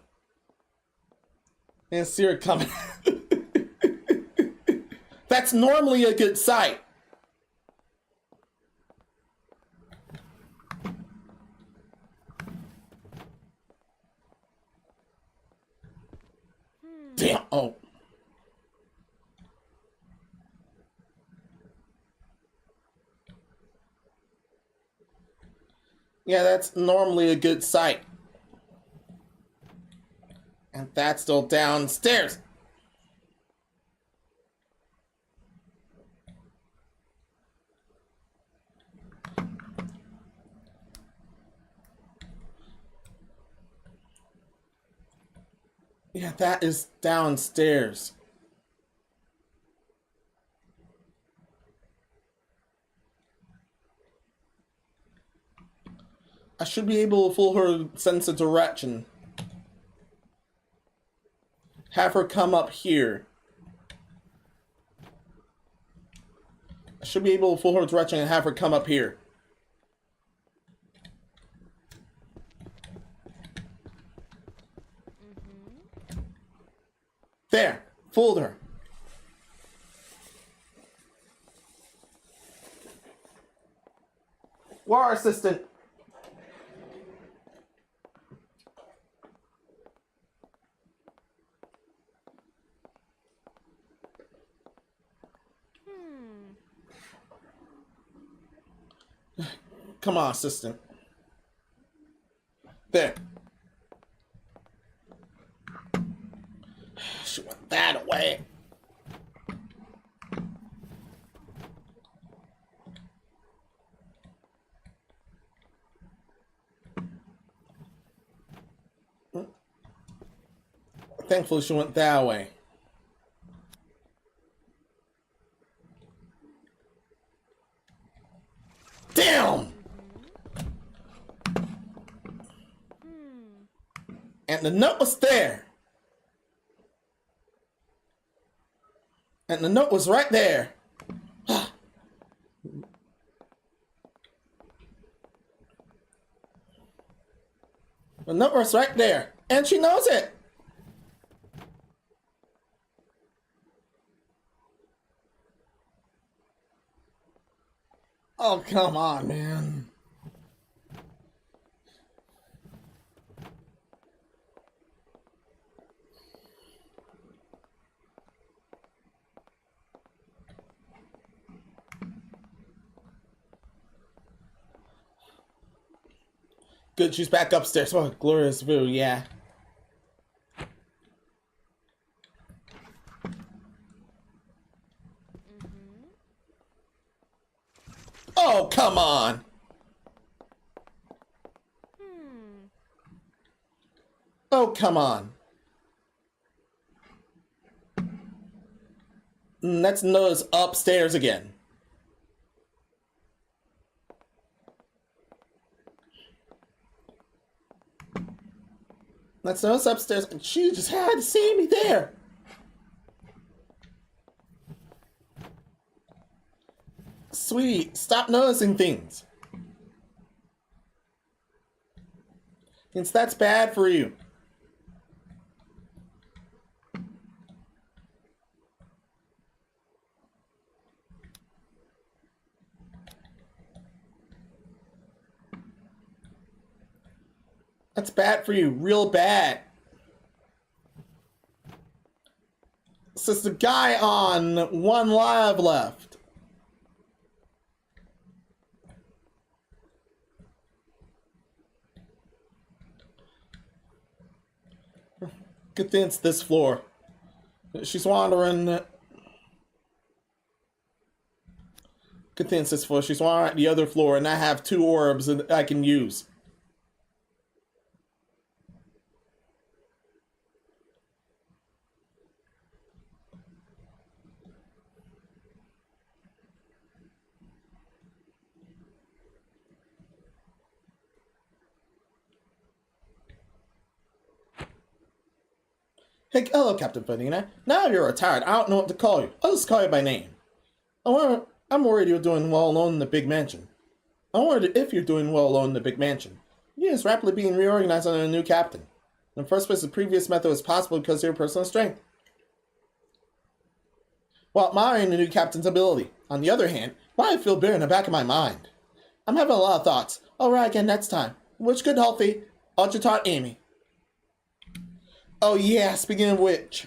And see her coming. That's normally a good sight. Damn. Oh. Yeah, that's normally a good sight. And that's still downstairs. Yeah, that is downstairs. I should be able to fool her sense of direction. Have her come up here. I should be able to fool her direction and have her come up here. There, fooled her. War assistant. Come on, assistant. There. She went that away. Thankfully, she went that way. Damn! And the note was there. And the note was right there. The note was right there. And she knows it. Oh, come on, man. Good, she's back upstairs. Oh, glorious view, yeah. Oh, come on. Oh, come on. Let's notice upstairs again. Let's notice upstairs. She just had to see me there. Sweetie, stop noticing things. Since that's bad for you. That's bad for you, real bad. So it's the guy on one live left. Good thing it's this floor. She's wandering. Good thing it's this floor. She's wandering at the other floor, and I have 2 orbs that I can use. Hey, hello, Captain Fanina. Now you're retired, I don't know what to call you. I'll just call you by name. I'm worried you're doing well alone in the big mansion. I'm worried if you're doing well alone in the big mansion. Yeah, it's rapidly being reorganized under a new captain. In the first place, the previous method was possible because of your personal strength, while admiring the new captain's ability. On the other hand, why I feel bitter in the back of my mind. I'm having a lot of thoughts. I'll try again next time. Which good healthy, Ultra taught Amy. Oh yeah, speaking of which.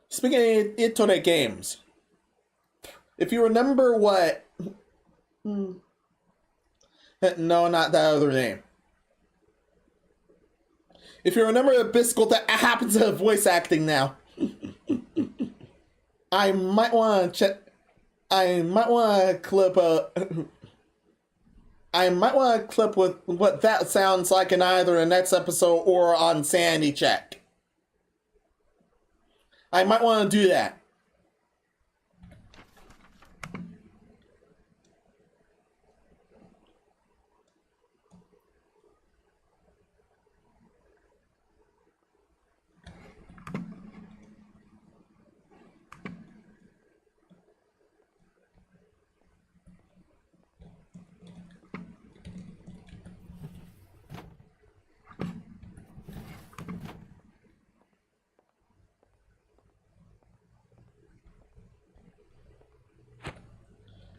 Speaking of eTIRUe games. If you remember what... No, not that other name. If you remember the Biscuit that happens to have voice acting now. I might want to check... I might want to clip with what that sounds like in either the next episode or on Sandy Check. I might want to do that.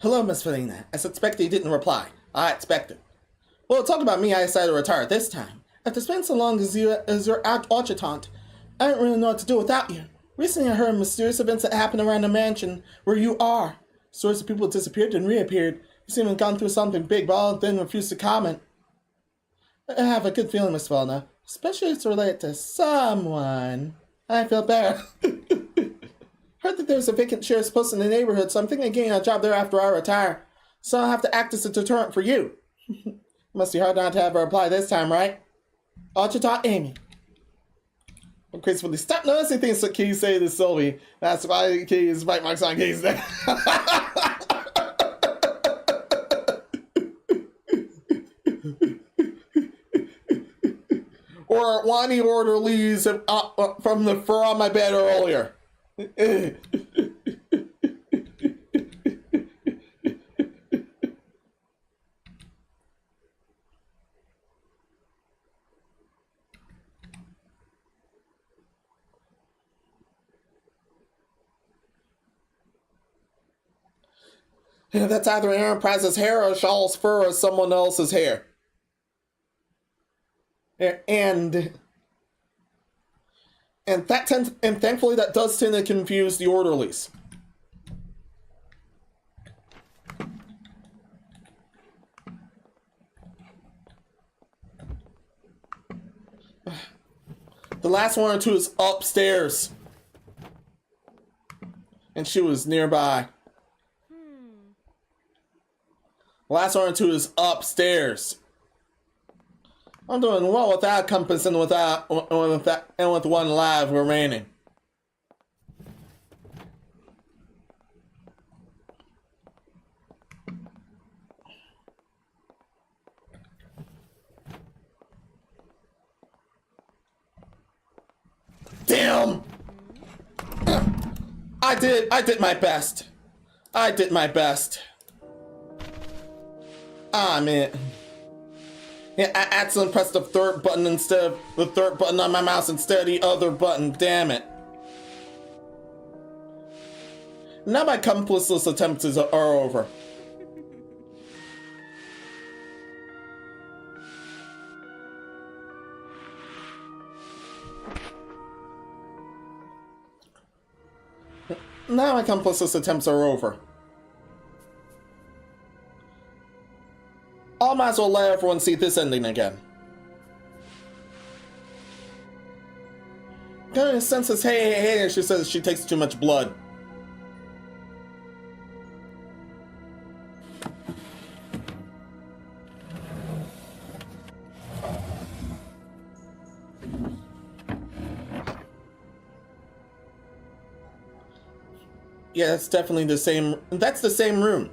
Hello, Miss Felina. I suspect you didn't reply. I expected. Well, talk about me, I decided to retire this time. After spending so long as your adjutant, I don't really know what to do without you. Recently I heard of mysterious events that happened around the mansion where you are. Stories of people disappeared and reappeared. You seem to have gone through something big, but all then refused to comment. I have a good feeling, Miss Felina. Especially if it's related to someone. I feel better. Heard that there's a vacant sheriff's post in the neighborhood, so I'm thinking of getting a job there after I retire. So I'll have to act as a deterrent for you. Must be hard not to have her apply this time, right? Ouachita Amy. I'm gracefully stop noticing things that Keys say to Sylvie. That's why Keys bite marks on Keys there. Or wanting orderlies from the fur on my bed earlier. That's either Aaron Price's hair or Shaw's fur or someone else's hair. And thankfully that does tend to confuse the orderlies. The last one or two is upstairs. And she was nearby. The last one or two is upstairs. I'm doing well without compass and with one live remaining. Damn! I did my best. I did my best. Ah, man. Yeah, I accidentally pressed the third button instead of the third button on my mouse instead of the other button. Damn it. Now my complicit attempts are over. Now my complicit attempts are over. I might as well let everyone see this ending again. Kind of senses, hey, and she says she takes too much blood. Yeah, that's definitely the same. That's the same room.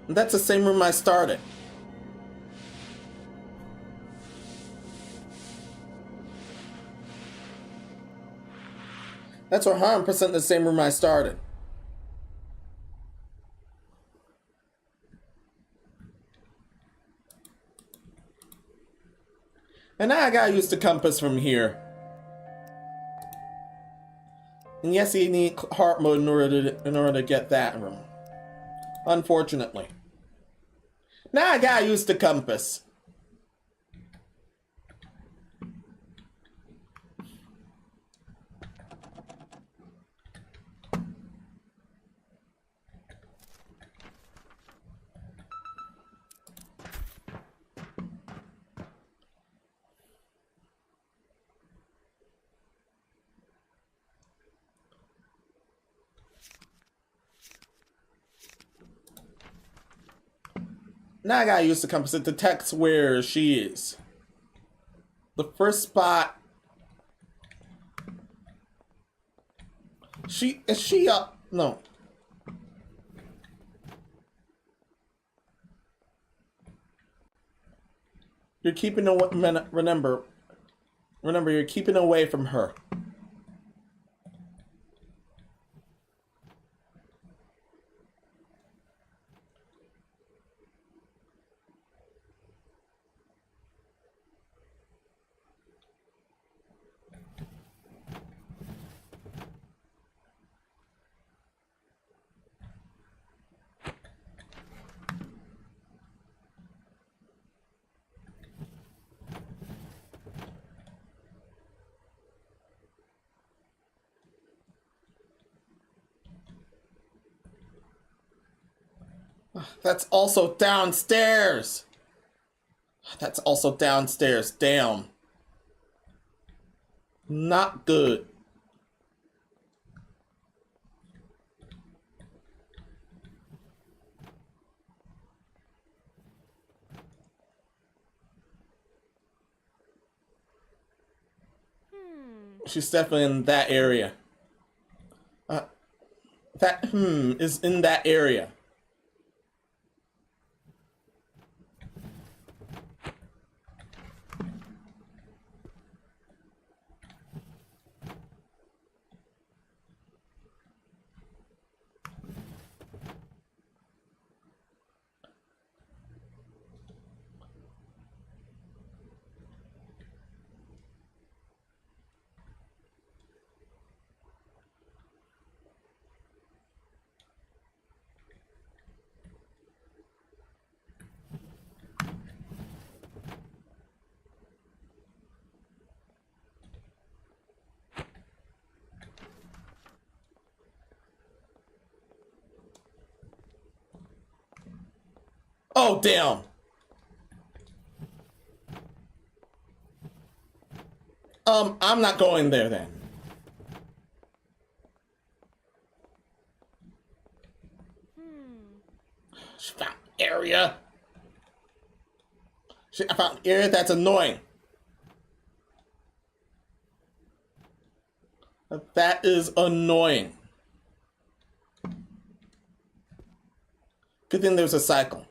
That's the same room I started. That's 100% the same room I started. And now I gotta use the compass from here. And yes, you need heart mode in order to get that room. Unfortunately. Now I gotta use the compass. Now I gotta use the compass to detect where she is. The first spot. Is she up? No. You're keeping away. Remember, you're keeping away from her. That's also downstairs. That's also downstairs. Damn. Not good. She's definitely in that area. That is in that area. Oh, damn. I'm not going there then. She found area. I found area that's annoying. That is annoying. Good thing there's a cycle.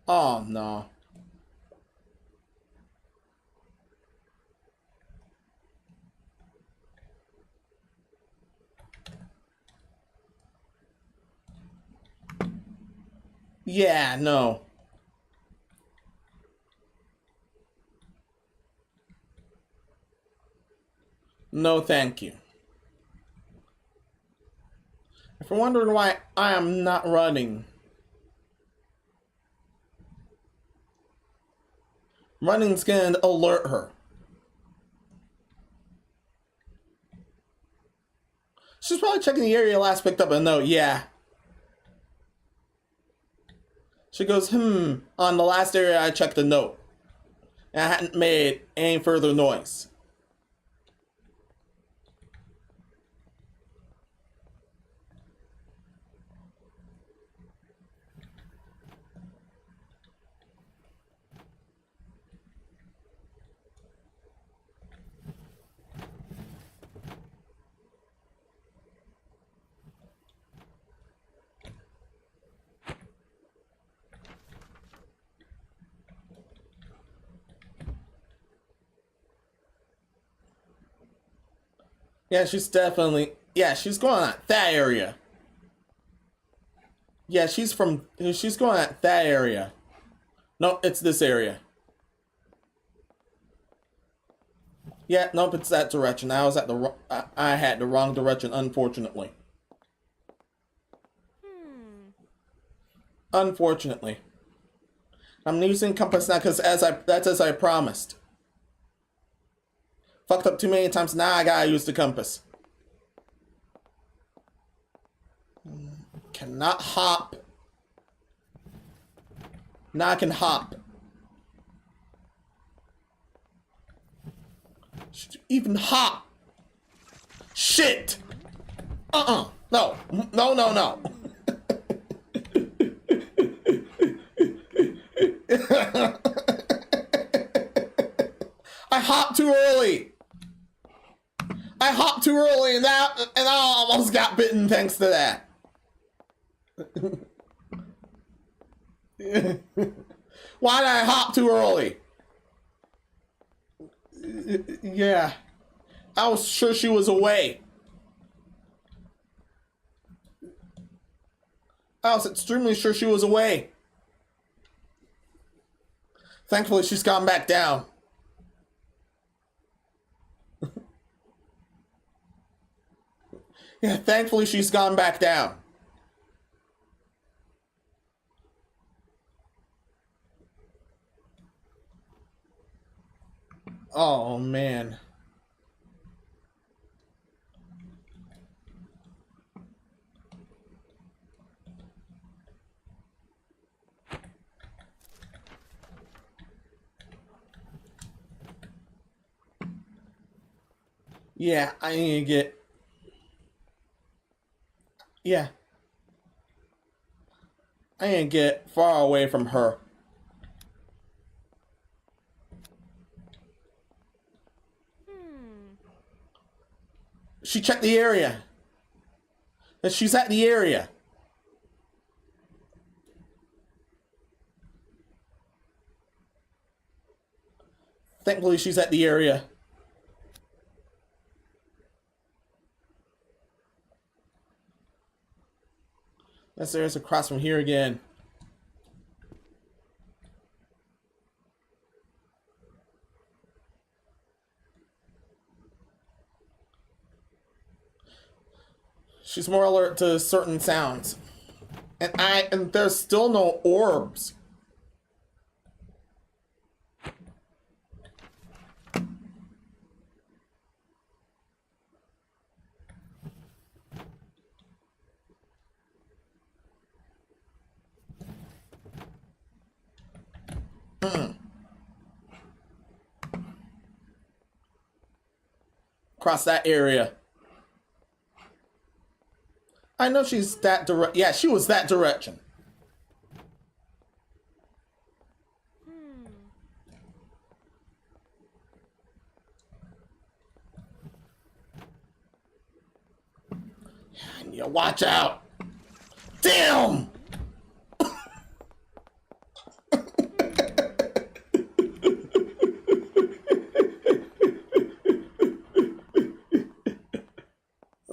Oh no. Yeah, no. No, thank you. If you're wondering why I am not running, running's gonna alert her. She's probably checking the area last picked up a note, yeah. She goes, on the last area I checked the note. And I hadn't made any further noise. Yeah, she's definitely... Yeah, she's going at that area. Yeah, she's going at that area. No, it's this area. Yeah, nope, it's that direction. I was at I had the wrong direction, unfortunately. Unfortunately. I'm using compass now because that's as I promised. Fucked up too many times, now I gotta use the compass. Cannot hop. Now I can hop. Should you even hop? Shit! No. No, no, no. I hopped too early. I hopped too early and I almost got bitten thanks to that. Why did I hop too early? Yeah. I was sure she was away. I was extremely sure she was away. Thankfully, she's gone back down. Yeah, thankfully she's gone back down. Oh, man. Yeah, I need to get... Yeah. I need to get far away from her. She checked the area. And she's at the area. Thankfully, she's at the area. That stairs across from here again. She's more alert to certain sounds. And there's still no orbs. Across that area. I know she's that direct. Yeah, she was that direction. Yeah, watch out. Damn!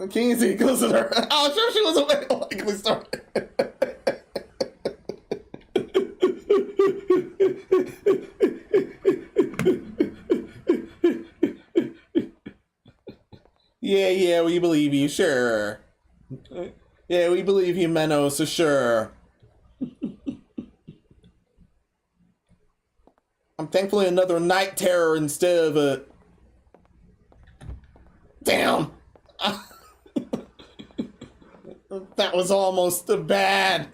Kinsey goes to her. Oh, sure she was away. Likely story. Yeah, we believe you, sure. Yeah, we believe you, Menos, so sure. I'm thankfully another night terror instead of a... Damn! That was almost bad.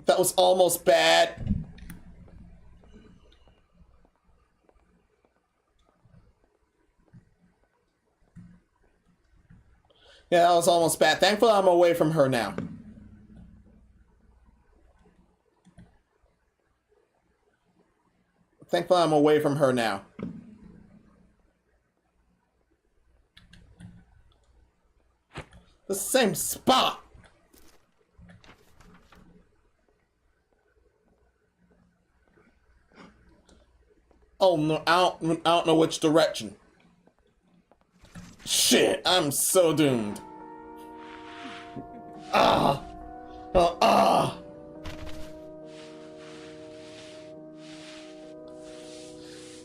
That was almost bad. Yeah, that was almost bad. Thankfully, I'm away from her now. Thankfully, I'm away from her now. The same spot. Oh no, I don't know which direction. Shit, I'm so doomed. Oh,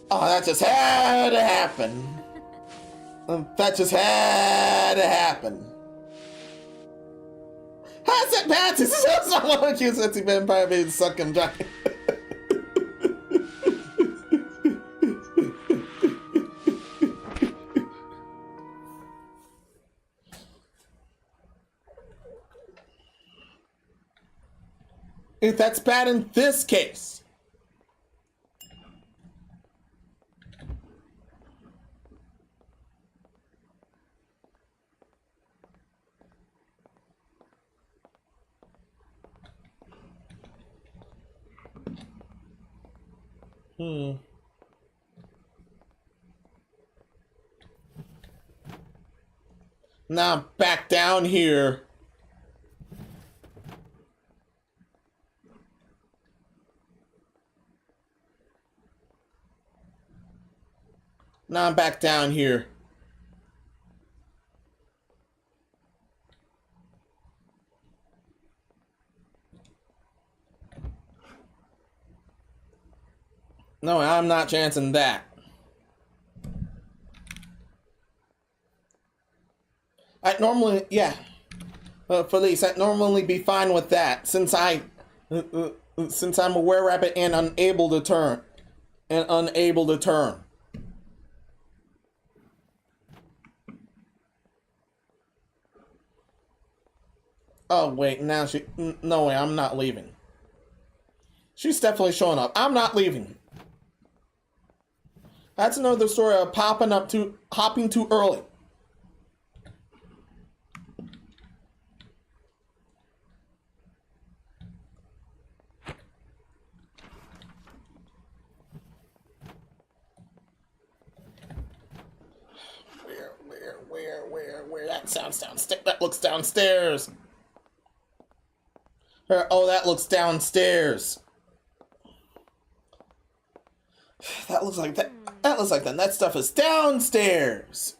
that just had to happen. That just had to happen. How's it bad? This is not one of you since you've been probably sucking dry. If that's bad in this case. Now I'm back down here. Now I'm back down here. No, I'm not chancing that. I'd normally, yeah. Felice, I'd normally be fine with that, since since I'm a were-rabbit and unable to turn. Oh, wait, now no way, I'm not leaving. She's definitely showing up. I'm not leaving. That's another story of hopping too early. Where? That sounds downstairs. That looks downstairs. Oh, that looks downstairs. That looks like that. That looks like that stuff is downstairs.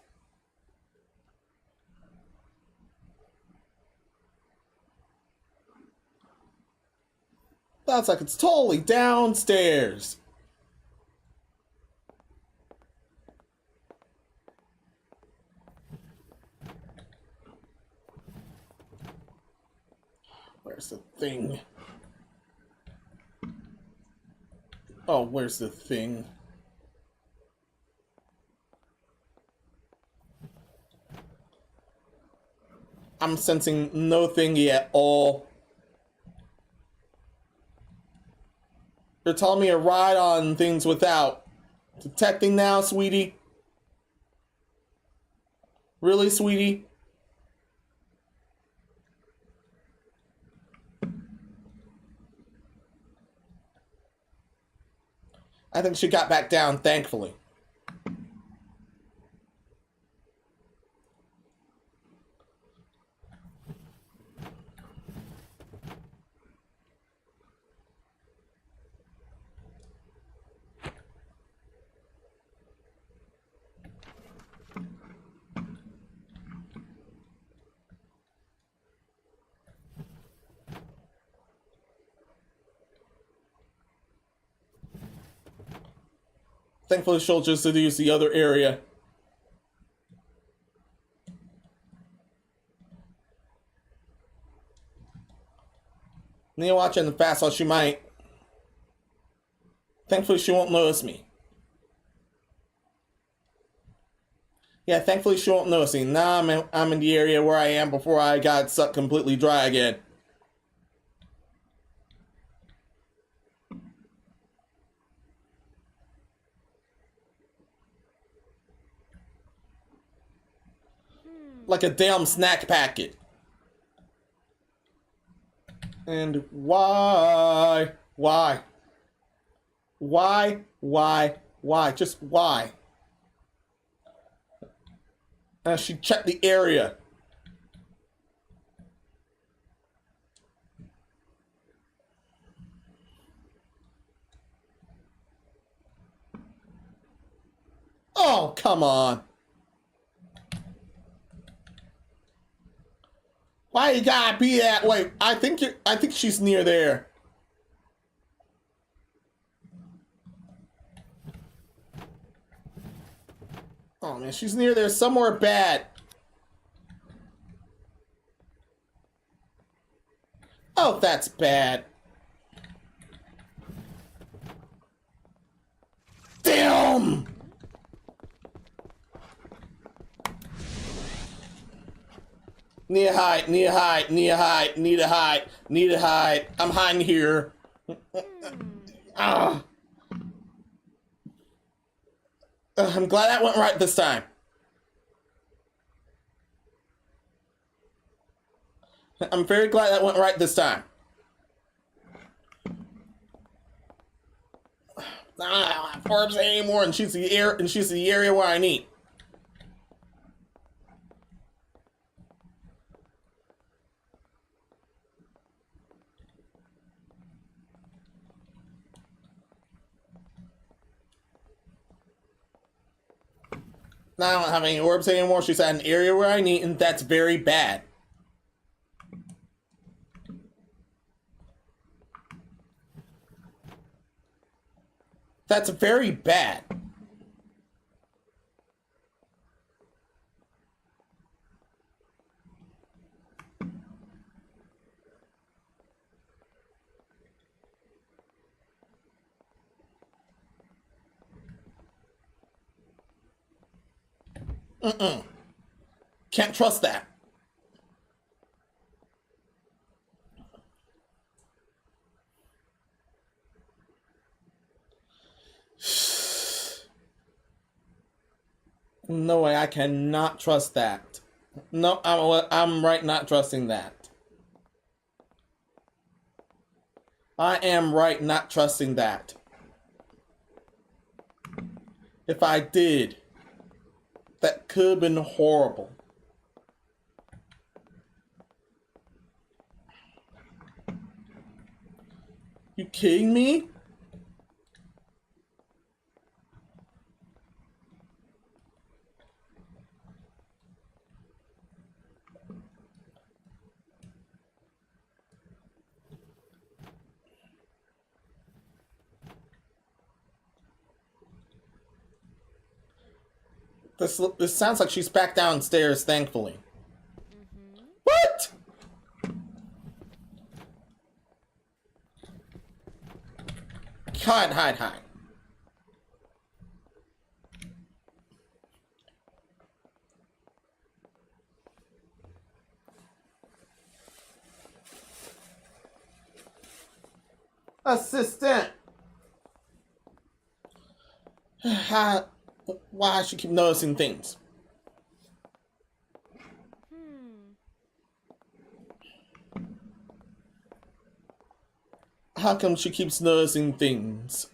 That's like it's totally downstairs. Where's the thing? Oh, where's the thing? I'm sensing no thingy at all. You're telling me a ride on things without detecting now, sweetie? Really, sweetie? I think she got back down, thankfully. Thankfully, she'll just seduce the other area. Need to watch in the fast while she might. Thankfully, she won't notice me. Yeah, thankfully she won't notice me. Now I'm in the area where I am before I got sucked completely dry again. Like a damn snack packet. And why? Why? Why? Why? Why? Just why? She checked the area. Oh, come on. Why you gotta be that way? I think she's near there. Oh man, she's near there somewhere bad. Oh, that's bad. Damn! Need to hide, need to hide, need to hide, need to hide, need to hide. I'm hiding here. I'm glad that went right this time. I'm very glad that went right this time. I don't have orbs anymore, and she's the area where I need. Now I don't have any orbs anymore. She's at an area where I need, and that's very bad. That's very bad. Can't trust that. No way, I cannot trust that. No, I'm right not trusting that. I am right not trusting that. If I did, that could have been horrible. You kidding me? This sounds like she's back downstairs, thankfully. What? Hide. Assistant. how, why she keep noticing things? How come she keeps noticing things?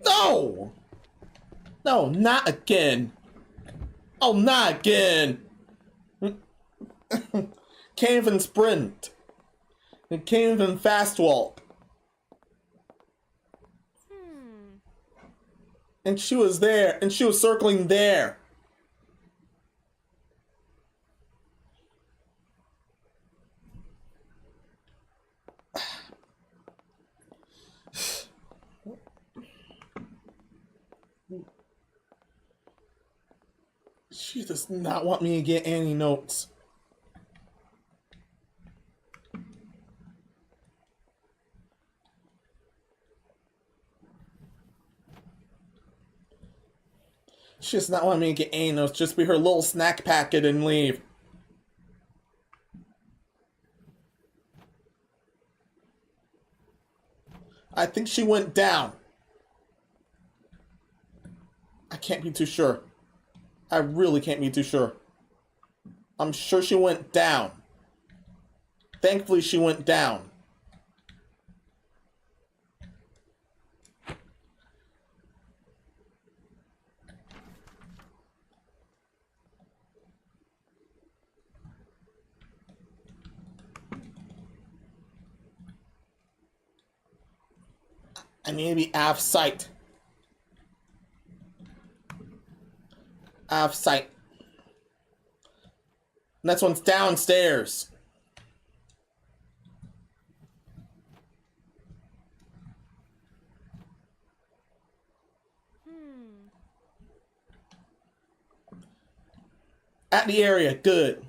No! No, not again. Oh, not again. Can't even sprint. It can't even fast walk. And she was there, and she was circling there. She does not want me to get any notes. She does not want me to get any notes. Just be her little snack packet and leave. I think she went down. I can't be too sure. I really can't be too sure. I'm sure she went down. Thankfully, she went down. I need to be out of sight. Out of sight. Next one's downstairs. At the area, good.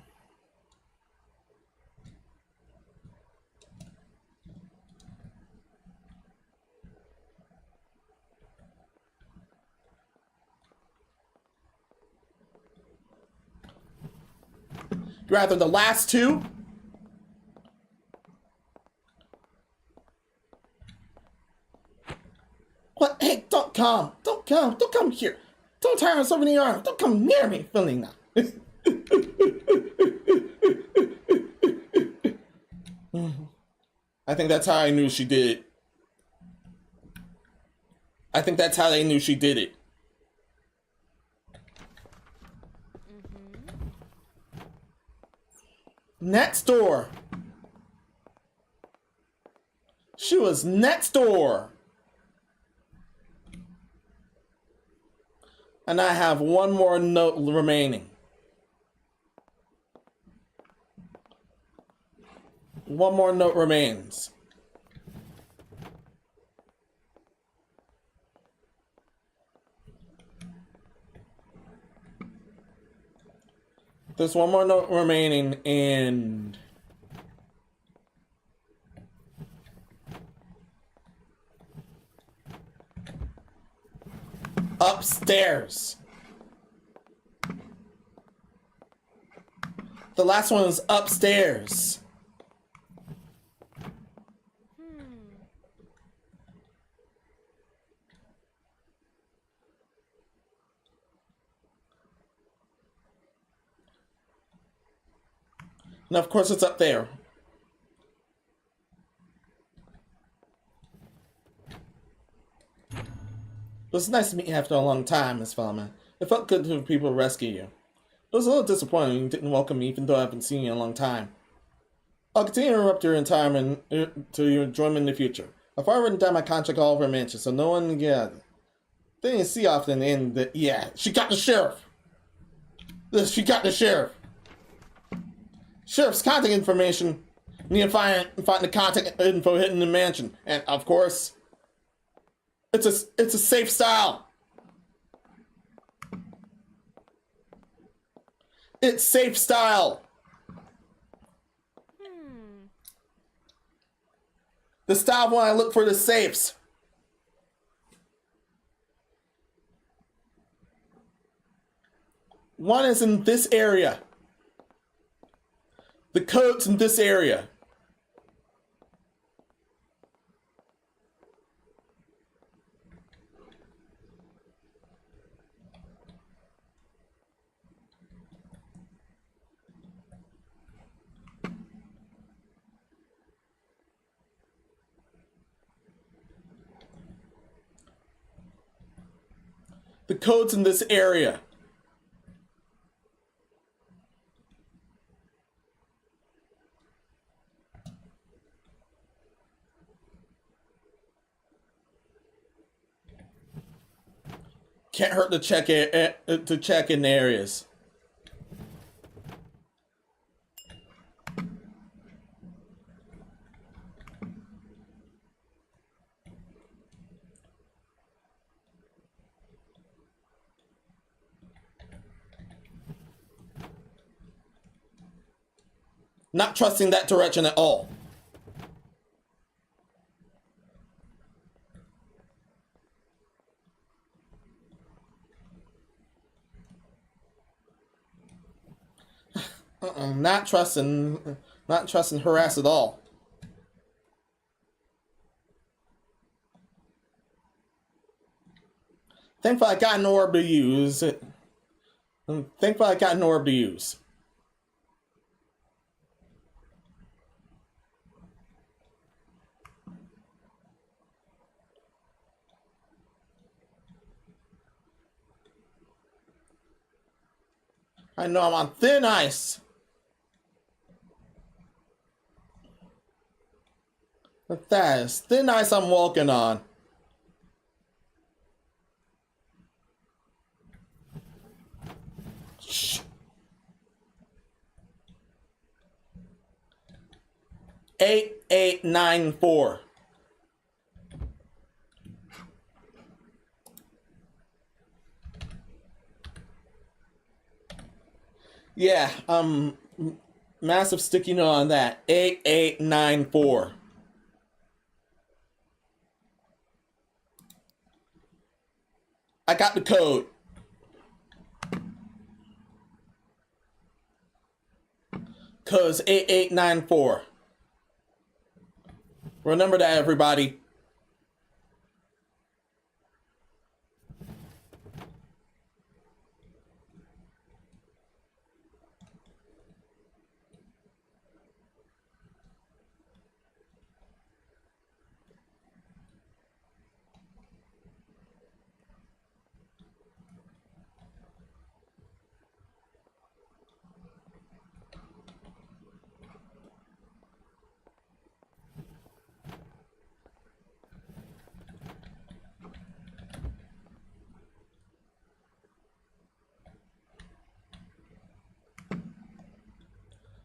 Rather the last two. What? Hey, don't come. Don't come. Don't come here. Don't tie us over the arm. Don't come near me. Feeling that. I think that's how I knew she did it. I think that's how they knew she did it. Next door. She was next door. And I have one more note remaining. One more note remains. There's one more note remaining, and upstairs. The last one is upstairs. And of course it's up there. It was nice to meet you after a long time, Miss Fellman. It felt good to have people rescue you. It was a little disappointing you didn't welcome me even though I haven't seen you in a long time. I'll continue to interrupt your retirement to your enjoyment in the future. I've already written down my contract all over mansion, so no one, Then you see often in the, she got the sheriff. She got the sheriff. Sheriff's contact information. You need to find the contact info hidden in the mansion. And of course, it's a safe style. It's safe style. The style when I look for the safes. One is in this area. The codes in this area. The codes in this area. Can't hurt to check in areas. Not trusting that direction at all. Not trusting harass at all. Thankfully I got an orb to use. Thankfully I got an orb to use. I know I'm on thin ice. But that is thin ice I'm walking on. Shh. 8894. Yeah, massive sticky note on that. 8894. I got the code. Code's 8894. Remember that, everybody.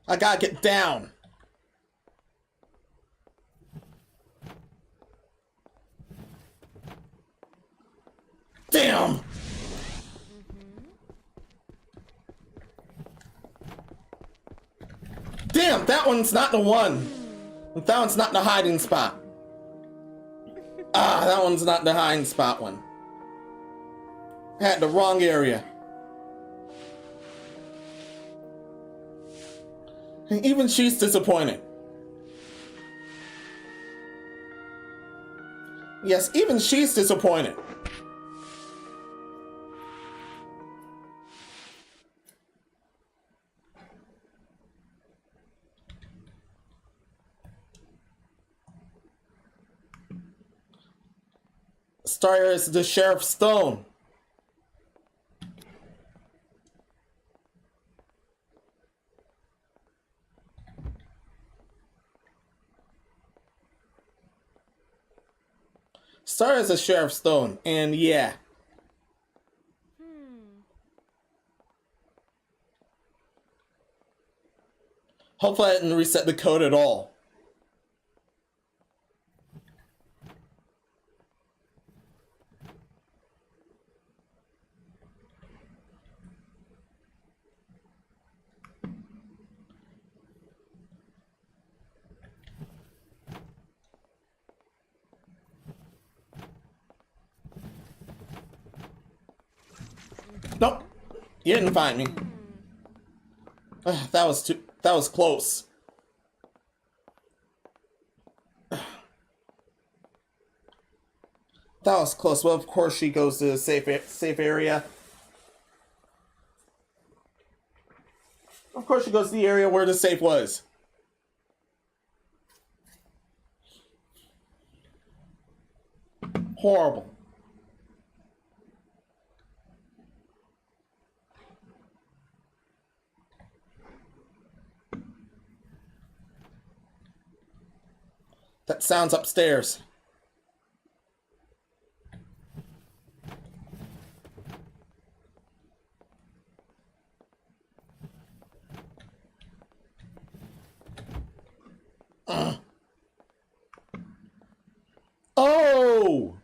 I gotta get down. Damn! Damn, that one's not the one. That one's not the hiding spot. Ah, that one's not the hiding spot one. I had the wrong area. And even she's disappointed. Yes, even she's disappointed. Starter is the Sheriff Stone. Starter is a Sheriff Stone, and yeah. Hopefully I didn't reset the code at all. Nope. You didn't find me. That was too... That was close. That was close. Well, of course she goes to the safe area. Of course she goes to the area where the safe was. Horrible. That sounds upstairs. Oh!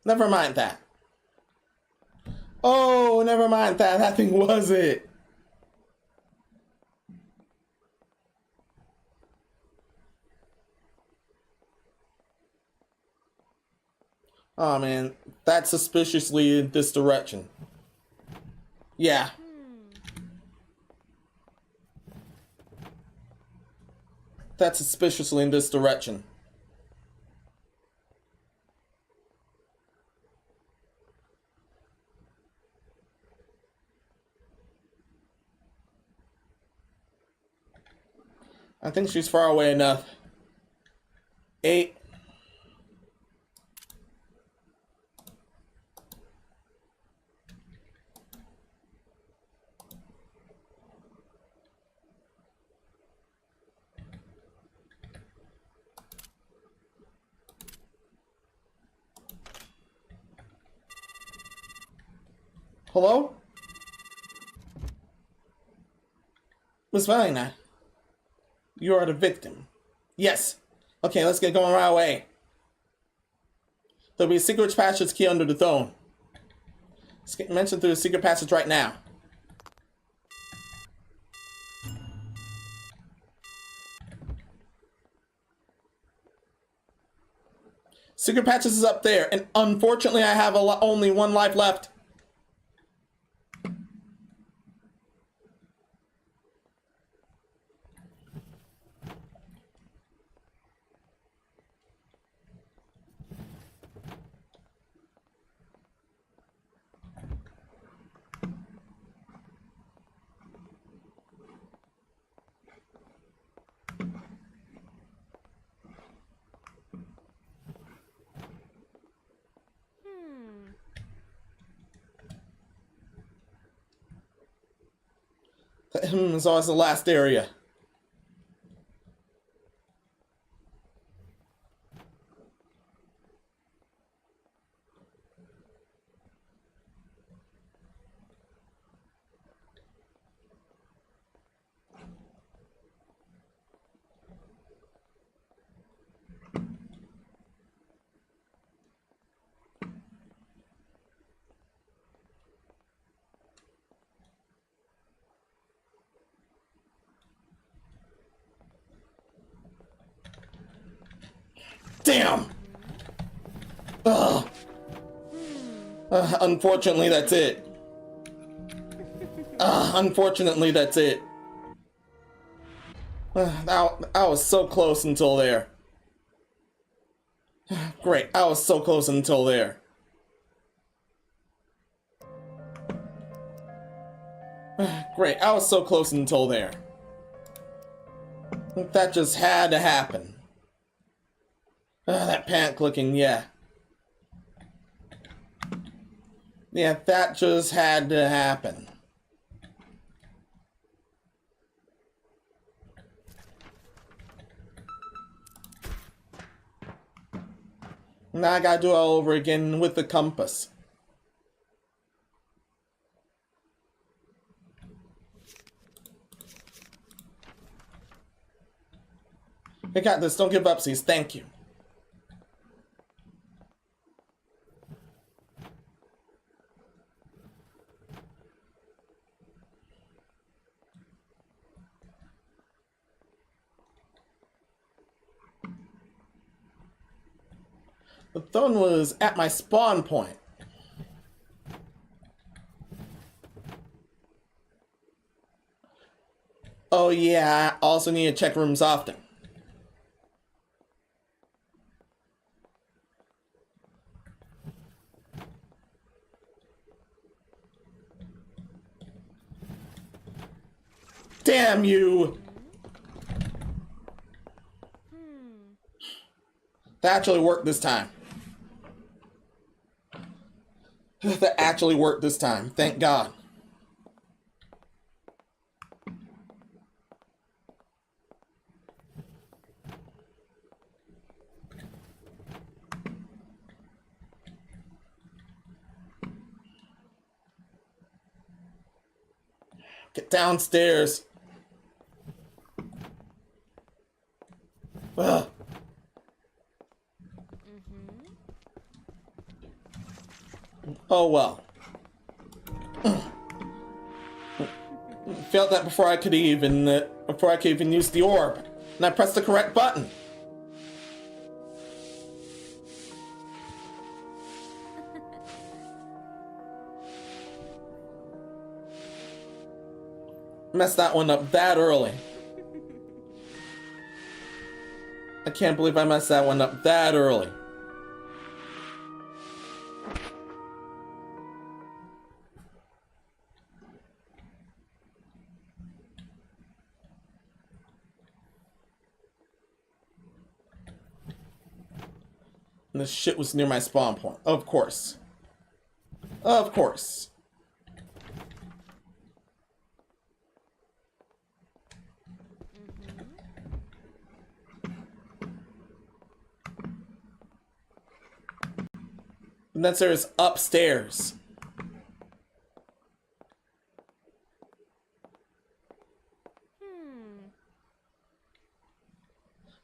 Never mind that. Oh, never mind that. That thing was it. Oh man, that's suspiciously in this direction. Yeah. That's suspiciously in this direction. I think she's far away enough. 8. Hello? Miss Villaintine, you are the victim. Yes. Okay, let's get going right away. There'll be a secret passage key under the throne. Let's get mentioned through the secret passage right now. Secret passage is up there, and unfortunately I have only 1 life left. It's always the last area. Damn! Ugh. Unfortunately, that's it. Unfortunately, that's it. I was so close until there. Great, I was so close until there. Great, I was so close until there. That just had to happen. That pant clicking, yeah. Yeah, that just had to happen. Now I gotta do it all over again with the compass. I got this, don't give up, please. Thank you. The throne was at my spawn point. Oh yeah, I also need to check rooms often. Damn you! That actually worked this time. That actually worked this time. Thank God. Get downstairs. Ugh. Oh well. Failed that before I could even use the orb, and I pressed the correct button. Messed that one up that early. I can't believe I messed that one up that early. And this shit was near my spawn point. Of course. Of course. And then there's upstairs.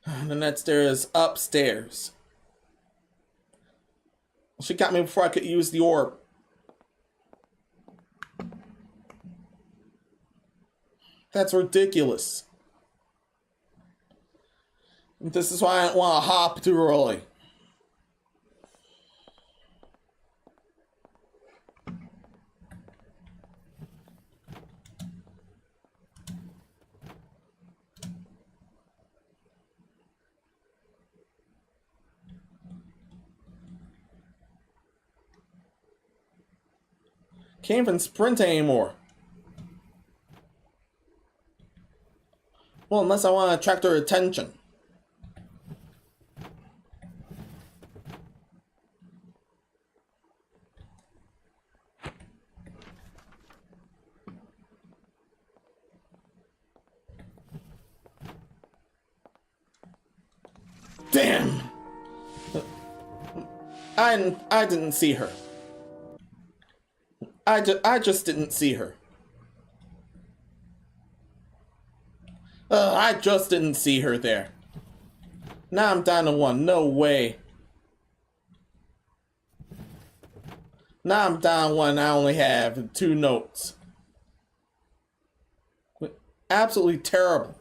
And then next there is upstairs. She got me before I could use the orb. That's ridiculous. This is why I don't want to hop too early. Can't even sprint anymore. Well, unless I want to attract her attention. Damn! I didn't see her. I just didn't see her. I just didn't see her there. Now I'm down to one. No way. Now I'm down one. I only have 2 notes. Absolutely terrible.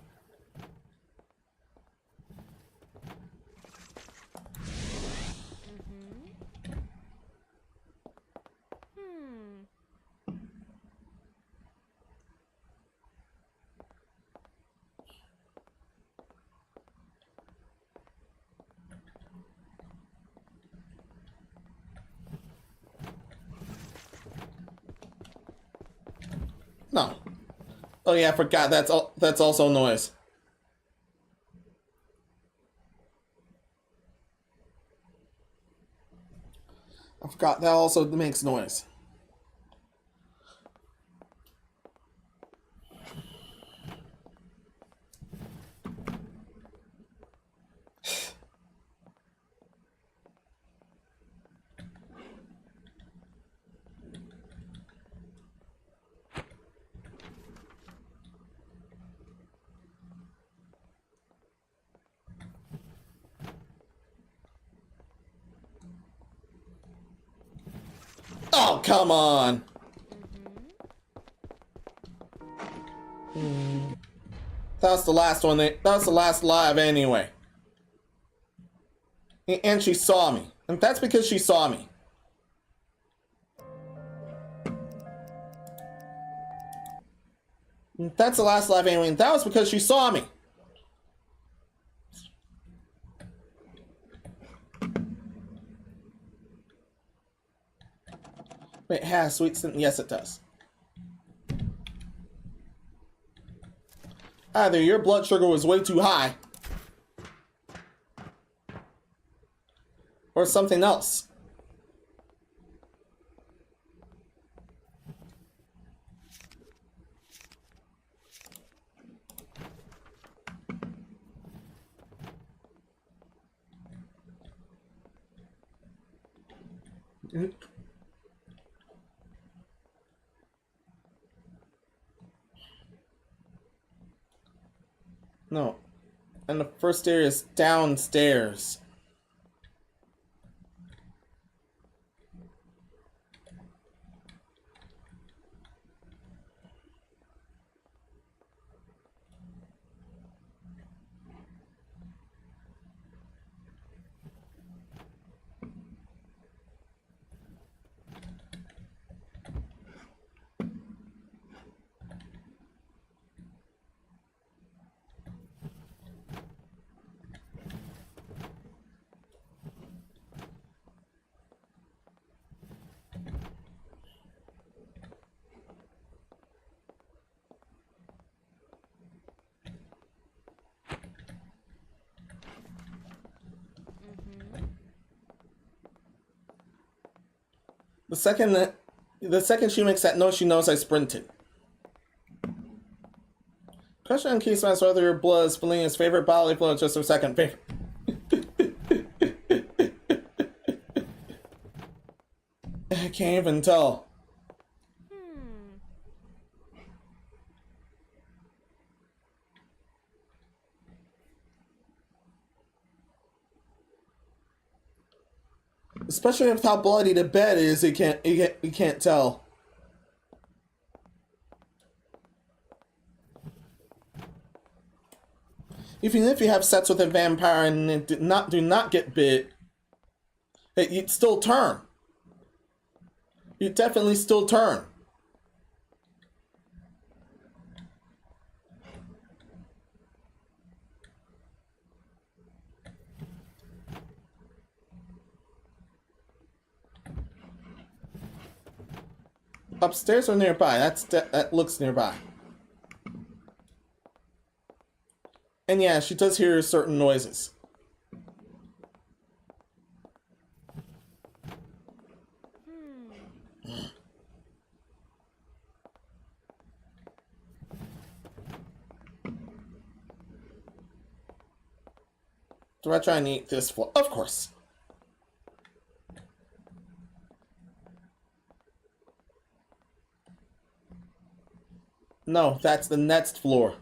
No. Oh yeah, I forgot. That's also noise. I forgot that also makes noise. Oh, come on. That was the last one. That was the last live anyway. And she saw me. And that's because she saw me. That's the last live alien. That was because she saw me. Wait, it has sweet scent? Yes, it does. Either your blood sugar was way too high, or something else. No. And the first stair is downstairs. The second she makes that note, she knows I sprinted. Question on Keys asks whether your blood is Felina's favorite bodily fluid, just her second favorite. I can't even tell. Especially with how bloody the bed is, you can't tell. Even if you have sex with a vampire and do not get bit, you'd still turn. You'd definitely still turn. Upstairs or nearby? That looks nearby. And yeah, she does hear certain noises. Do I try and eat this floor? Of course. No, that's the next floor.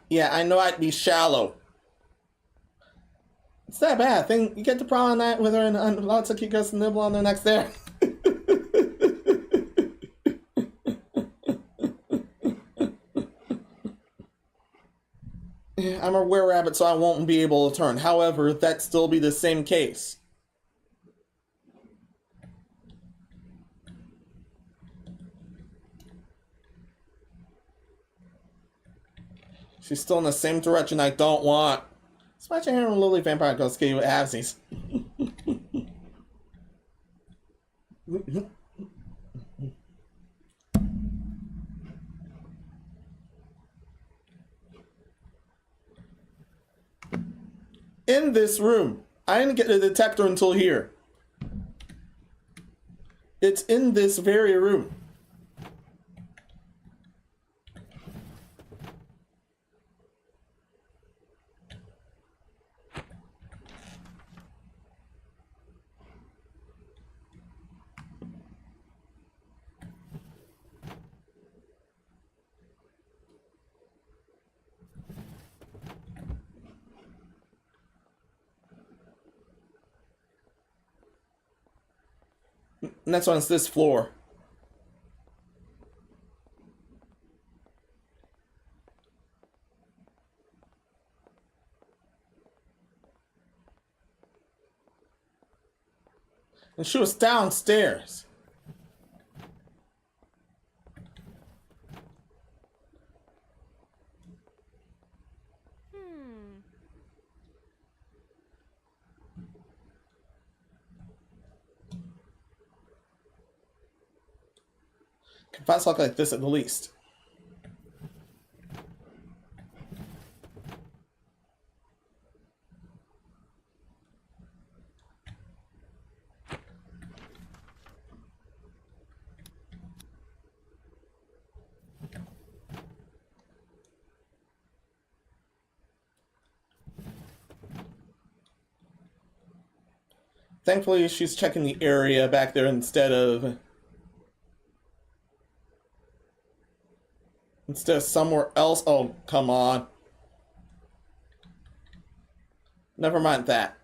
Yeah, I know I'd be shallow. It's that bad. Thing you get to prowl on that with her and lots of Kikos nibble on their necks there. I'm a were-rabbit, so I won't be able to turn. However, that'd still be the same case. She's still in the same direction I don't want. Imagine hearing a lily vampire goes get you with halvesies. In this room. I didn't get the detector until here. It's in this very room. next one's this floor. And she was downstairs. Can find something like this at the least. Thankfully, she's checking the area back there instead of somewhere else. Oh, come on. Never mind that.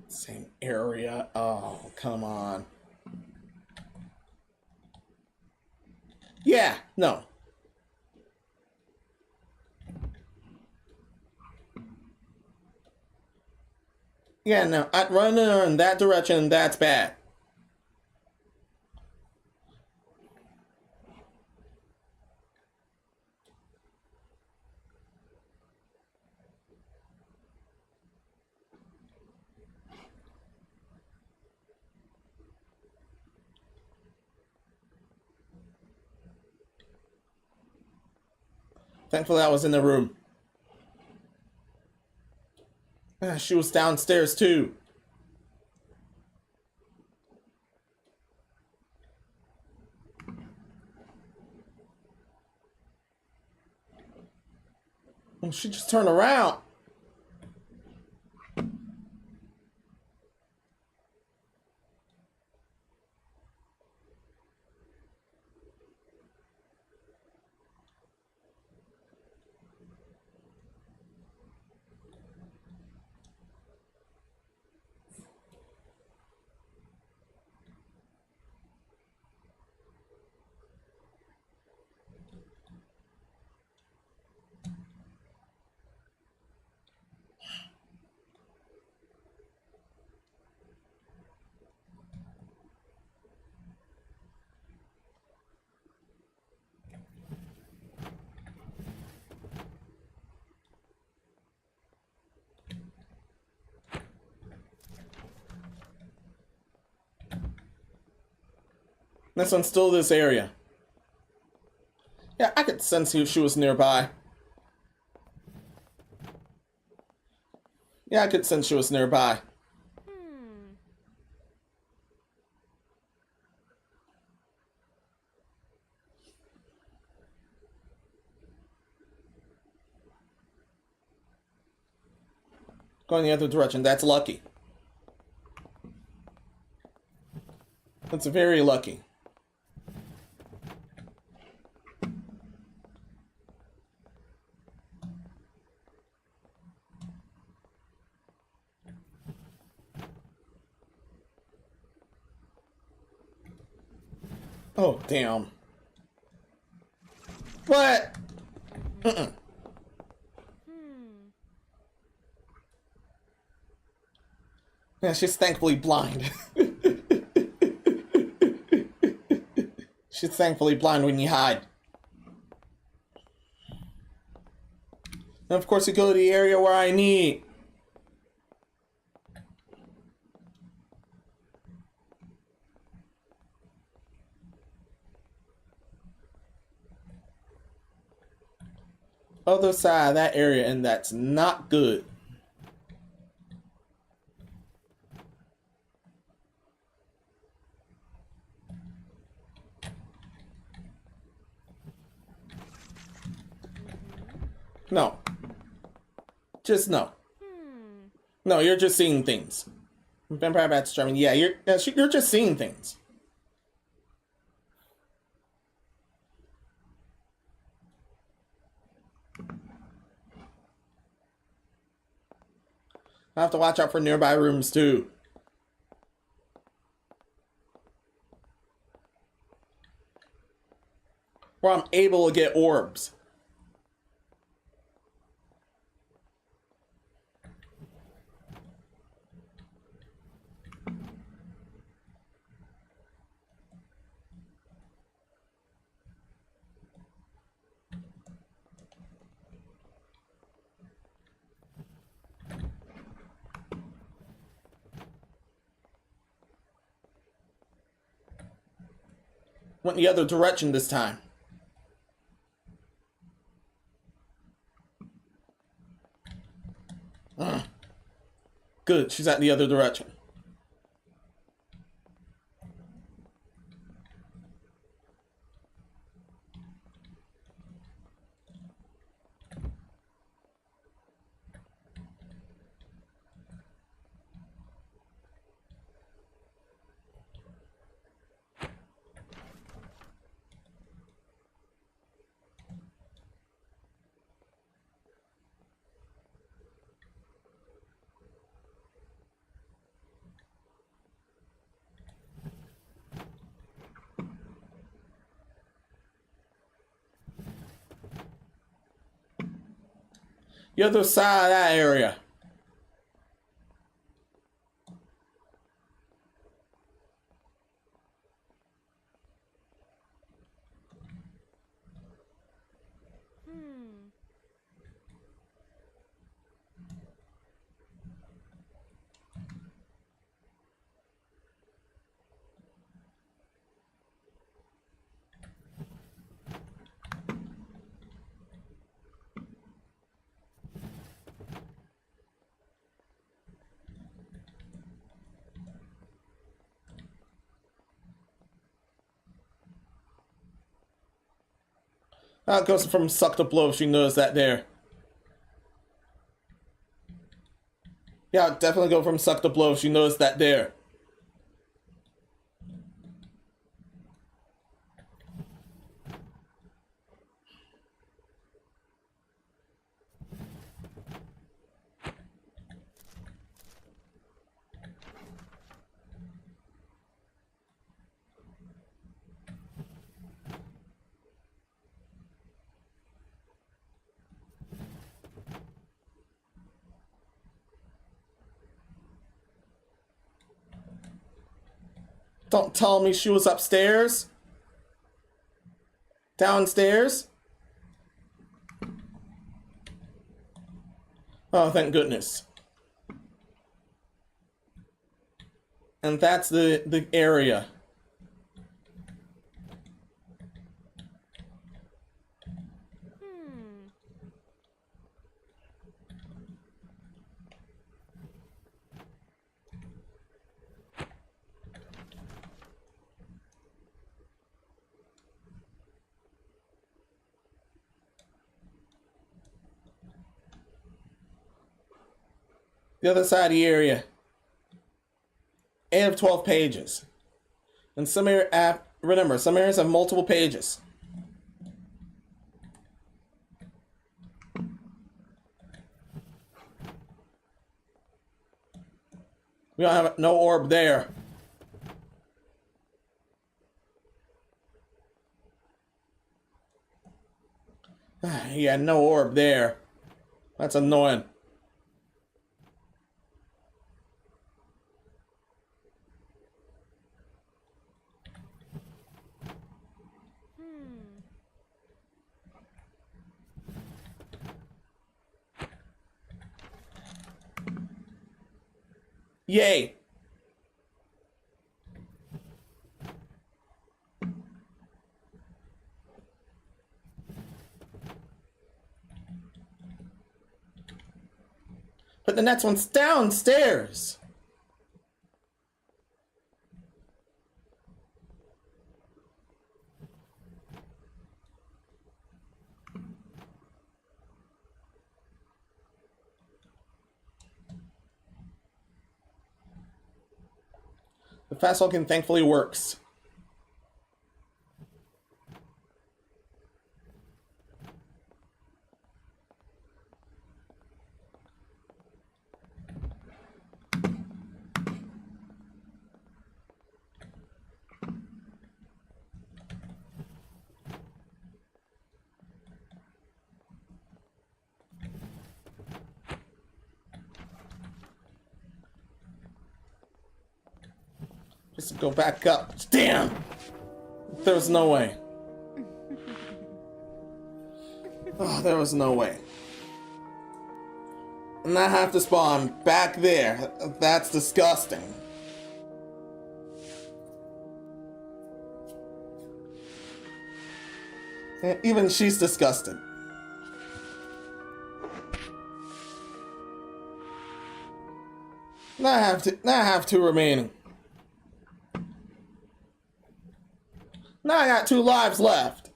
Same area. Oh, come on. Yeah, no. Yeah, no. I'd run in that direction. That's bad. Thankfully, I was in the room. She was downstairs, too. Well, she just turned around. This one's still this area. Yeah, I could sense if she was nearby. Yeah, I could sense she was nearby. Going the other direction, that's lucky. That's very lucky. Oh, damn. What? Yeah, she's thankfully blind. She's thankfully blind when you hide. And of course, you go to the area where I need. Other side of that area, and that's not good. No. Just no. No, you're just seeing things. Vampire Bat's charming. Yeah, you're just seeing things. I have to watch out for nearby rooms too. Where I'm able to get orbs. Went the other direction this time. Good, she's at the other direction. The other side of that area. That goes from suck to blow if she knows that there. Yeah, definitely go from suck to blow if she knows that there. Don't tell me she was upstairs. Downstairs. Oh, thank goodness. And that's the area. The other side of the area. 8 of 12 pages. And some remember, some areas have multiple pages. We don't have no orb there. Yeah, no orb there. That's annoying. Yay. But the next one's downstairs. The fast walking thankfully works. Just go back up. Damn! There was no way. Oh, there was no way. And I have to spawn back there. That's disgusting. And even she's disgusted. Now I have two remaining. Now I got 2 lives left.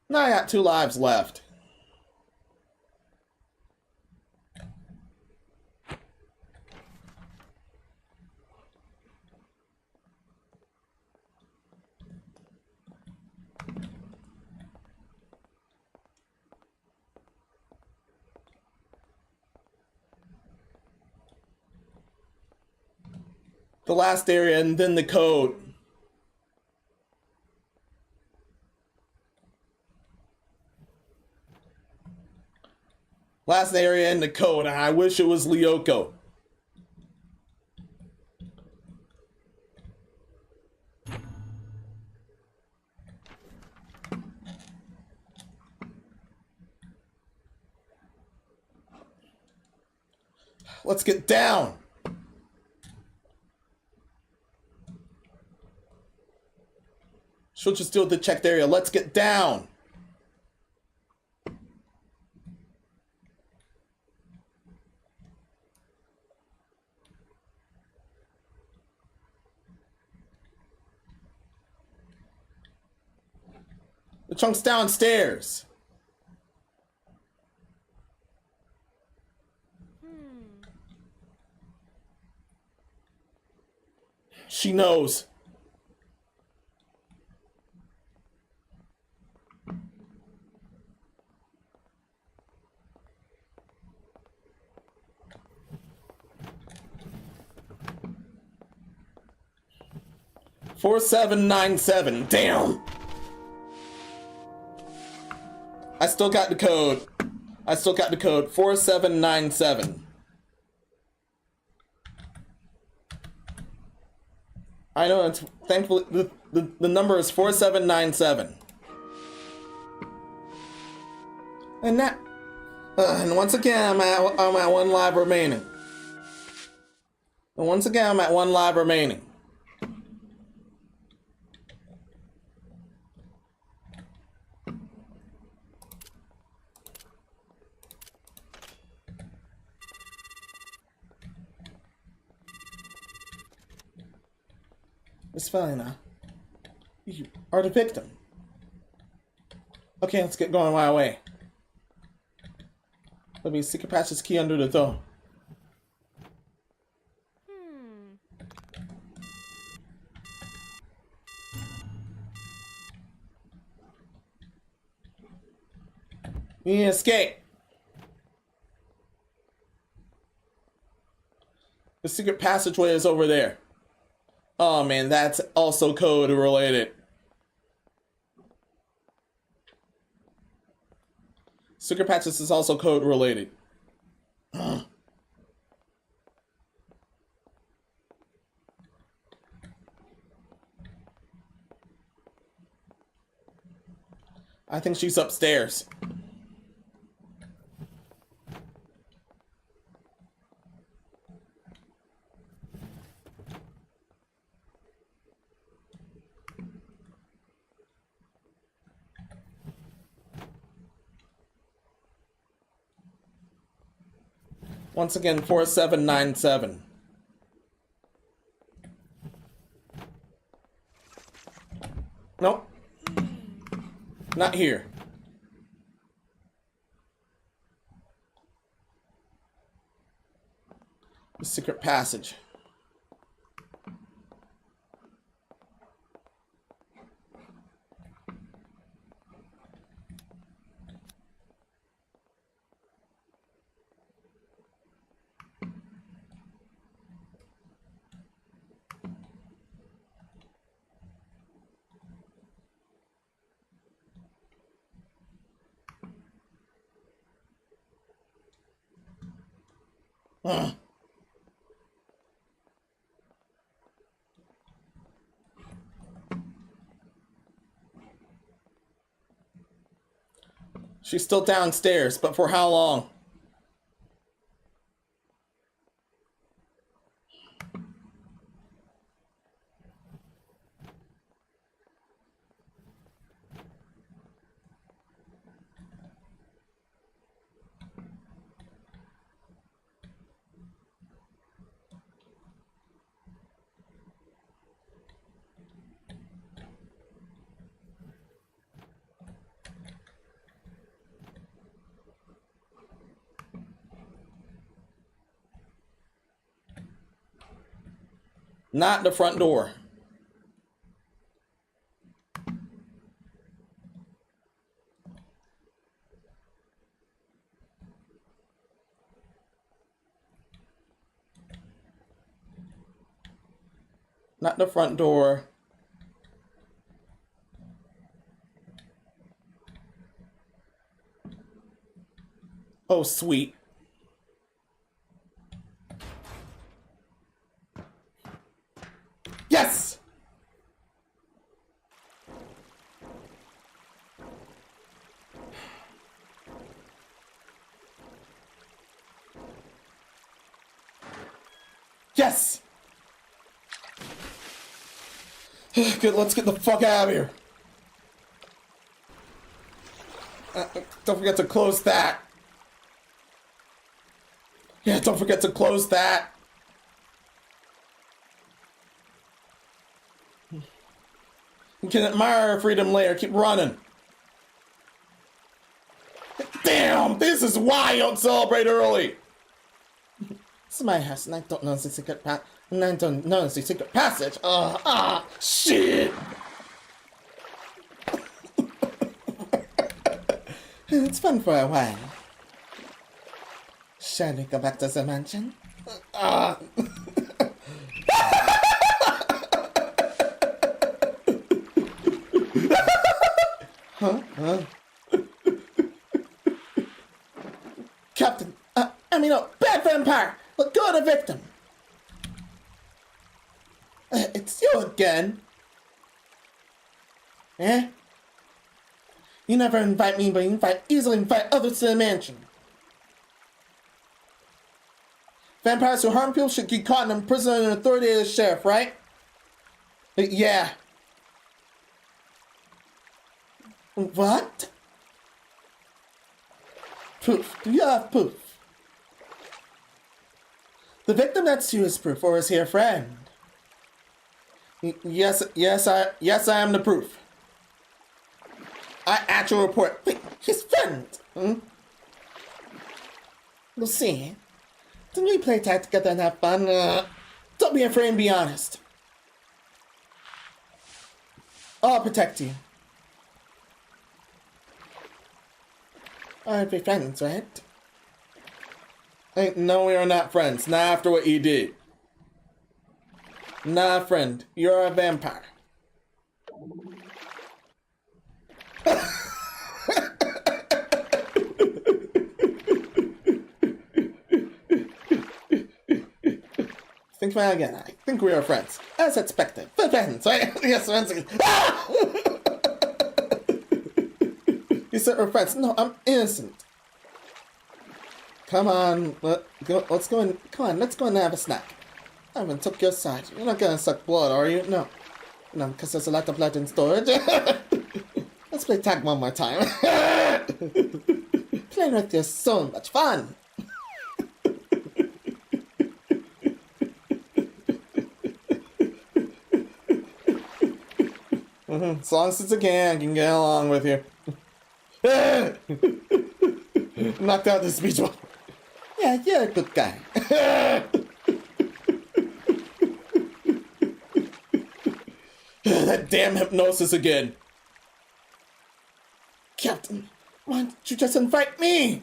Now I got 2 lives left. The last area and then the code. Last area and the code. I wish it was Lyoko. Let's get down. She'll just do the checked area. Let's get down. The chunk's downstairs. She knows. Four 4797. Damn. I still got the code. 4797. I know it's thankfully the number is 4797. And that and once again I'm at 1 live remaining. And once again I'm at 1 live remaining. Miss Felina, you are the victim. Okay, let's get going right away. Let me secret passage key under the door. We need to escape. The secret passageway is over there. Oh man, that's also code related. Secret patches is also code related. I think she's upstairs. Once again, 4797. Nope. Not here. The secret passage. She's still downstairs, but for how long? Not the front door. Not the front door. Oh, sweet. Yes! Yes! Good, let's get the fuck out of here. Don't forget to close that. Yeah, don't forget to close that. You can admire our freedom layer. Keep running. Damn, this is why you don't celebrate early. This is my house, and I don't know the secret path. And I don't know the secret passage. Shit. It's fun for a while. Shall we go back to the mansion? Captain, bad vampire! Look good, a victim! It's you again. Eh? You never invite me, but you easily invite others to the mansion. Vampires who harm people should get caught and imprisoned in the authority of the sheriff, right? Yeah. What? Proof. Do you have proof? The victim that's you is proof, or is he a friend? Yes, I am the proof. I actual report. Wait, his friend. We'll see. Didn't we play tag together and have fun? Don't be afraid and be honest. I'll protect you. I'd be friends, right? No, we are not friends. Not after what you did. Not a friend. You're a vampire. Think about it again. I think we are friends. As expected. Friends, right? Yes, friends. You said we're friends. No, I'm innocent. Come on. Let's go and have a snack. I haven't took your side. You're not gonna suck blood, are you? No. No, because there's a lot of blood in storage. Let's play tag one more time. Playing with you is so much fun. As long as it's a can, I can get along with you. Knocked out the speech one. Yeah, you're a good guy. That damn hypnosis again. Captain, why didn't you just invite me?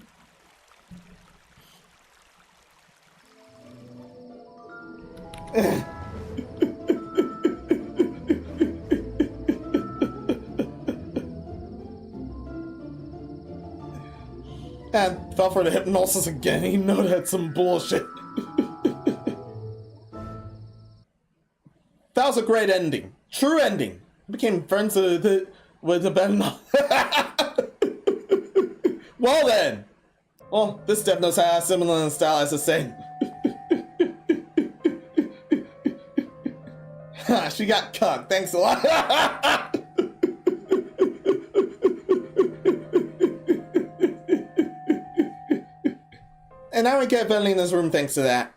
And fell for the hypnosis again. He know that's some bullshit. That was a great ending. True ending. Became friends with the Ben. Well then. Well, this dev knows how similar in style as the same. She got cucked. Thanks a lot. And now we get Villaintina's room thanks to that.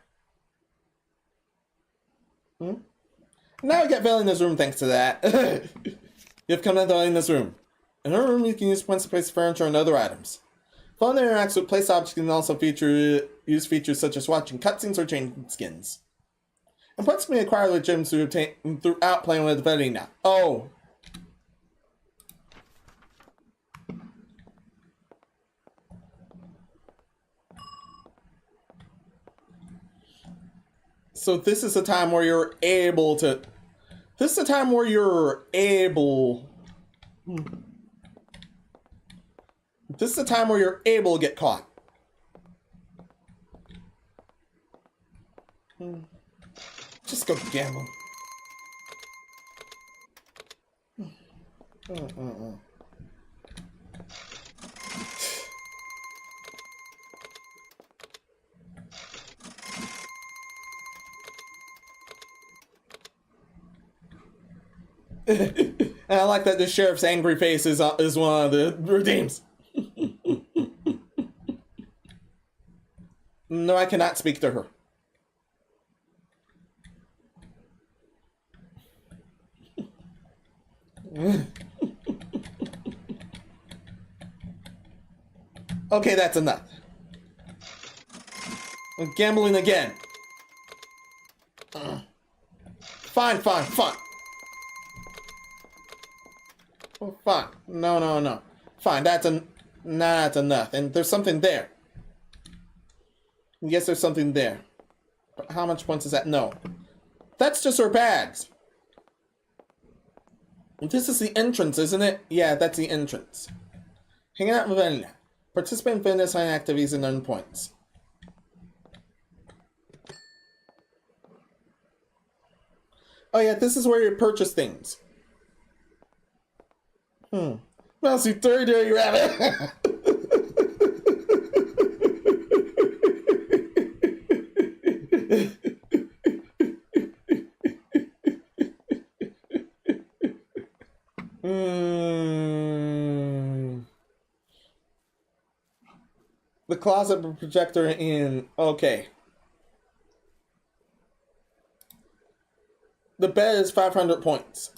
Now we get Villaintina's room thanks to that. You've come to Villaintina's room. In her room, you can use points to place furniture and other items. Villaintina interacts with place objects and also use features such as watching cutscenes or changing skins. And points can be acquired with gems to obtain throughout playing with Villaintina. Oh. So this is a time where you're able to... This is a time where you're able... This is a time where you're able to get caught. Just go gamble. And I like that the sheriff's angry face is one of the redeems. No, I cannot speak to her. Okay, that's enough. I'm gambling again. Fine. Oh, fine. No. Fine, that's enough. And there's something there. Yes, there's something there. But how much points is that? No. That's just her bags. This is the entrance, isn't it? Yeah, that's the entrance. Hanging out with Villaintine. Participate in fitness and activities and earn points. Oh yeah, this is where you purchase things. Well, see, dirty rabbit. The closet projector in... Okay. The bed is 500 points.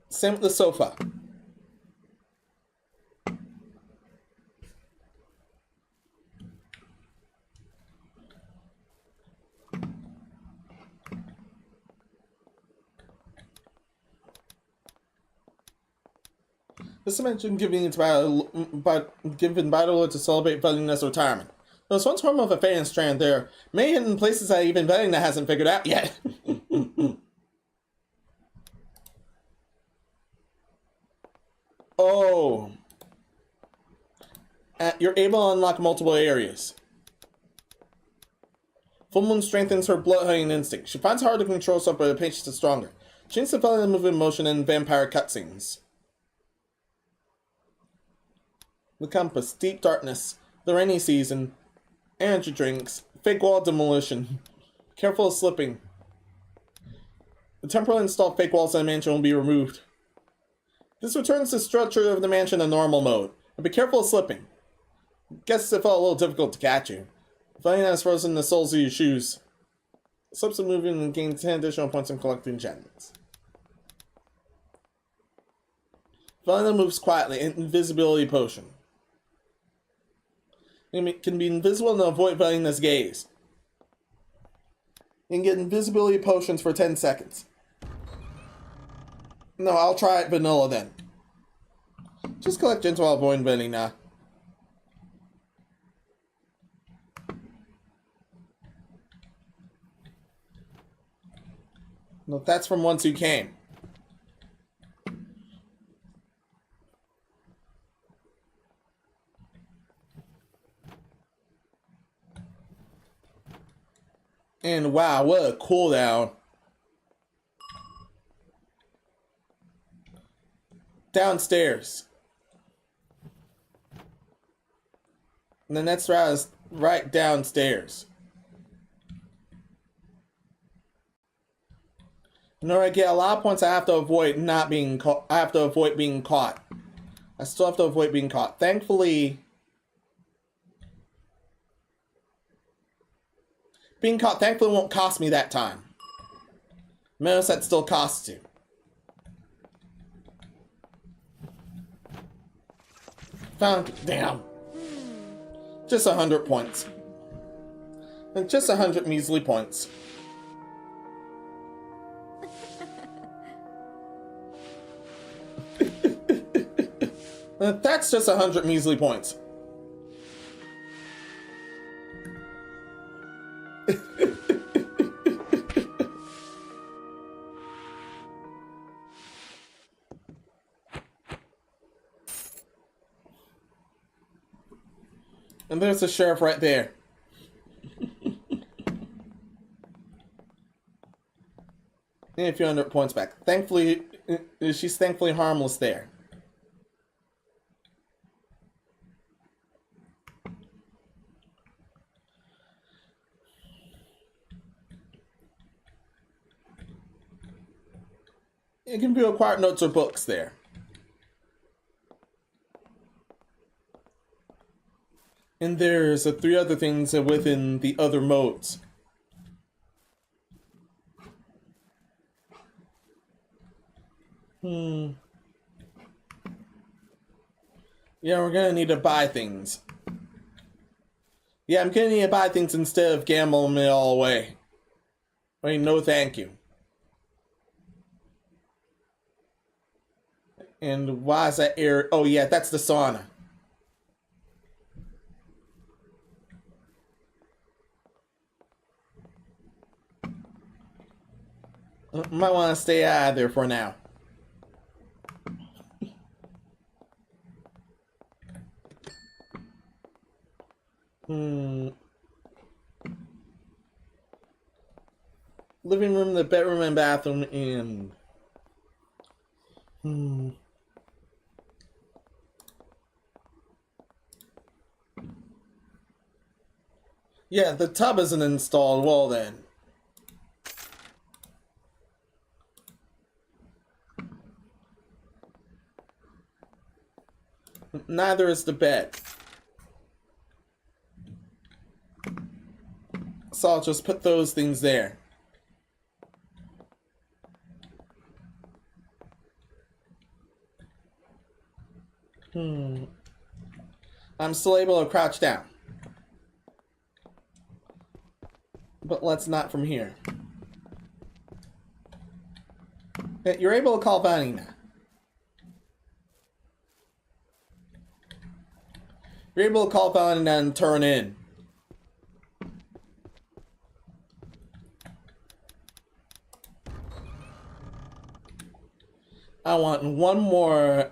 Same with the sofa. This mentioned giving Vital to celebrate Villaintina's retirement. There was once home of a fan strand there. Many hidden places that even Villaintina hasn't figured out yet. Oh. You're able to unlock multiple areas. Full Moon strengthens her blood-hunting instinct. She finds it hard to control herself, but her patience is stronger. She needs to Villaintina move in motion and vampire cutscenes. The compass, deep darkness, the rainy season, energy drinks, fake wall demolition. Careful of slipping. The temporarily installed fake walls in the mansion will be removed. This returns the structure of the mansion to normal mode. But be careful of slipping. Guess it felt a little difficult to catch you. Villaintina has frozen the soles of your shoes. Slips of moving and gain 10 additional points in collecting gems. Vana moves quietly. Invisibility potion. It can be invisible and avoid Vana's gaze. You can get invisibility potions for 10 seconds. No, I'll try it vanilla then. Just collect gems while avoiding Vanina. No, that's from once you came. And wow, what a cooldown. Downstairs. And the next route is right downstairs. In order to get a lot of points, I have to avoid not being caught. I have to avoid being caught. I still have to avoid being caught. Thankfully, being caught thankfully won't cost me that time. Menos, that still costs you. Found, damn. Just 100 points. And just 100 measly points. That's just 100 measly points. And there's the sheriff right there. And a few hundred points back. Thankfully, she's thankfully harmless there. It can be acquired notes or books there. And there's 3 other things within the other modes. Yeah, we're gonna need to buy things. Yeah, I'm gonna need to buy things instead of gambling it all away. Wait, no thank you. And why is that air? Oh yeah, that's the sauna. Might want to stay out of there for now. Living room, the bedroom, and bathroom, and yeah, the tub isn't installed. Well then. Neither is the bed. So I'll just put those things there. I'm still able to crouch down. But let's not from here. You're able to call Vanina. You're able to call Vanina and turn in. I want one more.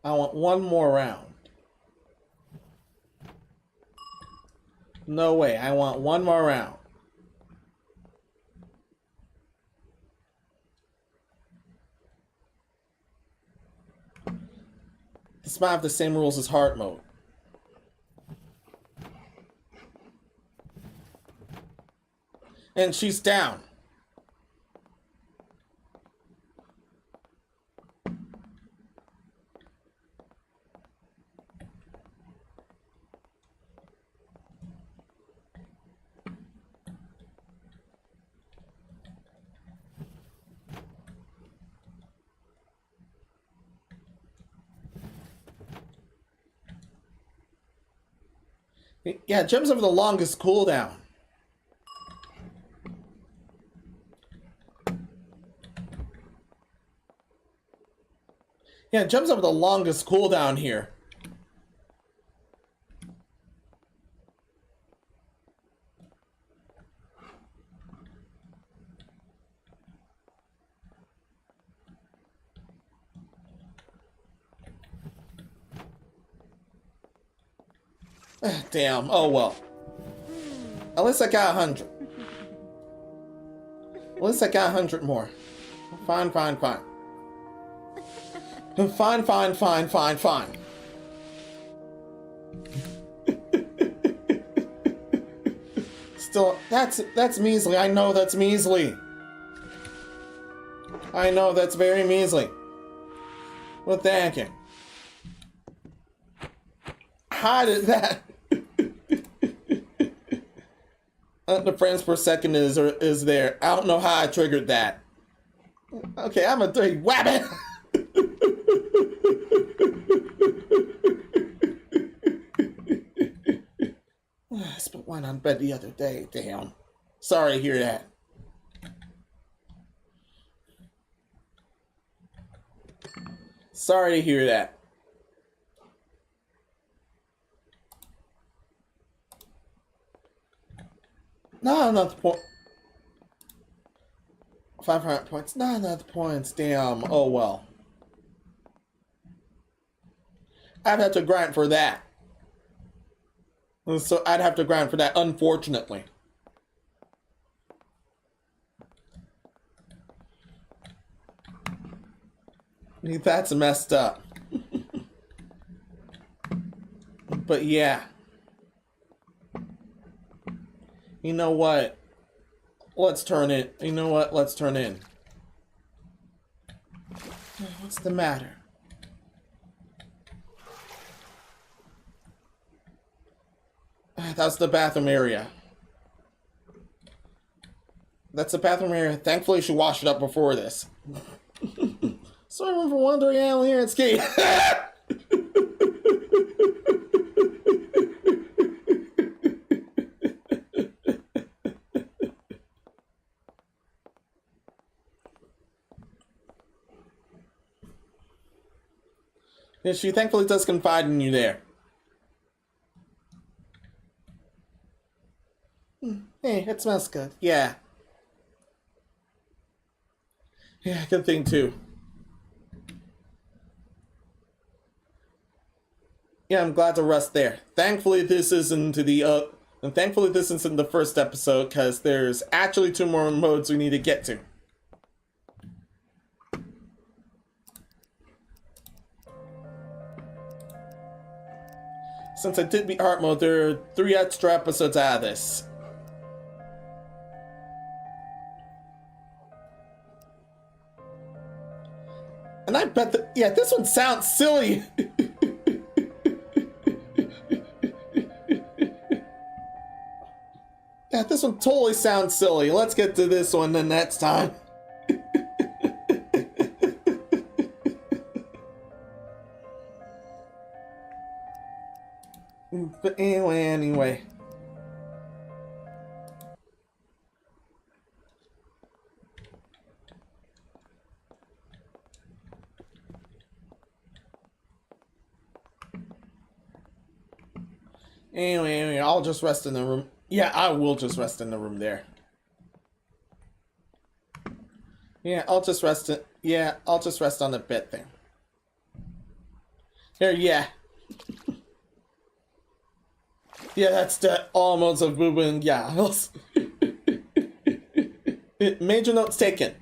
I want one more round. No way, I want one more round. This might have the same rules as hard mode. And she's down. Yeah, gems have the longest cooldown. Yeah, gems have the longest cooldown here. Damn, oh well. At least I got 100. At least I got 100 more. Fine, fine, fine. Fine, fine, fine, fine, fine. Still, that's measly. I know that's measly. I know that's very measly. Well, thank you. How did that? The frames per second is there. I don't know how I triggered that. Okay, I'm a dirty wabbit. I spent one on bed the other day. Damn. Sorry to hear that. Sorry to hear that. No, not the point. 500 points. No, not the points. Damn. Oh well. I'd have to grind for that. So I'd have to grind for that, unfortunately. That's messed up. But yeah. You know what? Let's turn in. You know what? Let's turn in. What's the matter? That's the bathroom area. That's the bathroom area. Thankfully, she washed it up before this. So everyone for wondering, yeah, here it's Kate. Yeah, she thankfully does confide in you there. Hey, it smells good. Yeah. Yeah, good thing too. Yeah, I'm glad to rest there. Thankfully, this isn't the and thankfully this isn't the first episode, because there's actually 2 more modes we need to get to. Since I did beat hard mode, there are 3 extra episodes out of this. And I bet that, yeah, this one sounds silly. Yeah, this one totally sounds silly. Let's get to this one the next time. But anyway. Anyway, I'll just rest in the room. Yeah, I will just rest in the room there. Yeah, I'll just rest it. Yeah, I'll just rest on the bed there. There, yeah. Yeah, that's the all modes of Boo Boo, and yeah. Major notes taken.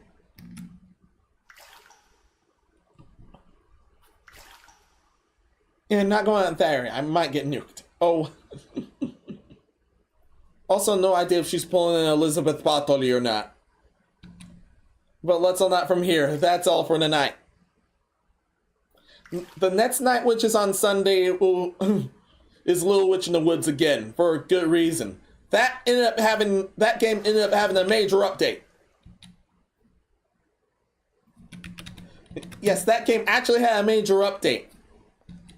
Yeah, not going on that area. I might get nuked. Oh. Also, no idea if she's pulling an Elizabeth Bartoli or not. But let's all not from here. That's all for tonight. The next night, which is on Sunday, is Little Witch in the Woods again, for a good reason. That game ended up having a major update. Yes, that game actually had a major update.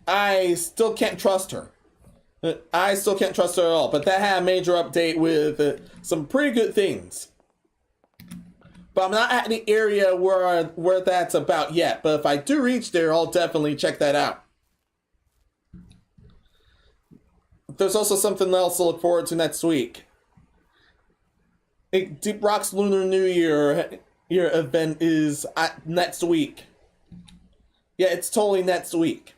I still can't trust her. I still can't trust her at all, but that had a major update with some pretty good things. But I'm not at the area where that's about yet. But if I do reach there, I'll definitely check that out. There's also something else to look forward to next week. Deep Rock's Lunar New Year event is next week. Yeah, it's totally next week.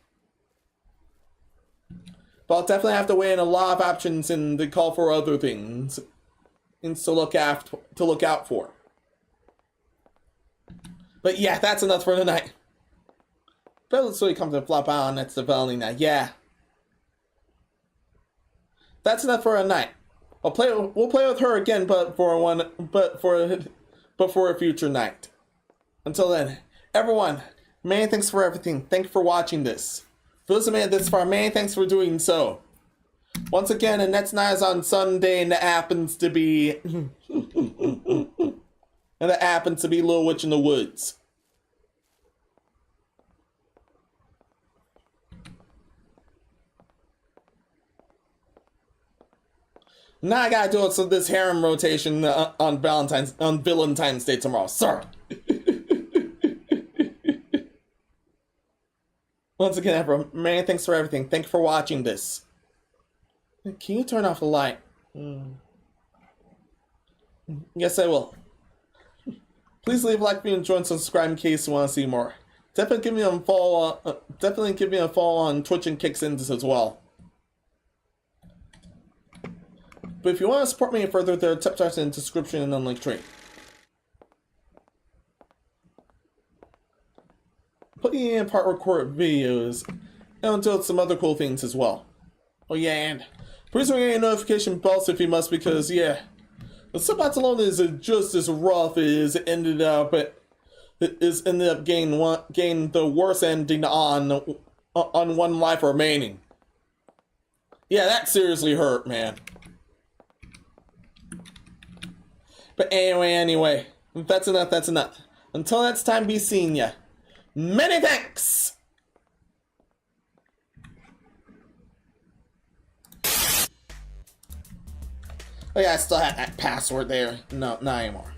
But I'll definitely have to weigh in a lot of options and to call for other things to look out for. But yeah, that's enough for tonight. But let's really come to flop out on next Villaintine night. Yeah. That's enough for a night. We'll play with her again, but for a future night. Until then, everyone, many thanks for everything. Thank you for watching this. For those who made it this far, many thanks for doing so. Once again, and next night is on Sunday, and that happens to be Little Witch in the Woods. Now I gotta do it so this harem rotation on Villaintine's Day tomorrow. Sorry. Once again, everyone, many thanks for everything. Thank you for watching this. Can you turn off the light? Yes, I will. Please leave a like if you enjoyed and subscribe in case you want to see more. Definitely give me a follow on Twitch and Kickstarter as well. But if you want to support me further, there are tips in the description and on link tree. Putting in part record videos and do some other cool things as well. Oh yeah, and please ring a notification bells if you must, because yeah, the Subbots alone is just as rough as it ended up getting the worst ending on One Life Remaining. Yeah, that seriously hurt, man. But anyway, that's enough. Until next time, be seeing ya. Many thanks! Oh yeah, I still had that password there. No, not anymore.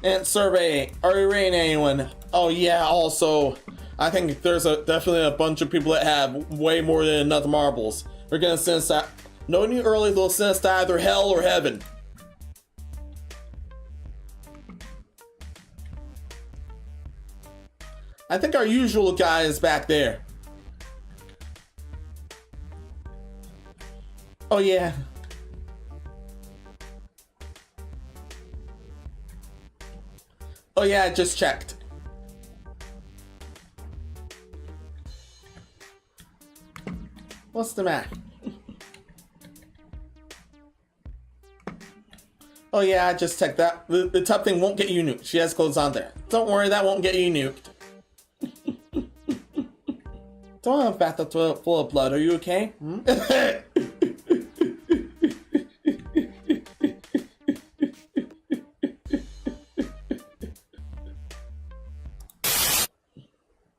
And survey, are you rating anyone? Oh yeah, also, I think there's definitely a bunch of people that have way more than enough marbles. They're gonna send us that. Knowing you early, they'll send us to either hell or heaven. I think our usual guy is back there. Oh yeah. Oh yeah, I just checked. What's the matter? Oh yeah, I just checked that. The top thing won't get you nuked. She has clothes on there. Don't worry, that won't get you nuked. Don't have a bathtub full of blood. Are you okay?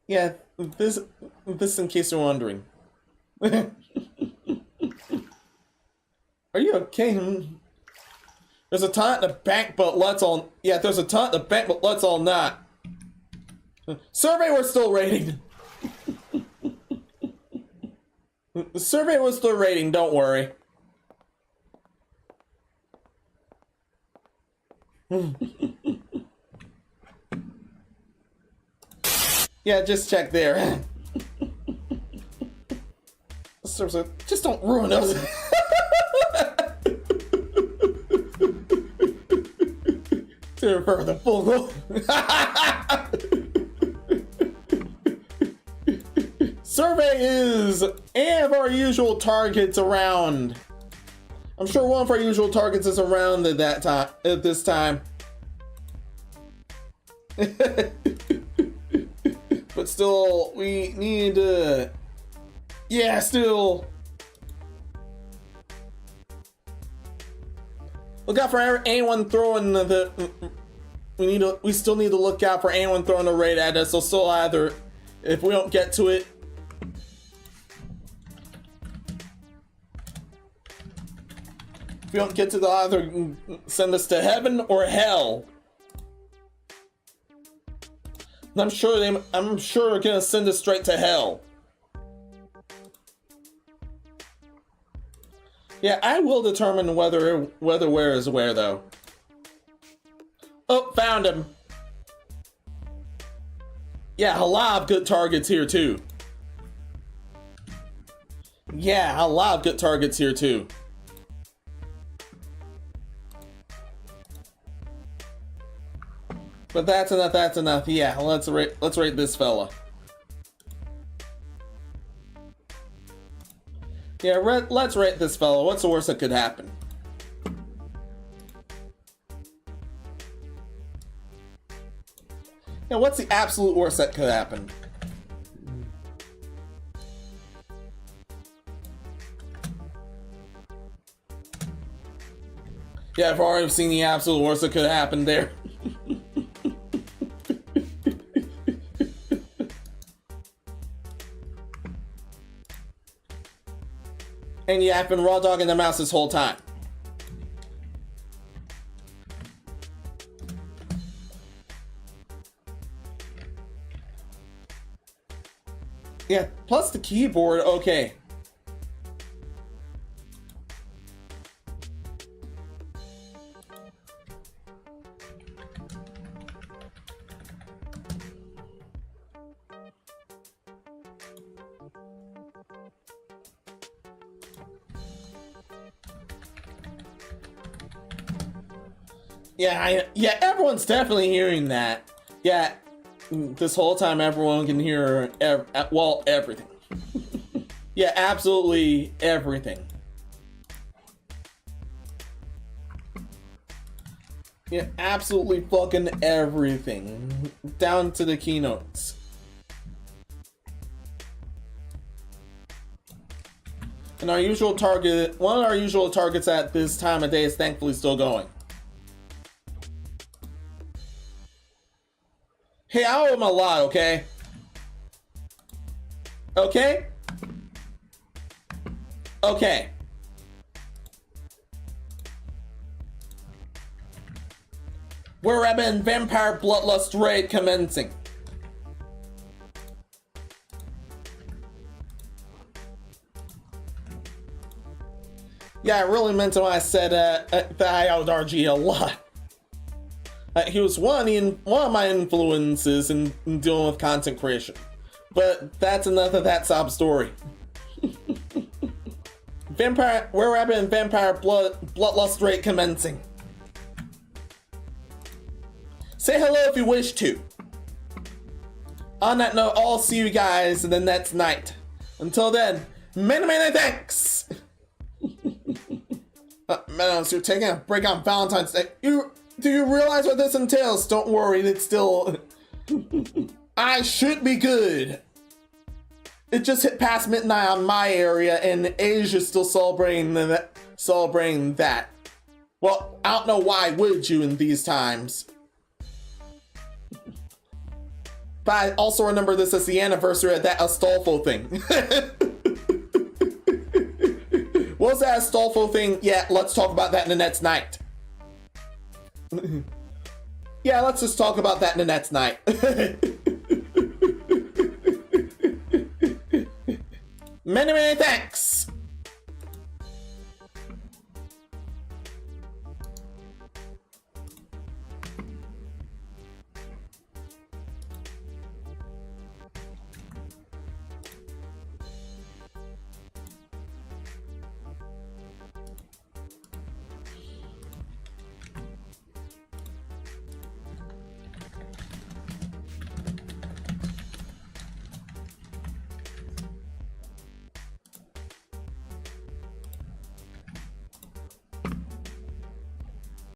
Yeah, this in case you're wondering. Are you okay? There's a ton at the bank, but let's all... Yeah, there's a ton at the bank, but let's all not. Survey, we're still rating. The survey was still rating, don't worry. Yeah, just check there. Just don't ruin us. To refer the full goal. Survey is any of our usual targets around. I'm sure one of our usual targets is around at that time. At this time. But still, we need to... Yeah, still... Look out for anyone throwing the we still need to look out for anyone throwing a raid at us. So still either, if we don't get to it, if we don't get to the either send us to heaven or hell. And I'm sure they're gonna send us straight to hell. Yeah, I will determine whether where is where though. Oh, found him. Yeah, a lot of good targets here too. Yeah, a lot of good targets here too. But that's enough, that's enough. Yeah, let's rate this fella. Yeah, let's rate this fella. What's the worst that could happen? Yeah, what's the absolute worst that could happen? Yeah, I've already seen the absolute worst that could happen there. And yeah, I've been raw dogging the mouse this whole time. Yeah, plus the keyboard, okay. Yeah, everyone's definitely hearing that. Yeah, this whole time everyone can hear, well, everything. Yeah, absolutely everything. Yeah, absolutely fucking everything. Down to the keynotes. And our usual target, one of our usual targets at this time of day is thankfully still going. Hey, I owe him a lot, okay? Okay? Okay. We're having vampire bloodlust raid commencing. Yeah, I really meant it when I said that I owed RG a lot. He was one of my influences in dealing with content creation. But that's another that sob story. We're having vampire bloodlust raid commencing. Say hello if you wish to. On that note, I'll see you guys in the next night. Until then, many thanks! Menos, you're taking a break on Valentine's Day. Do you realize what this entails? Don't worry, it's still... I should be good. It just hit past midnight on my area, and Asia's still celebrating that. Well, I don't know why would you in these times. But I also remember this as the anniversary of that Astolfo thing. What was that Astolfo thing? Yeah, let's talk about that in the next night. Yeah, let's just talk about that in the next night. Many thanks!